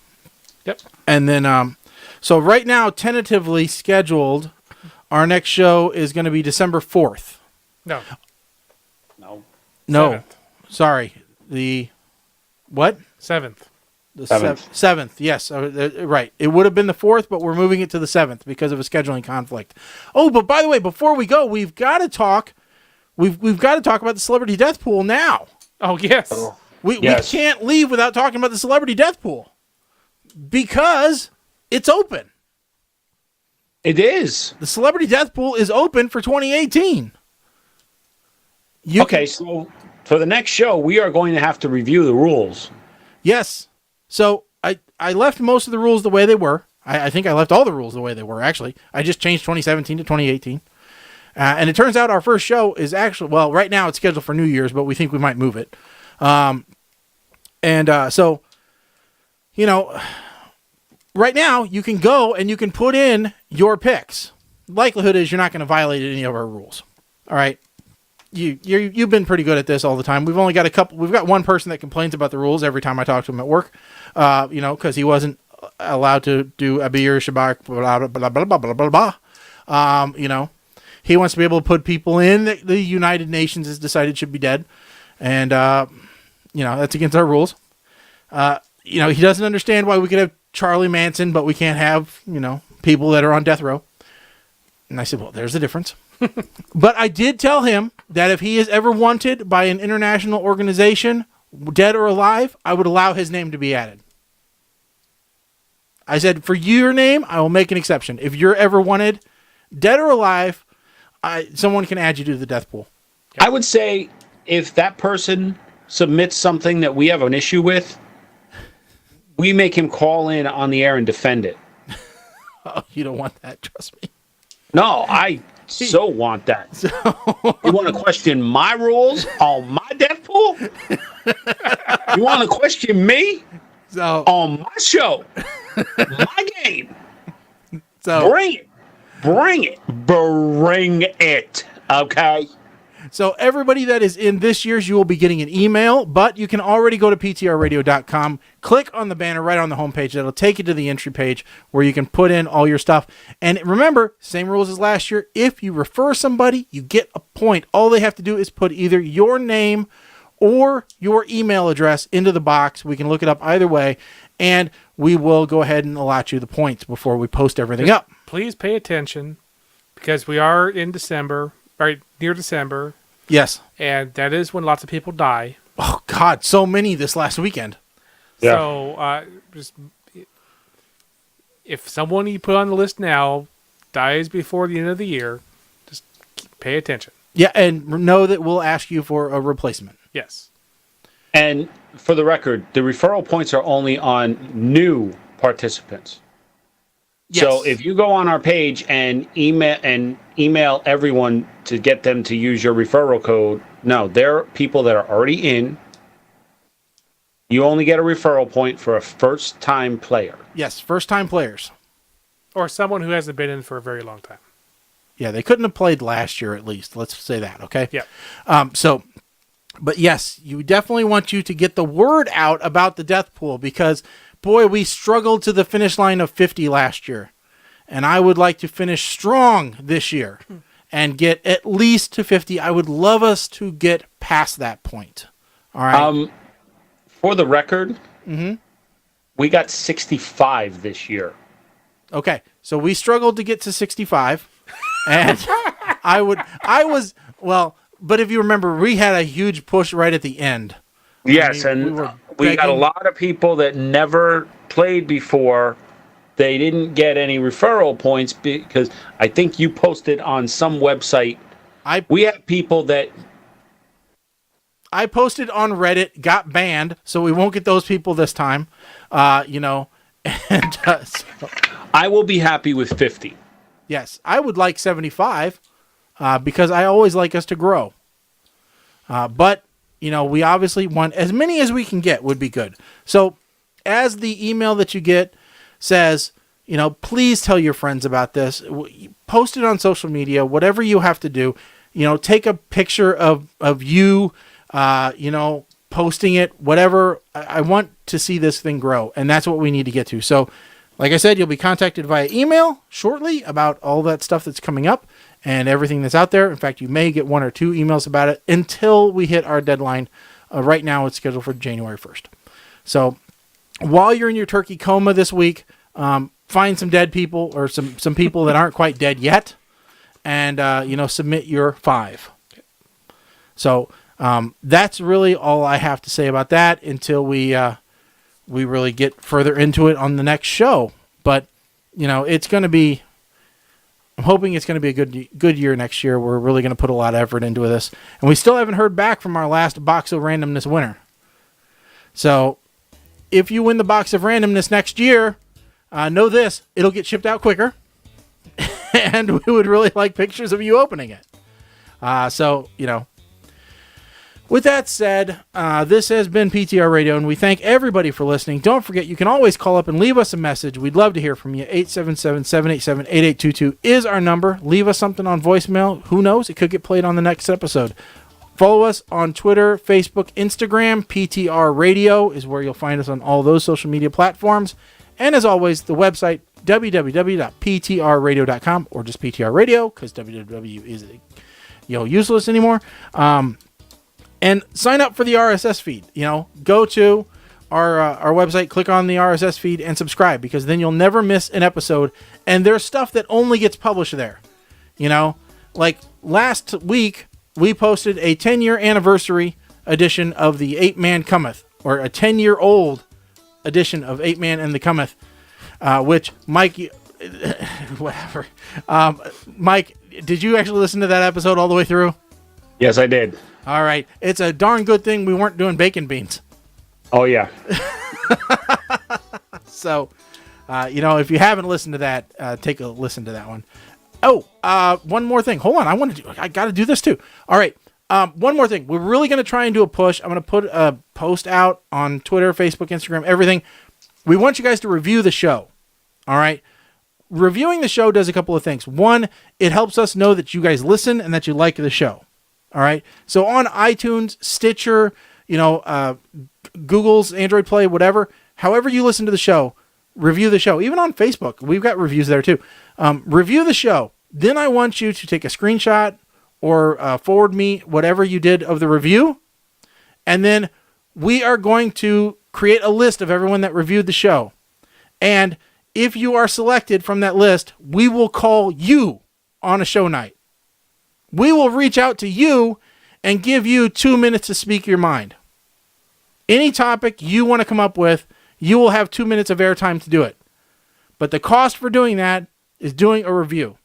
Yep. And then, so right now, tentatively scheduled, our next show is going to be December 4th. No. 7th. Sorry. The what? 7th. The 7th. Yes. Right. It would have been the 4th, but we're moving it to the 7th because of a scheduling conflict. Oh, but by the way, before we go, we've got to talk. We've got to talk about the celebrity death pool now. Oh, yes. We can't leave without talking about the celebrity death pool because it's open. It is. The celebrity death pool is open for 2018. So for the next show, we are going to have to review the rules. Yes. So I left most of the rules the way they were. I think I left all the rules the way they were, actually. I just changed 2017 to 2018. And it turns out our first show is actually, well, right now it's scheduled for New Year's, but we think we might move it. So, right now you can go and you can put in your picks. Likelihood is you're not going to violate any of our rules. All right. You've been pretty good at this all the time. We've only got we've got one person that complains about the rules every time I talk to him at work, because he wasn't allowed to do Abir, Shabak, blah, blah, blah, blah, blah, blah, blah. He wants to be able to put people in that the United Nations has decided should be dead. And, that's against our rules. He doesn't understand why we could have Charlie Manson, but we can't have, people that are on death row. And I said, well, there's the difference. But I did tell him that if he is ever wanted by an international organization, dead or alive, I would allow his name to be added. I said, for your name, I will make an exception. If you're ever wanted, dead or alive, someone can add you to the death pool. I would say if that person submits something that we have an issue with, we make him call in on the air and defend it. Oh, you don't want that, trust me. No, I so want that. You want to question my rules on my death pool? You want to question me on my show, my game? So bring it. Bring it. Okay. So everybody that is in this year's, you will be getting an email, but you can already go to ptrradio.com, click on the banner right on the homepage. That'll take you to the entry page where you can put in all your stuff. And remember, same rules as last year. If you refer somebody, you get a point. All they have to do is put either your name or your email address into the box. We can look it up either way, and we will go ahead and allot you the points before we post everything up. Please pay attention because we are in December, right near December. Yes. And that is when lots of people die. Oh, God, so many this last weekend. Yeah. So just if someone you put on the list now dies before the end of the year, just pay attention. Yeah, and know that we'll ask you for a replacement. Yes. And for the record, the referral points are only on new participants. Yes. So if you go on our page and email everyone to get them to use your referral code, no, they're people that are already in. You only get a referral point for a first-time player. Yes, first-time players. Or someone who hasn't been in for a very long time. Yeah, they couldn't have played last year at least. Let's say that, okay? Yeah. But yes, you definitely want you to get the word out about the death pool because, boy, we struggled to the finish line of 50 last year. And I would like to finish strong this year and get at least to 50. I would love us to get past that point. All right? For the record, we got 65 this year. Okay, so we struggled to get to 65. And but if you remember, we had a huge push right at the end. Yes, we got a lot of people that never played before. They didn't get any referral points because I think you posted on some website. We have people that I posted on Reddit, got banned, so we won't get those people this time. So. I will be happy with 50. Yes, I would like 75 because I always like us to grow. But, we obviously want as many as we can get would be good. So as the email that you get says, please tell your friends about this. Post it on social media, whatever you have to do. Take a picture of you, posting it, whatever. I want to see this thing grow, and that's what we need to get to. So, like I said, you'll be contacted via email shortly about all that stuff that's coming up and everything that's out there. In fact, you may get 1 or 2 emails about it until we hit our deadline. Right now, it's scheduled for January 1st. So while you're in your turkey coma this week, find some dead people or some people that aren't quite dead yet and, submit your 5. So that's really all I have to say about that until we really get further into it on the next show. But, it's going to be, I'm hoping it's going to be a good year next year. We're really going to put a lot of effort into this. And we still haven't heard back from our last Box of Randomness winner. So if you win the Box of Randomness next year, know this, it'll get shipped out quicker. And we would really like pictures of you opening it. With that said, this has been PTR Radio, and we thank everybody for listening. Don't forget, you can always call up and leave us a message. We'd love to hear from you. 877-787-8822 is our number. Leave us something on voicemail. Who knows? It could get played on the next episode. Follow us on Twitter, Facebook, Instagram. PTR Radio is where you'll find us on all those social media platforms. And as always, the website, www.ptrradio.com, or just PTR Radio, because www is useless anymore. And sign up for the RSS feed. Go to our website, click on the RSS feed, and subscribe, because then you'll never miss an episode. And there's stuff that only gets published there. Like last week, we posted a 10-year anniversary edition of the 8-Man Cometh, or a 10-year-old edition of 8-Man and the Cometh, which Mike, whatever. Mike, did you actually listen to that episode all the way through? Yes, I did. All right. It's a darn good thing we weren't doing bacon beans. Oh, yeah. So, if you haven't listened to that, take a listen to that one. Oh, one more thing. Hold on. I got to do this too. All right. One more thing. We're really going to try and do a push. I'm going to put a post out on Twitter, Facebook, Instagram, everything. We want you guys to review the show. All right. reviewing the show does a couple of things. One, it helps us know that you guys listen and that you like the show. All right. So on iTunes, Stitcher, Google's Android Play, whatever, however you listen to the show, review the show. Even on Facebook, we've got reviews there too. Review the show. Then I want you to take a screenshot or forward me whatever you did of the review. And then we are going to create a list of everyone that reviewed the show. And if you are selected from that list, we will call you on a show night. We will reach out to you and give you 2 minutes to speak your mind. Any topic you want to come up with, you will have 2 minutes of airtime to do it. But the cost for doing that is doing a review.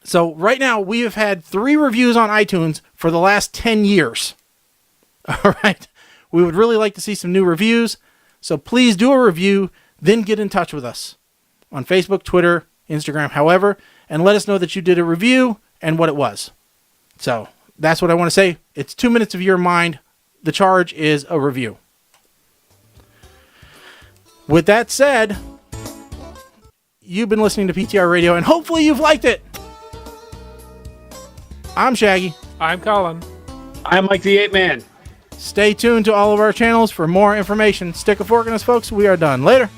So right now, we have had 3 reviews on iTunes for the last 10 years. All right. We would really like to see some new reviews. So please do a review, then get in touch with us on Facebook, Twitter, Instagram, however, and let us know that you did a review and what it was. So that's what I want to say. It's 2 minutes of your mind. The charge is a review. With that said, you've been listening to PTR Radio, and hopefully you've liked it. I'm Shaggy. I'm Colin. I'm Mike the 8-Man. Stay tuned to all of our channels for more information. Stick a fork in us, folks. We are done. Later.